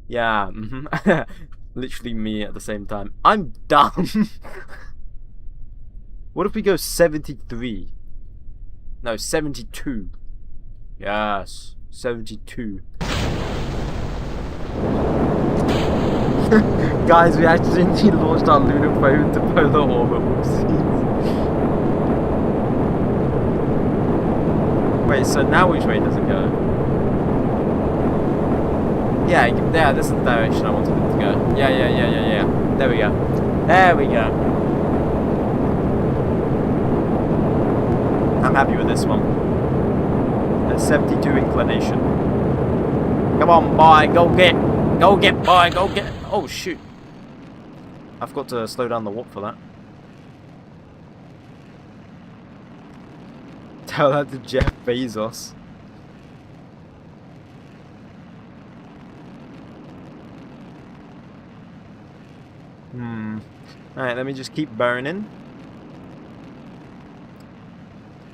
S1: Yeah, literally me at the same time. I'm dumb. What if we go 73? No, 72. Yes, 72. Guys, we accidentally launched our lunar probe into polar orbit. Whoopsies. Wait, so now which way does it go? Yeah, this is the direction I wanted it to go. Yeah. There we go. There we go. I'm happy with this one. At 72 inclination. Come on, boy, go get, boy, go get. Oh shoot! I've got to slow down the warp for that. Tell that to Jeff Bezos. Alright, let me just keep burning.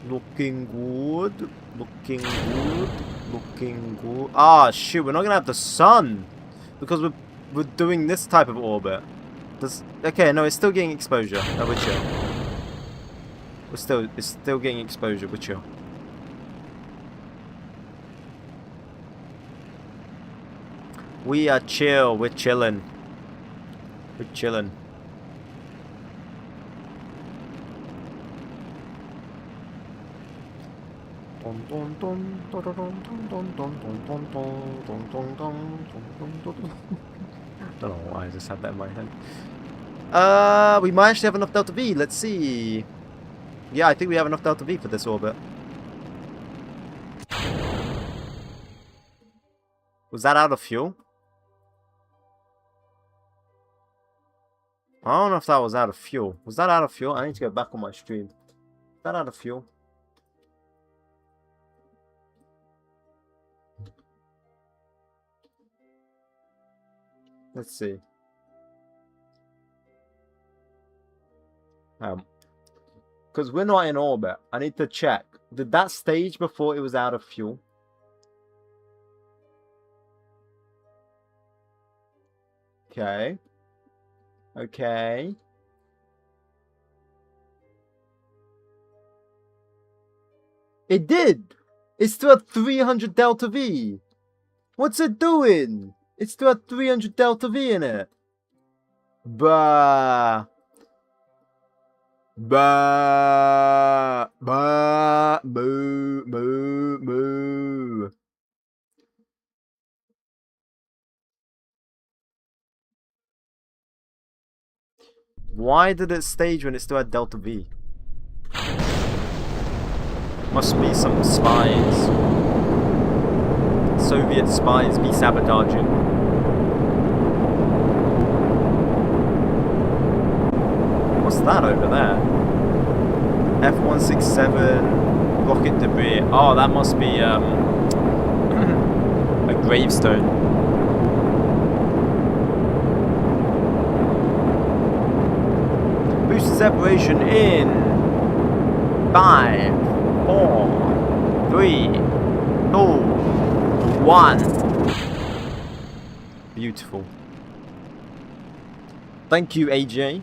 S1: Looking good. Looking good. Looking good. Ah, shoot, we're not gonna have the sun. Because we're doing this type of orbit. Okay, no, it's still getting exposure. No, we're chill. It's still getting exposure, we're chill. We are chill, we're chilling. We're chilling. Don't know why I just had that in my head. We might actually have enough delta V. Let's see. Yeah, I think we have enough delta V for this orbit. Was that out of fuel? I don't know if that was out of fuel. Was that out of fuel? I need to go back on my stream. Is that out of fuel? Let's see. Because we're not in orbit. I need to check. Did that stage before it was out of fuel? Okay. Okay. It did! It's still at 300 delta V! What's it doing? It's still at 300 delta V in it. Bah. Bah. Bah. Moo. Moo. Moo. Why did it stage when it still had delta V? Must be some spies. Soviet spies be sabotaging. What's that over there? F-167 rocket debris. Oh, that must be a gravestone. Boost separation in 5, 4, 3, 2, 1. Beautiful. Thank you, AJ.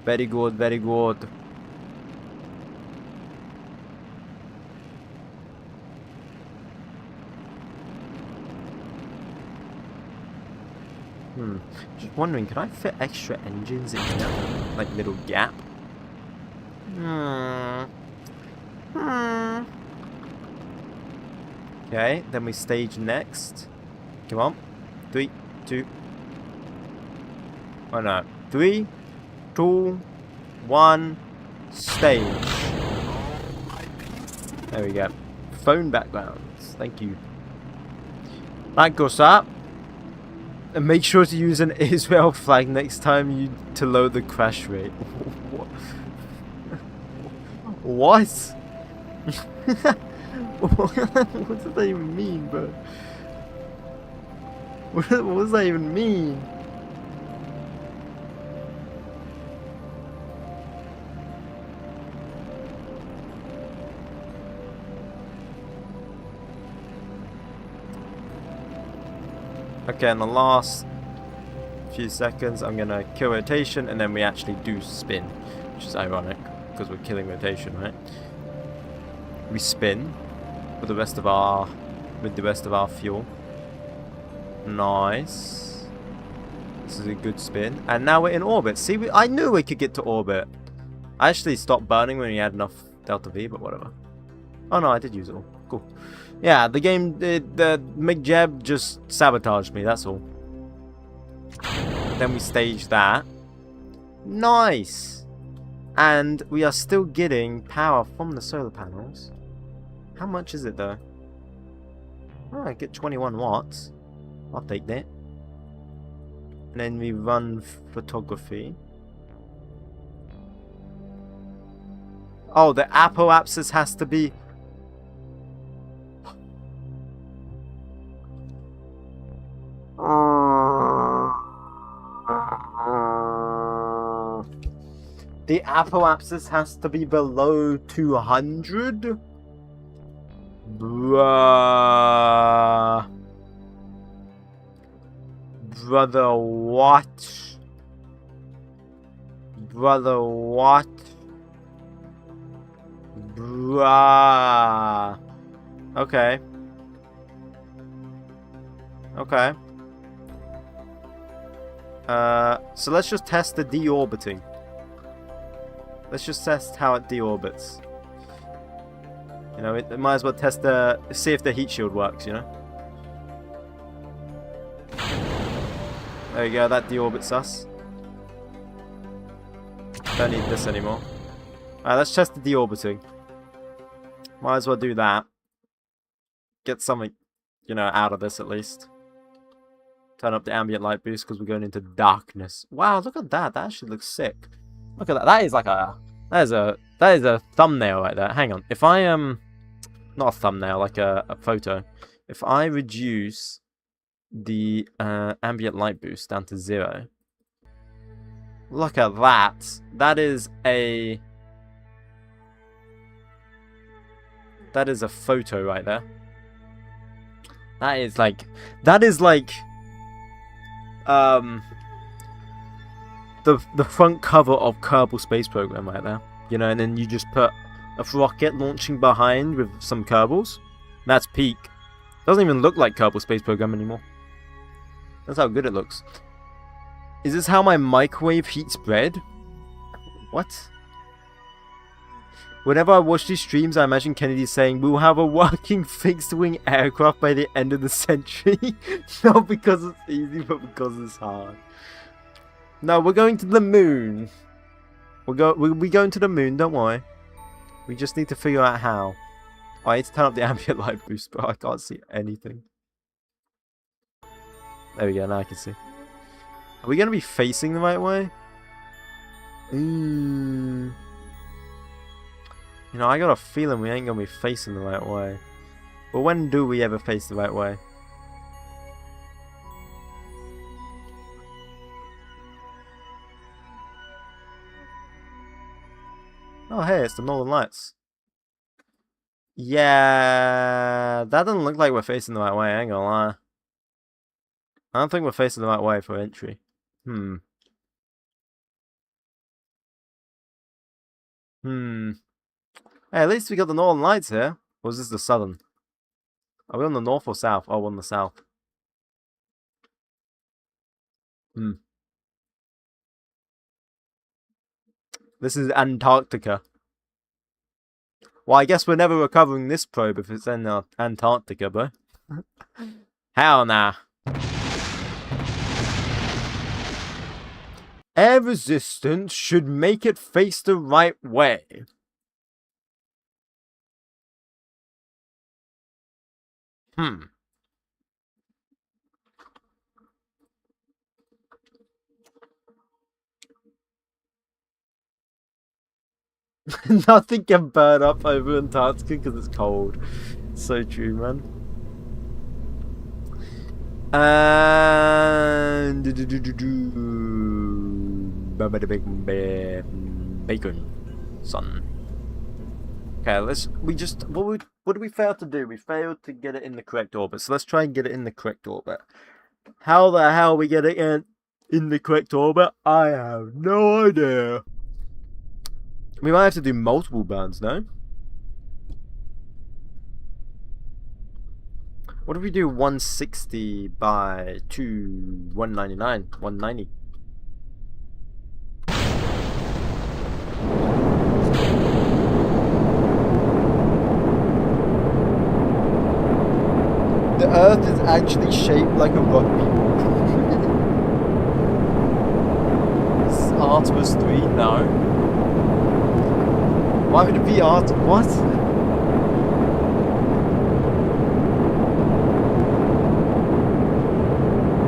S1: Very good, very good. Just wondering, can I fit extra engines in that, like, little gap? Okay, then we stage next. Come on. 3, 2. Oh no. 3, 2, 1. Stage. There we go. Phone backgrounds. Thank you. That goes up. And make sure to use an Israel flag next time you to load the crash rate. What? What does that even mean, bro? What does that even mean? Okay, in the last few seconds, I'm gonna kill rotation, and then we actually do spin, which is ironic because we're killing rotation, right? We spin with the rest of our fuel. Nice. This is a good spin, and now we're in orbit. See, I knew we could get to orbit. I actually stopped burning when we had enough delta V, but whatever. Oh no, I did use it all. Cool. Yeah, the game, the 𝐒𝐫𝐸 just sabotaged me, that's all. Then we stage that. Nice! And we are still getting power from the solar panels. How much is it though? Oh, I get 21 watts. I'll take that. And then we run photography. Oh, the apoapsis has to be... The apoapsis has to be below 200? Bruh. Brother, what? Brother, what? Bruh. Okay. Okay. So let's just test the deorbiting. Let's just test how it deorbits. You know, it might as well test see if the heat shield works, you know? There you go, that deorbits us. Don't need this anymore. Alright, let's test the deorbiting. Might as well do that. Get something, you know, out of this at least. Turn up the ambient light boost because we're going into darkness. Wow, look at that. That actually looks sick. Look at that. That is like a... That is a thumbnail right there. Hang on. If I, not a thumbnail, like a photo. If I reduce the ambient light boost down to 0. Look at that. That is a photo right there. That is like the front cover of Kerbal Space Program right there. You know, and then you just put a rocket launching behind with some Kerbals. That's peak. Doesn't even look like Kerbal Space Program anymore. That's how good it looks. Is this how my microwave heats bread? What? Whenever I watch these streams, I imagine Kennedy saying, "We'll have a working fixed-wing aircraft by the end of the century." Not because it's easy, but because it's hard. No, we're going to the moon. We're going to the moon, don't worry. We just need to figure out how. Oh, I need to turn up the ambient light boost, but I can't see anything. There we go, now I can see. Are we going to be facing the right way? You know, I got a feeling we ain't going to be facing the right way. But when do we ever face the right way? Oh, hey, it's the Northern Lights. Yeah, that doesn't look like we're facing the right way, I ain't gonna lie. I don't think we're facing the right way for entry. Hey, at least we got the Northern Lights here. Or is this the Southern? Are we on the north or south? Oh, we're on the south. This is Antarctica. Well, I guess we're never recovering this probe if it's in Antarctica, bro. Hell nah. Air resistance should make it face the right way. Nothing can burn up over Antarctica because it's cold. It's so true, man. And bacon, son. Okay, what did we fail to do? We failed to get it in the correct orbit. So let's try and get it in the correct orbit. How the hell we get it in the correct orbit? I have no idea. We might have to do multiple burns, no? What if we do 160 by 199? 190. The Earth is actually shaped like a rugby ball. Is Artemis 3? No. Why would it be Artemis? What?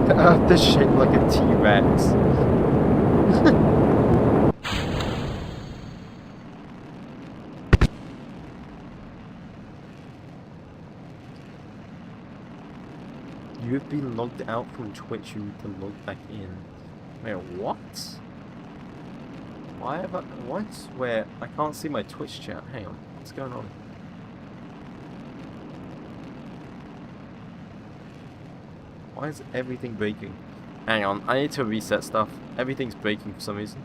S1: The Earth is shaped like a T-Rex. You have been logged out from Twitch. You need to log back in. Wait, what? Why have I... What? Where? I can't see my Twitch chat. Hang on. What's going on? Why is everything breaking? Hang on. I need to reset stuff. Everything's breaking for some reason.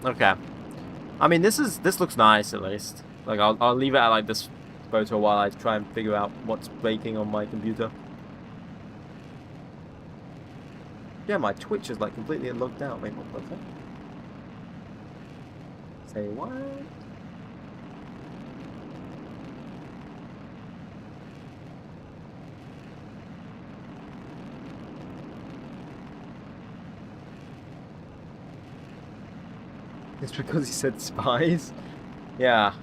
S1: Okay. I mean, this looks nice at least. Like, I'll leave it at like this photo while I try and figure out what's breaking on my computer. Yeah, my Twitch is like completely locked out. Wait, what the fuck? Say what? It's because he said spies? Yeah.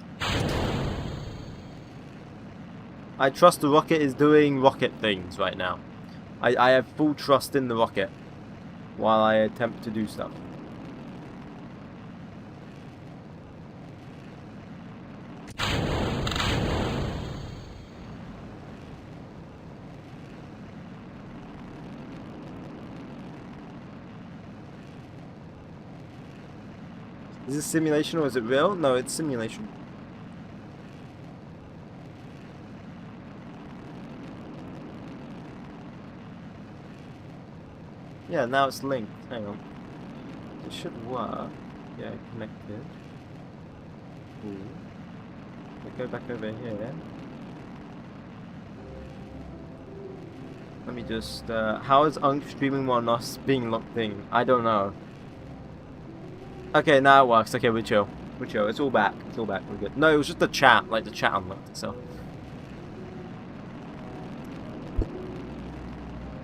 S1: I trust the rocket is doing rocket things right now. I have full trust in the rocket while I attempt to do stuff. Is this simulation or is it real? No, it's simulation. Yeah, now it's linked. Hang on. It should work. Yeah, connected. Cool. Let's go back over here. Let me just, how is Unk streaming while not being locked in? I don't know. Okay, now it works. Okay, we're chill. We're chill. It's all back. It's all back. We're good. No, it was just the chat. Like, the chat unlocked itself.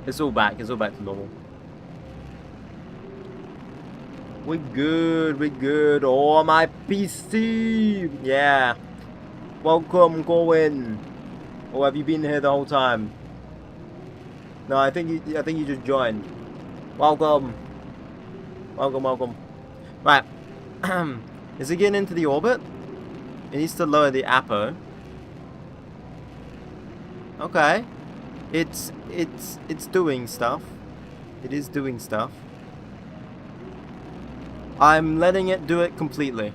S1: It's all back. It's all back to normal. We're good. We're good. Oh, my PC. Yeah. Welcome, Corwin. Or have you been here the whole time? No, I think you just joined. Welcome. Welcome, welcome. Right. Is it getting into the orbit? It needs to lower the apo. Okay. It's doing stuff. It is doing stuff. I'm letting it do it completely.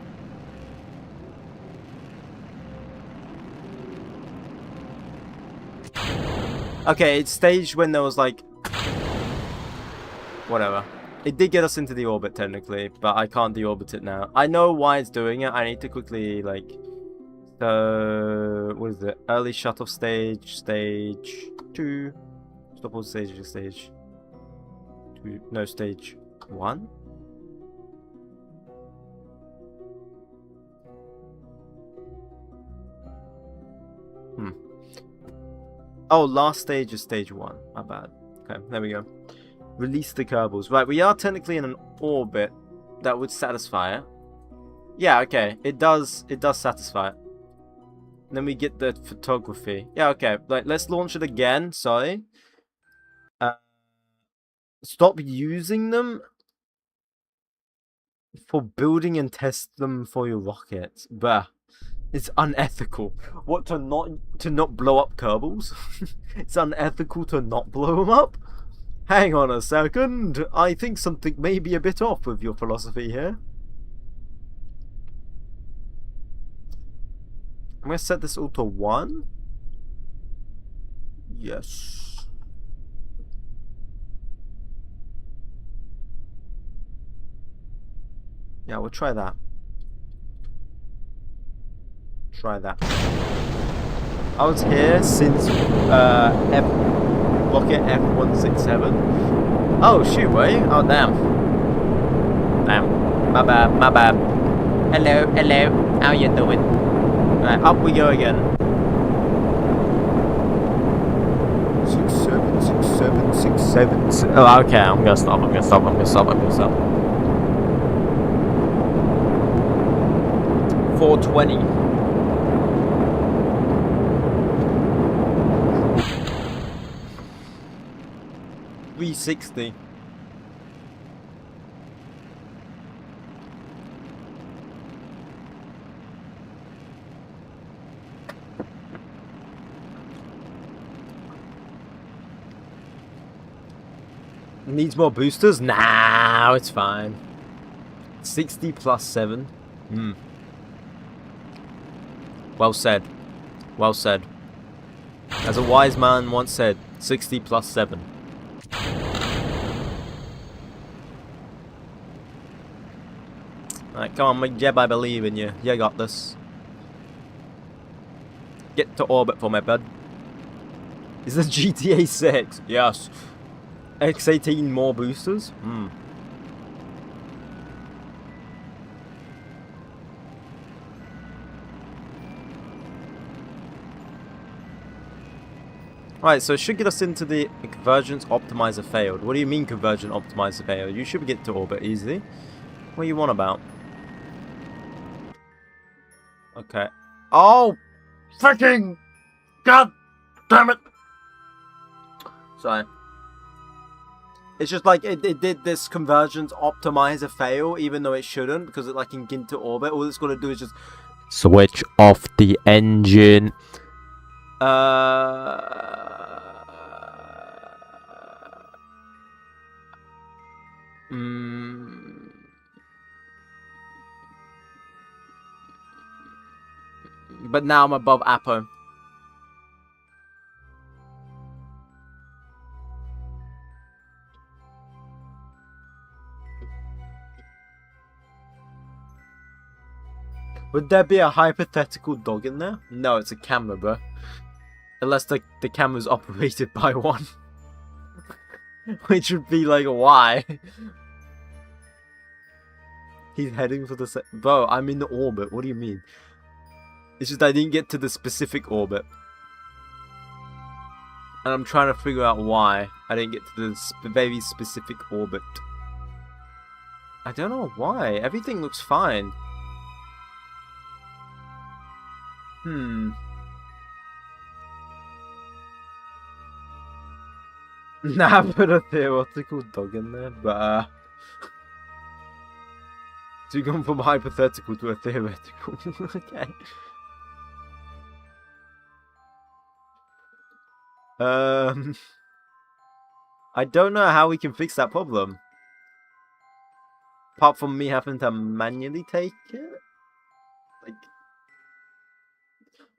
S1: Okay, it staged when there was like... Whatever. It did get us into the orbit technically, but I can't deorbit it now. I know why it's doing it. I need to quickly like... So... What is it? Early shut-off stage, stage 2. Stop all stages, stage 2. No, stage 1? Oh, last stage is stage 1. My bad. Okay, there we go. Release the Kerbals. Right, we are technically in an orbit that would satisfy it. Yeah, okay. It does satisfy it. And then we get the photography. Yeah, okay. Like, let's launch it again. Sorry. Stop using them for building and test them for your rockets. Bruh. It's unethical. What, to not blow up Kerbals? It's unethical to not blow them up? Hang on a second. I think something may be a bit off with your philosophy here. I'm going to set this all to 1. Yes. Yeah, we'll try that. Try that. I was here since rocket F167. Oh shoot, wait. Oh damn. Damn. My bad, my bad. Hello, hello. How you doing? Right, up we go again. 6, 7, 6, 7, 6, 7, 6. Oh, okay. I'm gonna stop. I'm gonna stop. I'm gonna stop. I'm gonna stop. 420. 360. Needs more boosters? Nah, it's fine. 60 plus 7. Well said. Well said. As a wise man once said, 60 plus 7. Alright, come on, Jeb, I believe in you. You got this. Get to orbit for me, bud. Is this GTA 6? Yes. X18 more boosters? Hmm. Right, so it should get us into the convergence optimizer failed. What do you mean convergence optimizer failed? You should get to orbit easily. What do you want about? Okay. Oh! Freaking! God damn it! Sorry. It's just like it did this convergence optimizer fail, even though it shouldn't, because it like can get into orbit. All it's gonna do is just switch off the engine. But now I'm above Apo. Would there be a hypothetical dog in there? No, it's a camera, bro. Unless the camera's operated by one. Which would be like, why? He's heading for the bro, I'm in the orbit. What do you mean? It's just I didn't get to the specific orbit. And I'm trying to figure out why I didn't get to the very specific orbit. I don't know why. Everything looks fine. Nah, I put a theoretical dog in there, but so you gone from hypothetical to a theoretical. Okay. I don't know how we can fix that problem. Apart from me having to manually take it? Like,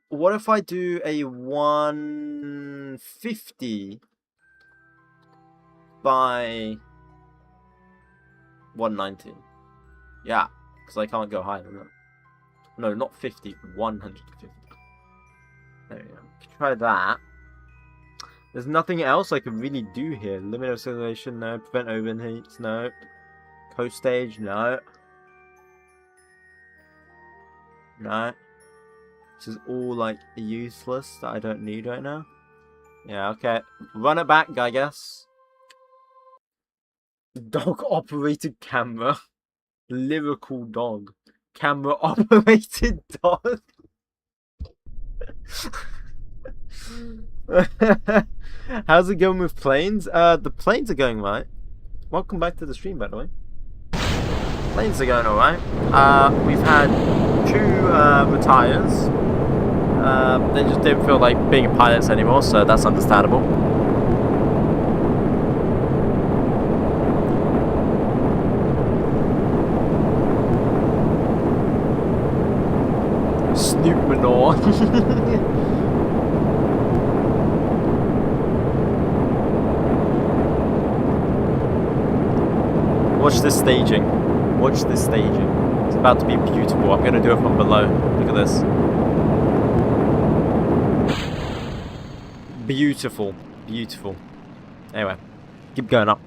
S1: what if I do a 150 by 190? Yeah, because I can't go higher than that. No, not 50, 150. There we go. Try that. There's nothing else I can really do here. Limit acceleration, no. Prevent overheats, no. Coast stage, no. No. This is all like useless that I don't need right now. Yeah, okay. Run it back, I guess. Dog operated camera. Lyrical dog. Camera operated dog. How's it going with planes? The planes are going right. Welcome back to the stream, by the way. Planes are going alright. We've had 2 retires. They just didn't feel like being pilots anymore, so that's understandable. Snoop manure. Watch this staging. Watch this staging. It's about to be beautiful. I'm going to do it from below. Look at this. Beautiful. Beautiful. Anyway. Keep going up.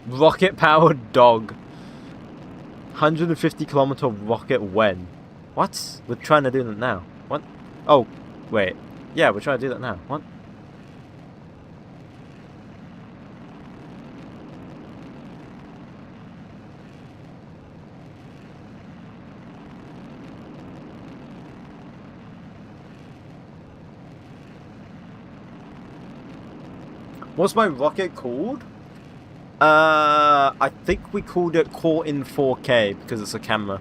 S1: Rocket-powered dog. 150-kilometer rocket when? What? We're trying to do that now. What? Oh, wait. Yeah, we're trying to do that now. What? What's my rocket called? I think we called it Caught in 4K because it's a camera.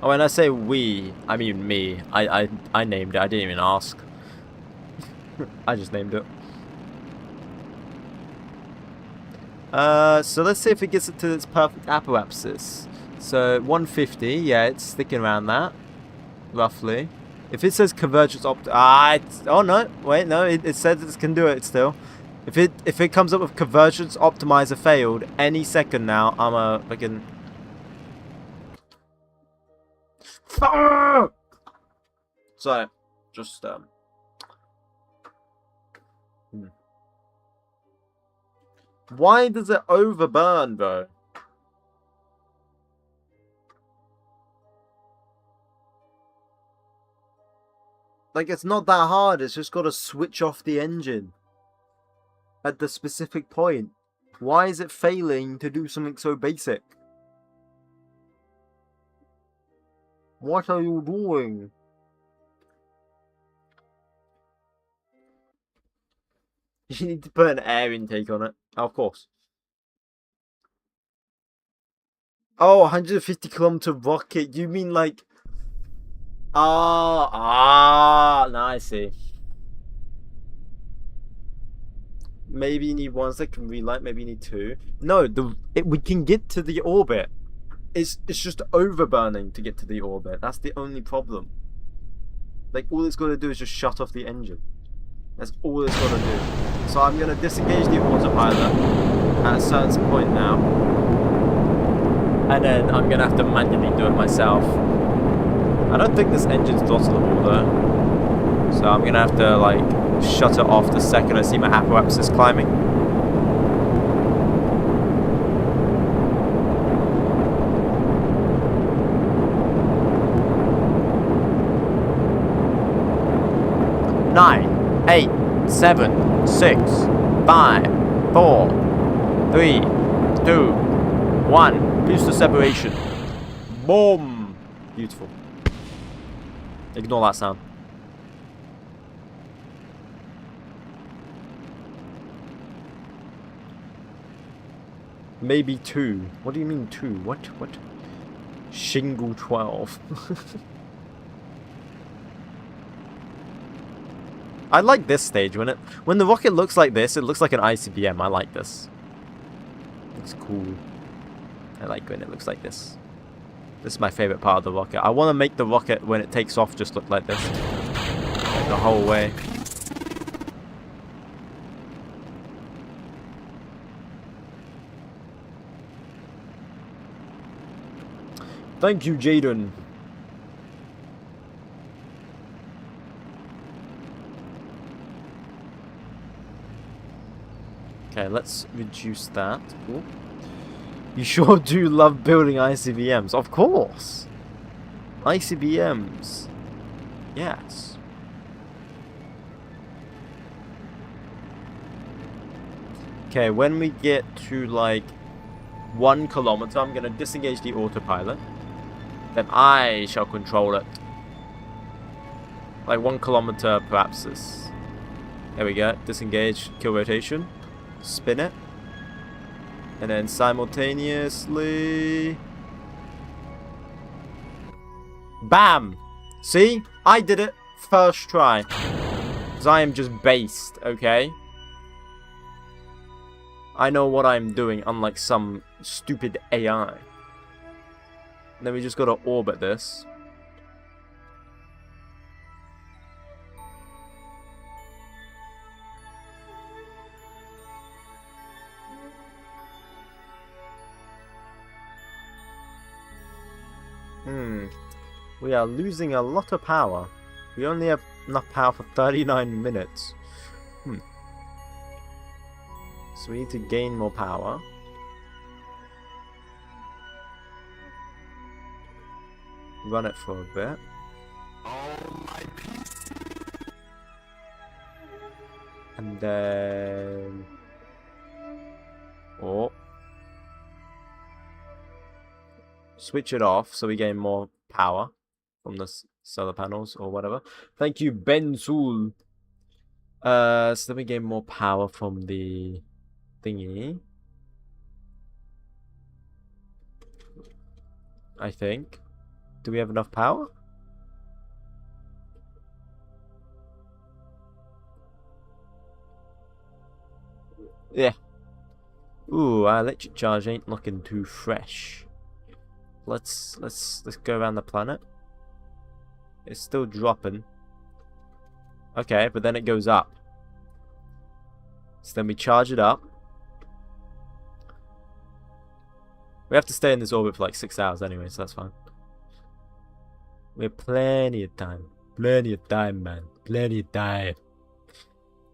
S1: Oh, when I say we, I mean me. I named it. I didn't even ask. I just named it. So let's see if it gets it to its perfect apoapsis. So 150, yeah, it's sticking around that, roughly. If it says convergence oh no, wait, no, it says it can do it still. If it comes up with convergence optimizer failed any second now, I'm a fucking. So, just Why does it overburn though? Like, it's not that hard, it's just got to switch off the engine at the specific point. Why is it failing to do something so basic? What are you doing? You need to put an air intake on it. Oh, of course. Oh, 150 kilometer rocket. You mean like... now I see. Maybe you need one second relight, maybe you need two. No, we can get to the orbit. It's just overburning to get to the orbit. That's the only problem. Like, all it's got to do is just shut off the engine. That's all it's got to do. So I'm going to disengage the autopilot at a certain point now. And then I'm going to have to manually do it myself. I don't think this engine's throttleable though. So I'm going to have to, like, shut it off the second I see my apoapsis climbing. Nine, 8, 7, 6, 5, 4, 3, 2, 1. Booster separation. Boom. Beautiful. Ignore that sound. Maybe 2. What do you mean 2? What? Shingle 12. I like this stage when the rocket looks like this. It looks like an ICBM. I like this. Looks cool. I like when it looks like this. This is my favorite part of the rocket. I want to make the rocket when it takes off just look like this the whole way. Thank you, Jaden. Okay, let's reduce that. Ooh. You sure do love building ICBMs. Of course. ICBMs. Yes. Okay, when we get to like 1 kilometer, I'm going to disengage the autopilot. Then I shall control it. Like 1 kilometer per axis. There we go. Disengage, kill rotation. Spin it. And then simultaneously... Bam! See? I did it first try. Because I am just based, okay? I know what I'm doing, unlike some stupid AI. And then we just gotta orbit this. We are losing a lot of power. We only have enough power for 39 minutes. So we need to gain more power. Run it for a bit. And then... Oh. Switch it off so we gain more power from the solar panels or whatever. Thank you, Ben Sul. So then we gain more power from the thingy. I think. Do we have enough power? Yeah. Ooh, our electric charge ain't looking too fresh. Let's go around the planet. It's still dropping. Okay, but then it goes up. So then we charge it up. We have to stay in this orbit for like 6 hours anyway, so that's fine. We have plenty of time. Plenty of time, man. Plenty of time.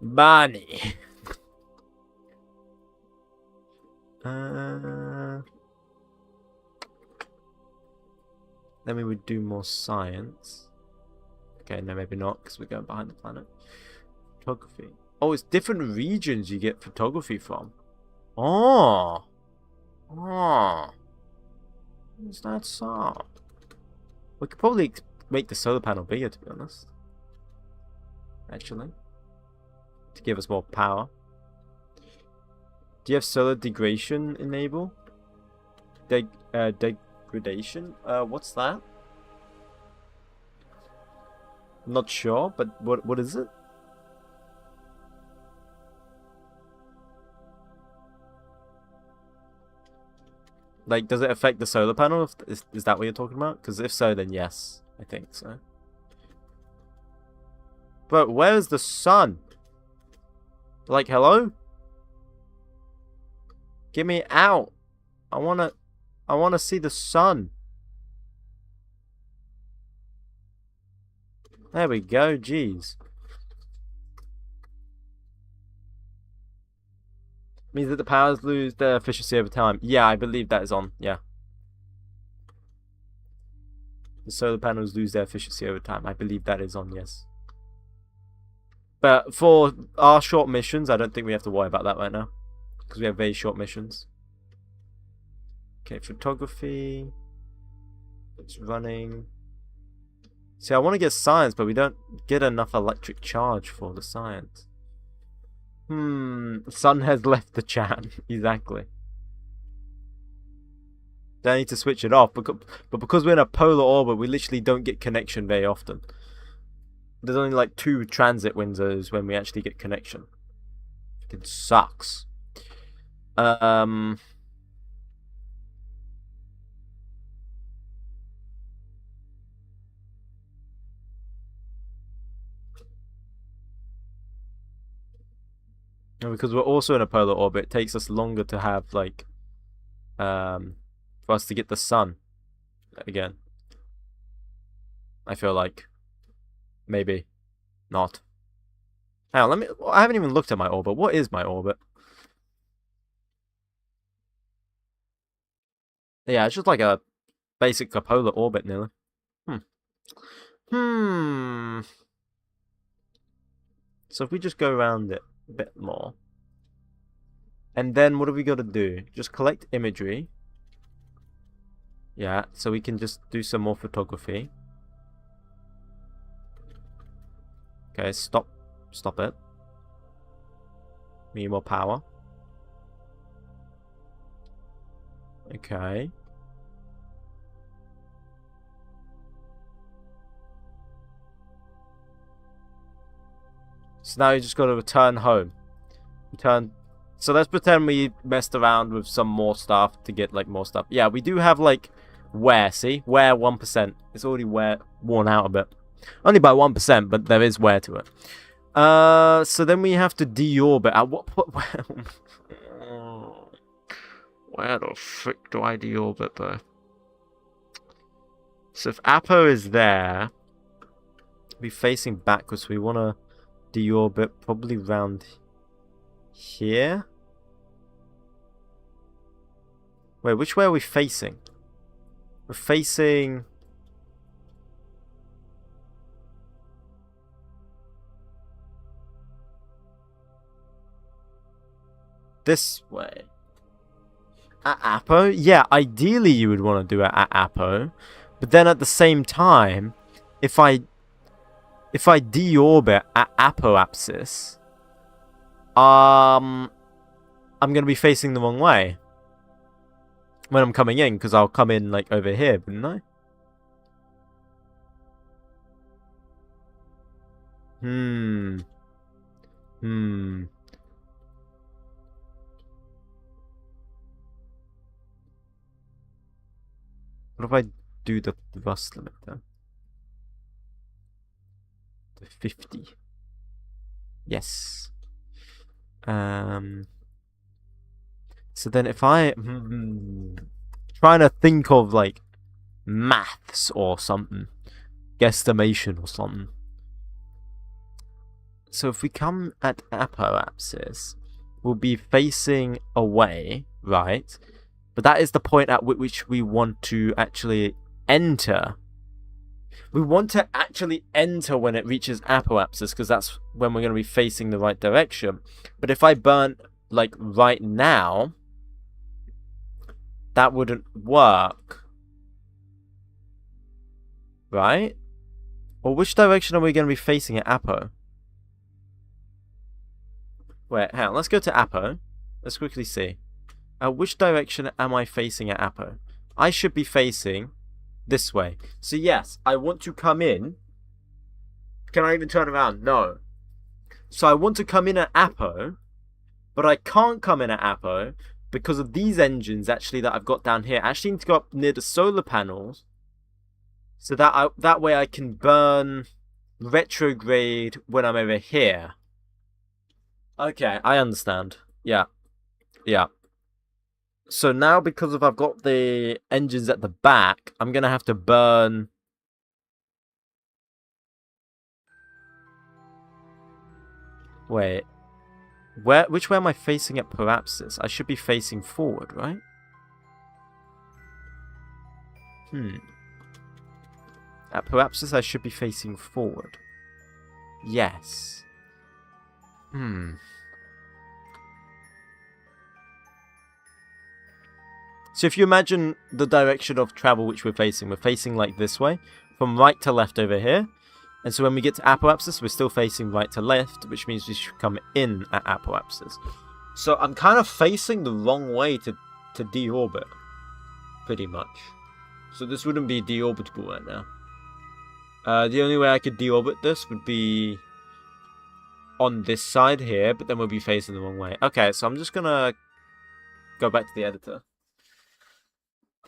S1: Money. Then we would do more science. Okay, no, maybe not, because we're going behind the planet. Photography. Oh, it's different regions you get photography from. Oh. Oh. What's that so? We could probably make the solar panel bigger, to be honest. Actually. To give us more power. Do you have solar degradation enable? Degradation? What's that? I'm not sure, but what is it? Like, does it affect the solar panel? Is that what you're talking about? Because if so, then yes. I think so. But where's the sun? Like, hello? Get me out. I wanna see the sun. There we go, jeez. Means that the powers lose their efficiency over time. Yeah, I believe that is on. Yeah. The solar panels lose their efficiency over time. I believe that is on, yes. But for our short missions, I don't think we have to worry about that right now. Because we have very short missions. Okay, photography. It's running. See, I want to get science, but we don't get enough electric charge for the science. Sun has left the chat. Exactly. Then I need to switch it off. But because we're in a polar orbit, we literally don't get connection very often. There's only like 2 transit windows when we actually get connection. It sucks. And because we're also in a polar orbit, it takes us longer to have, like, for us to get the sun again. I feel like. Maybe. Not. Hang on, I haven't even looked at my orbit. What is my orbit? Yeah, it's just like a basic polar orbit, nearly. So if we just go around it a bit more. And then what have we got to do? Just collect imagery. Yeah, so we can just do some more photography. Okay, stop it. We need more power. Okay. So now you just got to return home. So let's pretend we messed around with some more stuff to get, like, more stuff. Yeah, we do have, like, wear, see? Wear 1%. It's already worn out a bit. Only by 1%, but there is wear to it. So then we have to deorbit. At what point? Where the frick do I deorbit, though? So if Apo is there, be facing backwards. We want to deorbit probably round here. Wait, which way are we facing? We're facing... this way. At Apo? Yeah, ideally you would want to do it at Apo. But then at the same time, if I deorbit at apoapsis, I'm going to be facing the wrong way when I'm coming in, because I'll come in, like, over here, wouldn't I? What if I do the thrust limit then? to 50. Yes. So then if I trying to think of like maths or something, guesstimation or something. So if we come at apoapsis, we'll be facing away, right? But that is the point at which we want to actually enter. We want to actually enter when it reaches apoapsis, because that's when we're going to be facing the right direction. But if I burn like right now, that wouldn't work. Right? Or which direction are we going to be facing at apo? Wait, hang on. Let's go to apo. Let's quickly see. Which direction am I facing at apo? I should be facing this way. So yes, I want to come in. Can I even turn around? No. So I want to come in at apo, but I can't come in at apo because of these engines actually that I've got down here. I actually need to go up near the solar panels, so that way I can burn retrograde when I'm over here. Okay, I understand. Yeah. Yeah. So now, because I've got the engines at the back, I'm going to have to burn... Wait. Which way am I facing at Parapsis? I should be facing forward, right? At Parapsis, I should be facing forward. Yes. So if you imagine the direction of travel which we're facing like this way, from right to left over here. And so when we get to apoapsis, we're still facing right to left, which means we should come in at apoapsis. So I'm kind of facing the wrong way to deorbit, pretty much. So this wouldn't be deorbitable right now. The only way I could deorbit this would be on this side here, but then we'll be facing the wrong way. Okay, so I'm just gonna go back to the editor.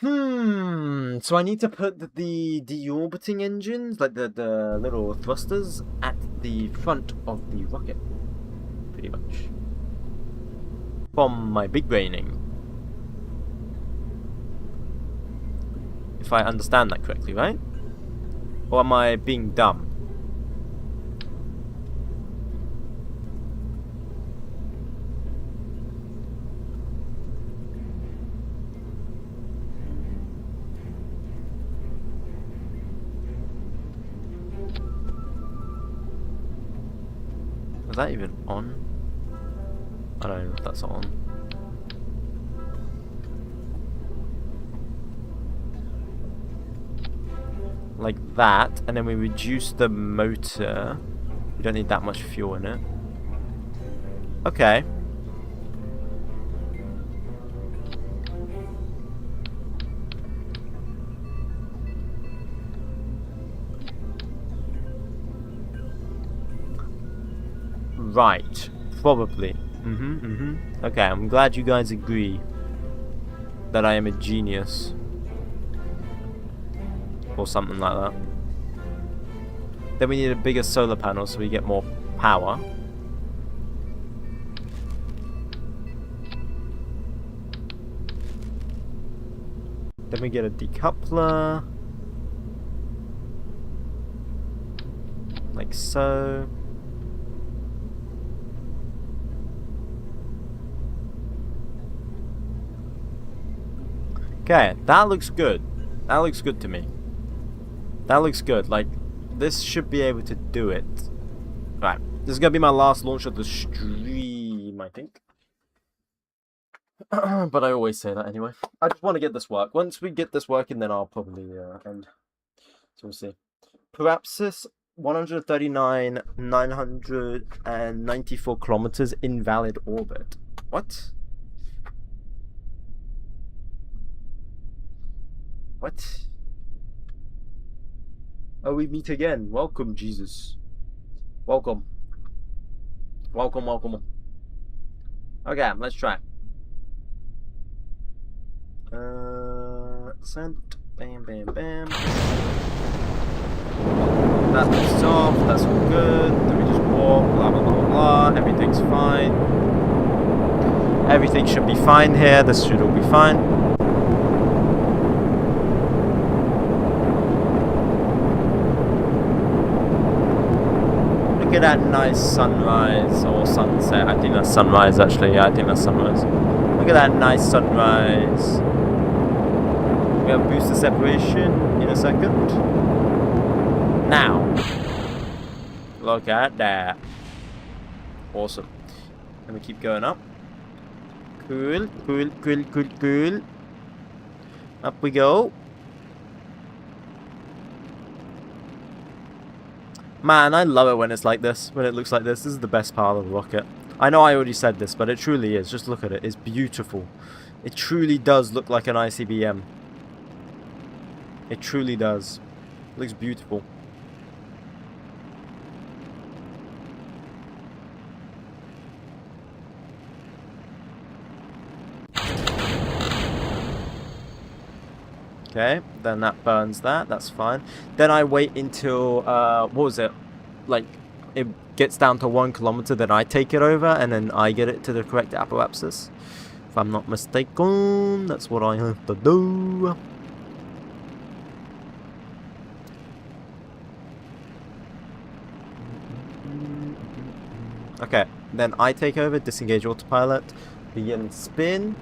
S1: So I need to put the deorbiting engines, like the little thrusters, at the front of the rocket, pretty much. From my big braining. If I understand that correctly, right? Or am I being dumb? Is that even on? I don't know if that's on. Like that, and then we reduce the motor. We don't need that much fuel in it. Okay. Right, probably. Okay, I'm glad you guys agree that I am a genius. Or something like that. Then we need a bigger solar panel so we get more power. Then we get a decoupler. Like so. Okay, that looks good. That looks good to me. That looks good. Like, this should be able to do it. Right. This is going to be my last launch of the stream, I think. But I always say that anyway. I just want to get this work. Once we get this working, then I'll probably end. So we'll see. Parapsis 139,994 kilometers invalid orbit. What? What? Oh, we meet again. Welcome, Jesus. Welcome. Welcome, welcome. Okay, let's try. Send. Bam, bam, bam. That looks off, that's all good. Then we just walk, blah blah blah blah blah. Everything's fine. Everything should be fine here. This should all be fine. Look at that nice sunrise or sunset. I think that's sunrise actually. Yeah, I think that's sunrise. Look at that nice sunrise. We have booster separation in a second. Now, look at that. Awesome. Let me keep going up. Cool, cool, cool, cool, cool. Up we go. Man, I love it when it's like this. When it looks like this. This is the best part of the rocket. I know I already said this, but it truly is. Just look at it. It's beautiful. It truly does look like an ICBM. It truly does. It looks beautiful. Okay, then that burns that. That's fine. Then I wait until, what was it? Like, it gets down to 1 kilometer, then I take it over, and then I get it to the correct apoapsis. If I'm not mistaken, that's what I have to do. Okay, then I take over, disengage autopilot, begin spin,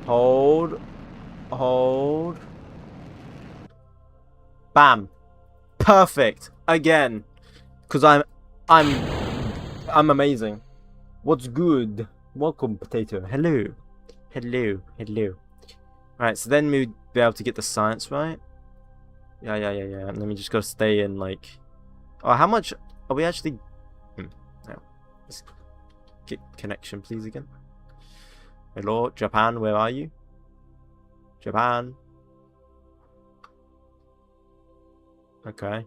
S1: hold, bam, perfect again, because I'm amazing. What's good? Welcome, potato. Hello, hello, hello. Right, so then we'd be able to get the science right. Yeah. And then we just gotta stay in like, oh, how much are we actually? No, let's get connection, please again. Hello, Japan, where are you? Japan. Okay.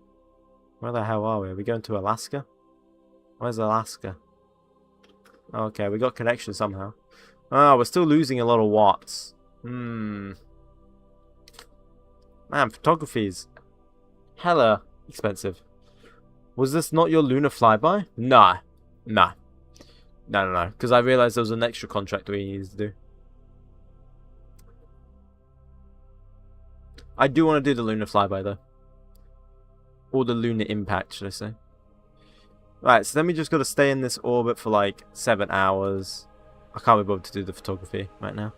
S1: Where the hell are we? Are we going to Alaska? Where's Alaska? Okay, we got connection somehow. Oh, we're still losing a lot of watts. Man, photography's hella expensive. Was this not your lunar flyby? Nah. No. Because I realized there was an extra contract we needed to do. I do want to do the lunar flyby though. Or the lunar impact, should I say. Right, so then we just got to stay in this orbit for like 7 hours. I can't be bothered to do the photography right now.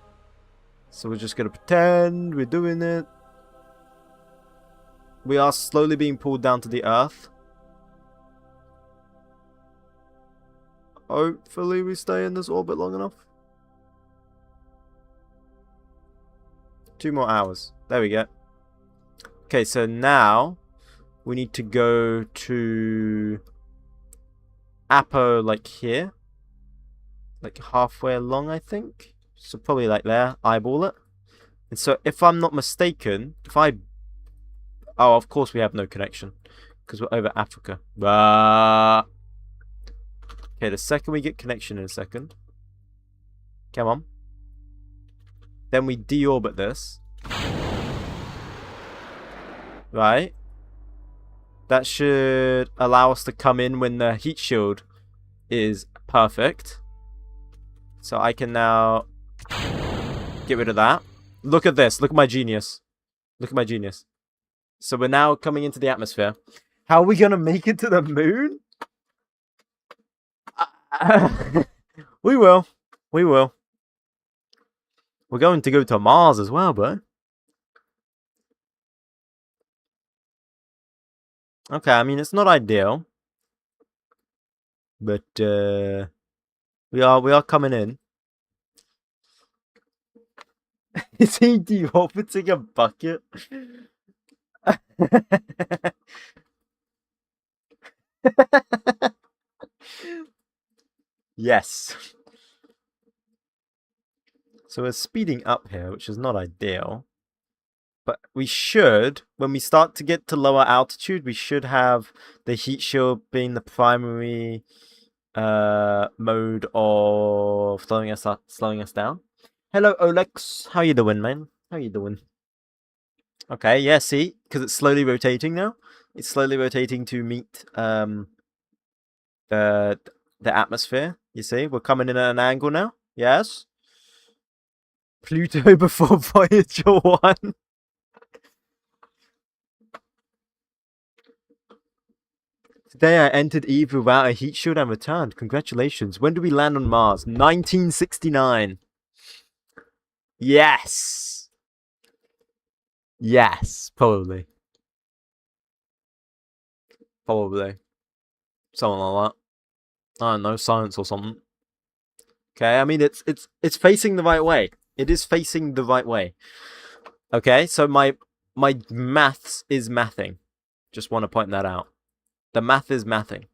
S1: So we're just going to pretend we're doing it. We are slowly being pulled down to the Earth. Hopefully we stay in this orbit long enough. 2 more hours. There we go. Okay, so now we need to go to Apo, like here. Like halfway along, I think. So probably like there. Eyeball it. And so if I'm not mistaken, if I... Oh, of course we have no connection. Because we're over Africa. Okay, the second we get connection in a second. Come on. Then we deorbit this. Right. That should allow us to come in when the heat shield is perfect. So I can now get rid of that. Look at this. Look at my genius. Look at my genius. So we're now coming into the atmosphere. How are we going to make it to the moon? We will. We will. We're going to go to Mars as well, bro. Okay, I mean, it's not ideal. But, we are coming in. Is he deorbiting a bucket? Yes. So we're speeding up here, which is not ideal. But we should, when we start to get to lower altitude, we should have the heat shield being the primary mode of slowing us down. Hello, Olex. How you doing, man? How you doing? Okay, yeah, see? Because it's slowly rotating now. It's slowly rotating to meet the atmosphere. You see? We're coming in at an angle now. Yes? Pluto before Voyager 1. Today I entered Eve without a heat shield and returned. Congratulations. When do we land on Mars? 1969. Yes. Yes, probably. Probably. Something like that. I don't know, science or something. Okay, I mean it's facing the right way. It is facing the right way. Okay, so my maths is mathing. Just want to point that out. The math is mathing.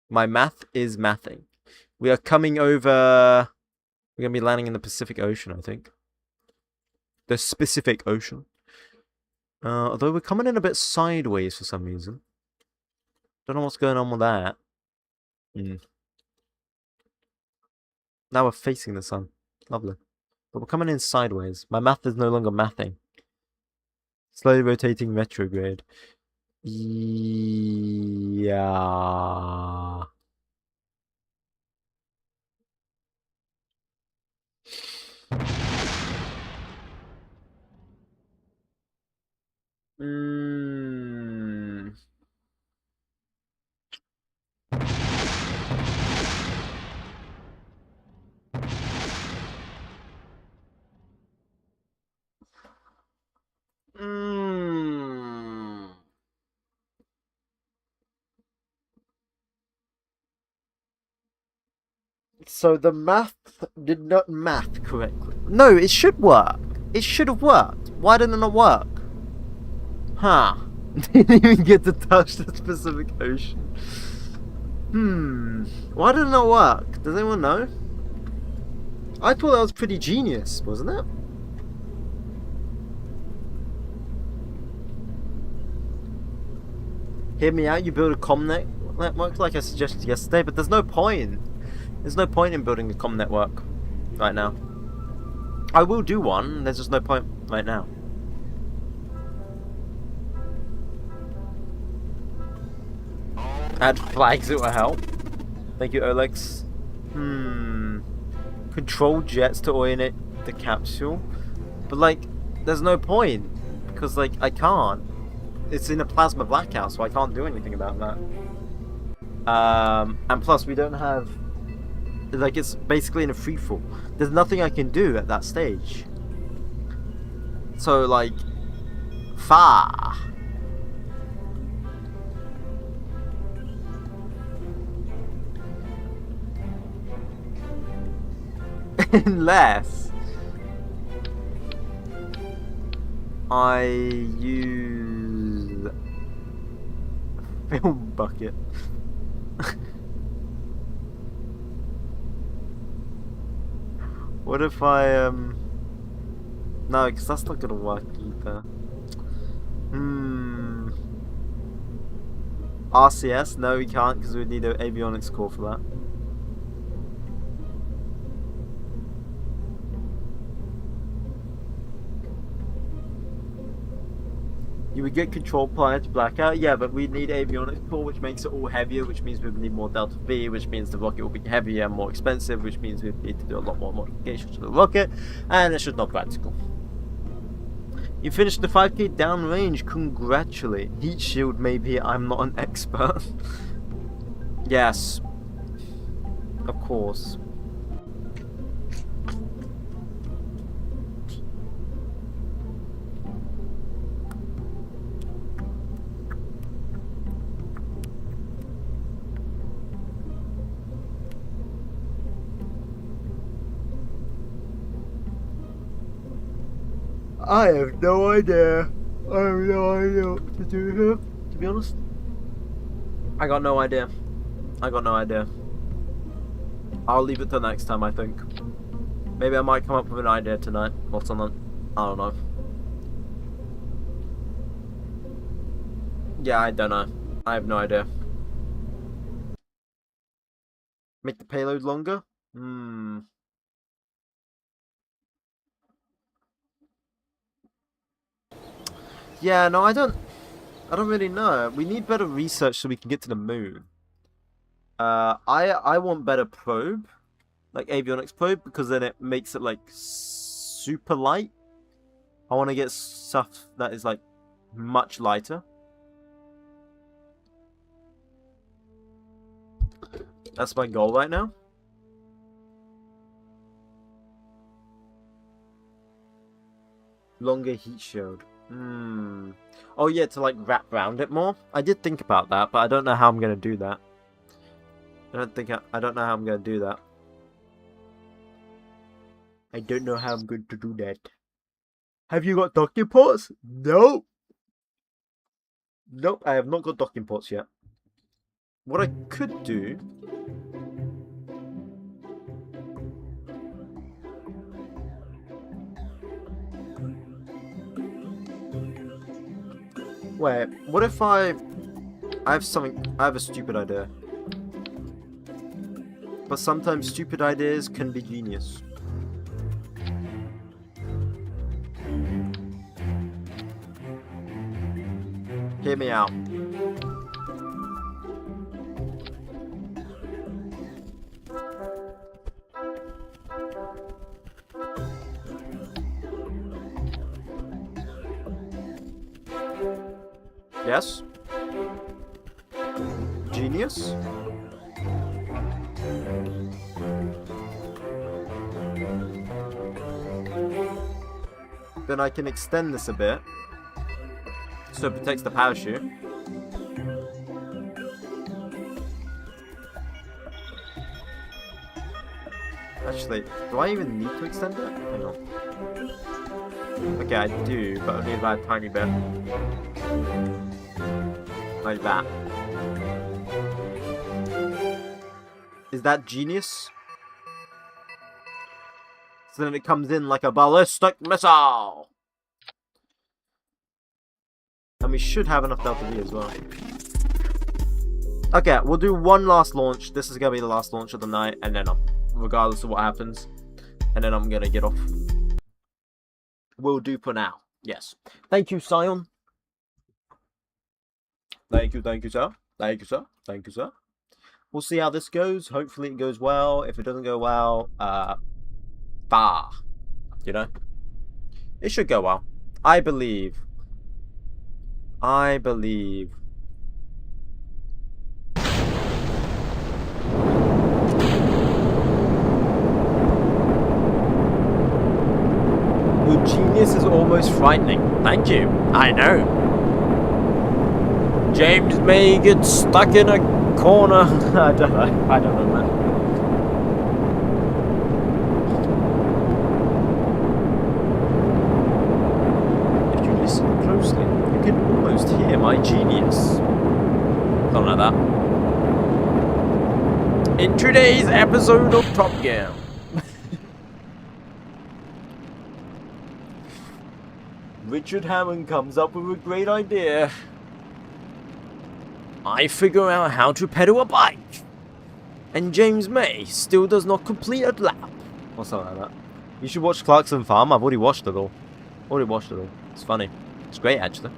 S1: My math is mathing. We are coming over. We're gonna be landing in the Pacific Ocean, I think. The Pacific Ocean. Although we're coming in a bit sideways for some reason. Don't know what's going on with that. Now we're facing the sun. Lovely. But we're coming in sideways. My math is no longer mathing. Slowly rotating retrograde. Yeah. Mm. Mm. So the math did not math correctly. No, it should work. It should have worked. Why didn't it not work? Huh. Didn't even get to touch the Pacific Ocean. Why did it not work? Does anyone know? I thought that was pretty genius, wasn't it? Hear me out, you build a comm network like I suggested yesterday, but there's no point. There's no point in building a comm network right now. I will do one, there's just no point right now. Add flags, it will help. Thank you, Olex. Control jets to orient the capsule. But, like, there's no point. Because, like, I can't. It's in a plasma blackout, so I can't do anything about that. And plus, we don't have... Like, it's basically in a freefall. There's nothing I can do at that stage. So, like... Far. Unless... I use... film bucket. What if I, No, because that's not gonna work either. RCS? No, we can't, because we need an avionics core for that. You would get control prior to blackout, yeah, but we need avionics core, which makes it all heavier, which means we would need more Delta V, which means the rocket will be heavier and more expensive, which means we need to do a lot more modifications to the rocket, and it's just not practical. You finished the 5K downrange, congratulate. Heat shield, maybe, I'm not an expert. Yes. Of course. I have no idea. I have no idea what to do here, to be honest. I got no idea. I got no idea. I'll leave it till next time, I think. Maybe I might come up with an idea tonight or something. I don't know. Yeah, I don't know. I have no idea. Make the payload longer? Yeah, no, I don't really know. We need better research so we can get to the moon. I want better probe, like avionics probe, because then it makes it like super light. I want to get stuff that is like much lighter. That's my goal right now. Longer heat shield. Oh yeah, to like wrap around it more. I did think about that, but I don't know how I'm gonna do that. I don't know how I'm gonna do that. I don't know how I'm going to do that. Have you got docking ports? Nope. Nope, I have not got docking ports yet. What I could do... Wait, what if I have a stupid idea. But sometimes stupid ideas can be genius. Hear me out. Yes? Genius? Then I can extend this a bit so it protects the parachute. Actually, do I even need to extend it? Hang on. Okay, I do, but only by a tiny bit. Like that. Is that genius? So then it comes in like a ballistic missile! And we should have enough Delta V as well. Okay, we'll do one last launch. This is gonna be the last launch of the night, and then regardless of what happens, and then I'm gonna get off. Will do for now. Yes. Thank you, Sion. Thank you, sir. Thank you, sir. Thank you, sir. We'll see how this goes. Hopefully it goes well. If it doesn't go well, you know? It should go well. I believe. Your genius is almost frightening. Thank you. I know. James may get stuck in a corner. I don't know, man. If you listen closely, you can almost hear my genius. Something like that. In today's episode of Top Gear. Richard Hammond comes up with a great idea. I figure out how to pedal a bike. And James May still does not complete a lap. Or something like that. You should watch Clarkson Farm. I've already watched it all. It's funny. It's great, actually.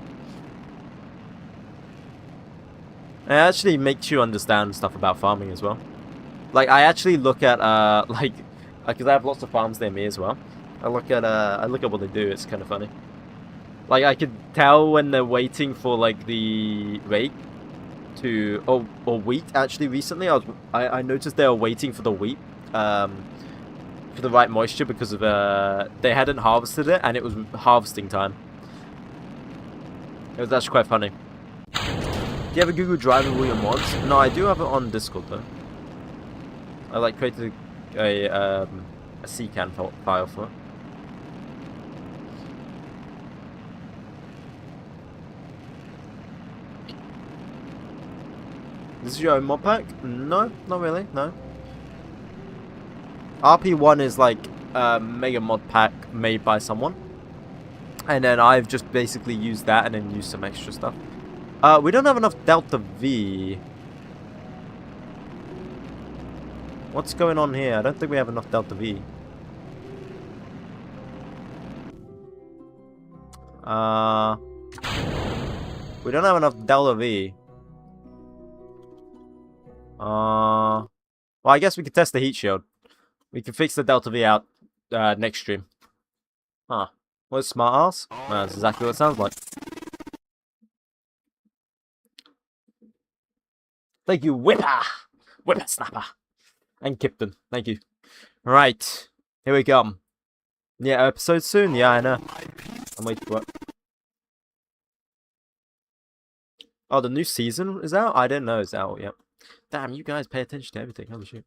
S1: It actually makes you understand stuff about farming as well. Like, I actually look at, because I have lots of farms near me as well. I look at what they do. It's kind of funny. Like, I could tell when they're waiting for, like, the rake to... or wheat, actually, recently. I noticed they were waiting for the wheat, for the right moisture because of, they hadn't harvested it, and it was harvesting time. It was actually quite funny. Do you have a Google Drive with all your mods? No, I do have it on Discord, though. I, like, created a CCAN file for it. This is your own mod pack? No, not really, no. RP1 is like a mega mod pack made by someone. And then I've just basically used that and then used some extra stuff. We don't have enough Delta V. What's going on here? I don't think we have enough Delta V. We don't have enough delta V. Well, I guess we could test the heat shield. We can fix the delta V out next stream. Huh. What is smart ass? That's exactly what it sounds like. Thank you, Whippersnapper. And Kipton. Thank you. Right. Here we come. Yeah, episode soon. Yeah, I know. I'm waiting for it. Oh, the new season is out? I didn't know it's out yet. Damn, you guys pay attention to everything. Holy shit.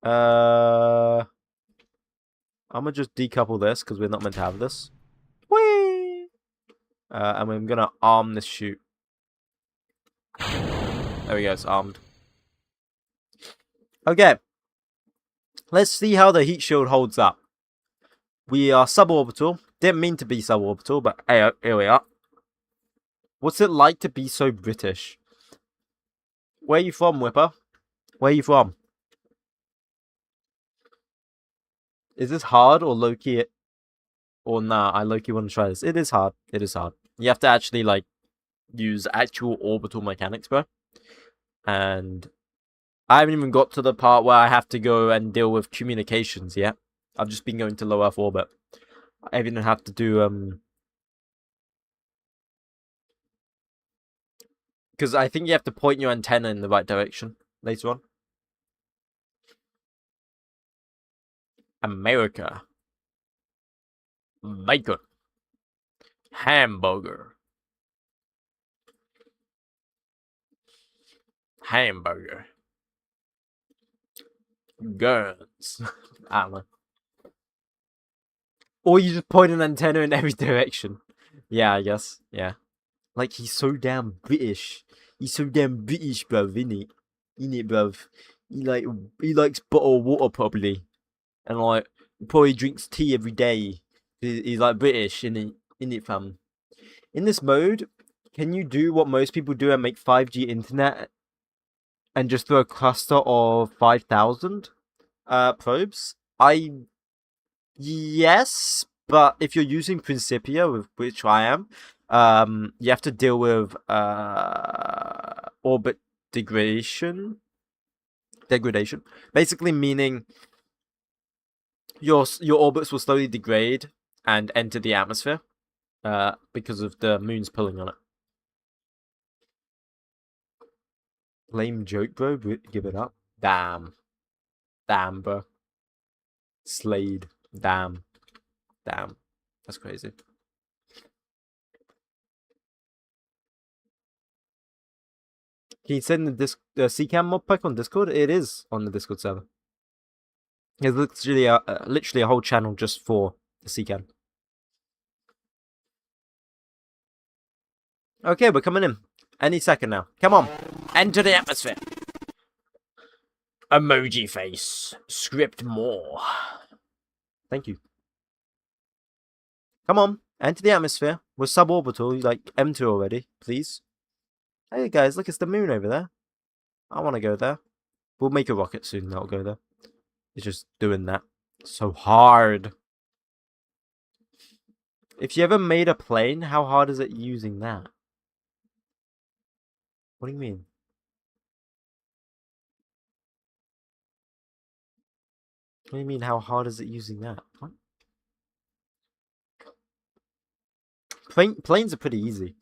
S1: I'm gonna just decouple this because we're not meant to have this. Whee! And we're gonna arm this chute. There we go, it's armed. Okay. Let's see how the heat shield holds up. We are suborbital. Didn't mean to be suborbital, but hey, here we are. What's it like to be so British? Where are you from, Whipper? Where are you from? Is this hard or low-key? Or nah, I low-key want to try this. It is hard. It is hard. You have to actually, like, use actual orbital mechanics, bro. And I haven't even got to the part where I have to go and deal with communications yet. I've just been going to low Earth orbit. I even have to do, because I think you have to point your antenna in the right direction later on. America. Bacon. Hamburger. Hamburger. Guns. I don't know. Or you just point an antenna in every direction. Yeah, I guess. Yeah. Like, he's so damn British. He's so damn British, bruv, innit? Innit, bruv? He likes bottled water, probably. And, like, he probably drinks tea every day. He's, like, British, innit, fam? In this mode, can you do what most people do and make 5G internet and just throw a cluster of 5,000 probes? Yes, but if you're using Principia, which I am, you have to deal with orbit degradation. Basically meaning your orbits will slowly degrade and enter the atmosphere because of the moon's pulling on it. Lame joke, bro. Give it up. Damn, bro. Slade. Damn. That's crazy. Can you send the 𝐒𝐞𝐚 mod pack on Discord? It is on the Discord server. There's literally a whole channel just for the 𝐒𝐞𝐚. Okay, we're coming in. Any second now. Come on. Enter the atmosphere. Emoji face. Script more. Thank you. Come on. Enter the atmosphere. We're suborbital, like M2 already. Please. Hey guys, look, it's the moon over there. I want to go there. We'll make a rocket soon that'll go there. It's just doing that. So hard. If you ever made a plane, how hard is it using that? What do you mean? What do you mean, how hard is it using that? What? Planes are pretty easy.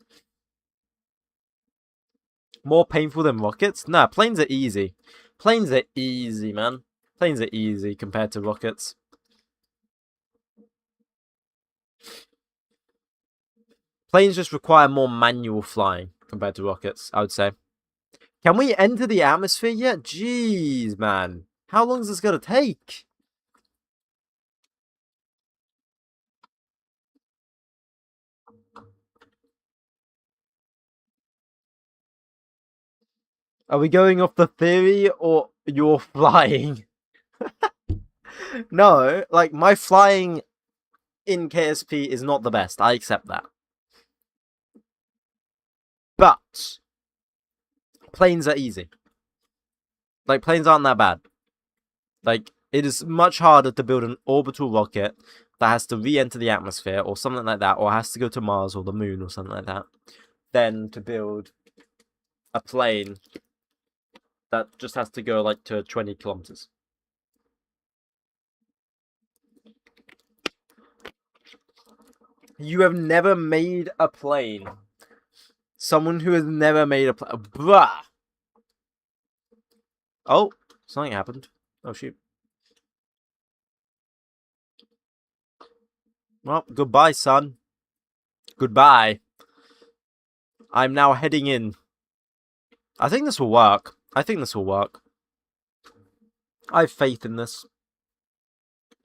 S1: More painful than rockets? Nah, planes are easy. Planes are easy, man. Planes are easy compared to rockets. Planes just require more manual flying compared to rockets, I would say. Can we enter the atmosphere yet? Jeez, man. How long is this gonna take? Are we going off the theory or you're flying? No, like, my flying in KSP is not the best. I accept that. But planes are easy. Like, planes aren't that bad. Like, it is much harder to build an orbital rocket that has to re-enter the atmosphere or something like that, or has to go to Mars or the moon or something like that, than to build a plane that just has to go like to 20 kilometers. You have never made a plane. Someone who has never made a plane. Bruh. Oh, something happened. Oh, shoot. Well, goodbye, son. Goodbye. I'm now heading in. I think this will work. I think this will work. I have faith in this.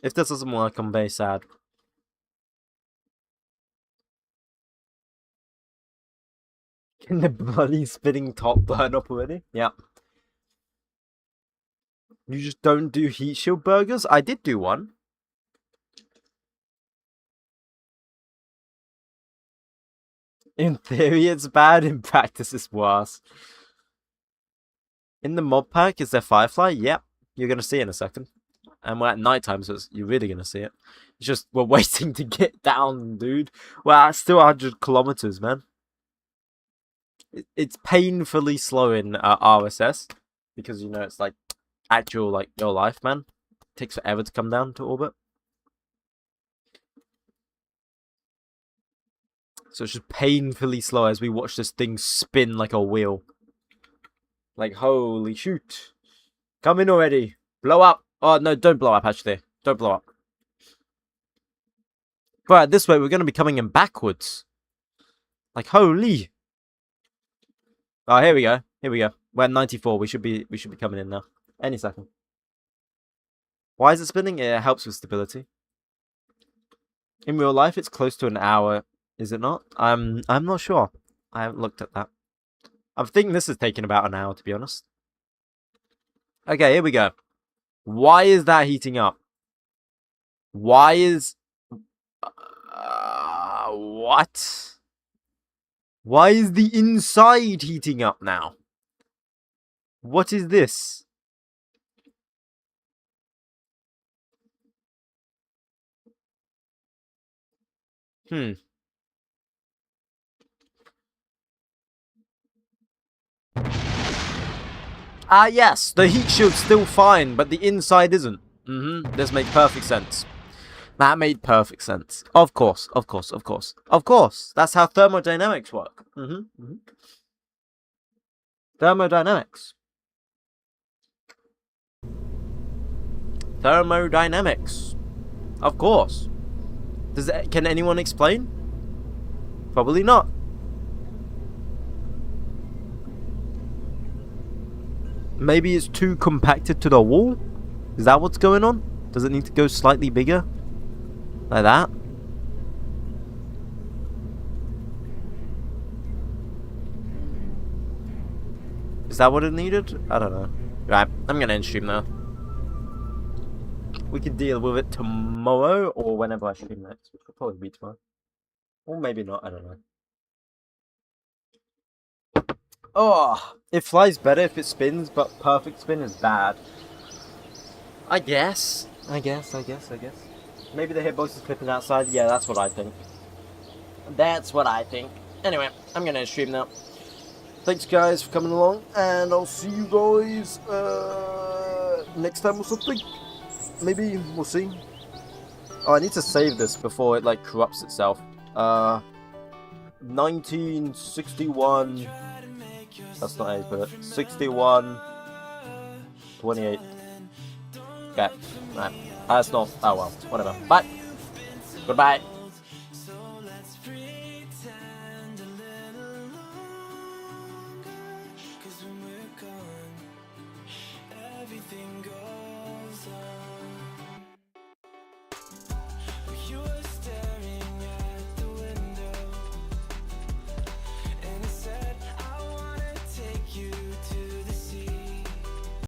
S1: If this doesn't work, I'm very sad. Can the bloody spinning top burn up already? Yeah. You just don't do heat shield burgers? I did do one. In theory, it's bad. In practice, it's worse. In the mod pack, is there Firefly? Yep. You're going to see it in a second. And we're at nighttime, so you're really going to see it. It's just, we're waiting to get down, dude. We're at still 100 kilometers, man. It's painfully slow in RSS. Because, you know, it's like actual, like, real life, man. It takes forever to come down to orbit. So it's just painfully slow as we watch this thing spin like a wheel. Like, holy shoot. Come in already. Blow up. Oh, no, don't blow up, actually. Don't blow up. But this way, we're going to be coming in backwards. Like, holy. Oh, here we go. Here we go. We're at 94. We should be coming in now. Any second. Why is it spinning? It helps with stability. In real life, it's close to an hour. Is it not? I'm not sure. I haven't looked at that. I'm thinking this is taking about an hour, to be honest. Okay, here we go. Why is that heating up? Why is... what? Why is the inside heating up now? What is this? Yes, the heat shield's still fine, but the inside isn't. This makes perfect sense. That made perfect sense. Of course, of course, of course. Of course, that's how thermodynamics work. Thermodynamics. Thermodynamics. Of course. Can anyone explain? Probably not. Maybe it's too compacted to the wall? Is that what's going on? Does it need to go slightly bigger? Like that? Is that what it needed? I don't know. Right, I'm gonna end stream now. We can deal with it tomorrow or whenever I stream next, which will probably be tomorrow. Or maybe not, I don't know. Oh, it flies better if it spins, but perfect spin is bad. I guess. Maybe the hitbox is clipping outside. Yeah, that's what I think. Anyway, I'm gonna stream now. Thanks, guys, for coming along, and I'll see you guys next time or something. Maybe, we'll see. Oh, I need to save this before it, like, corrupts itself. 1961... That's not how you put it. 61... 28. Okay, right. That's not... Oh, well. Whatever. Bye. Goodbye. Everything goes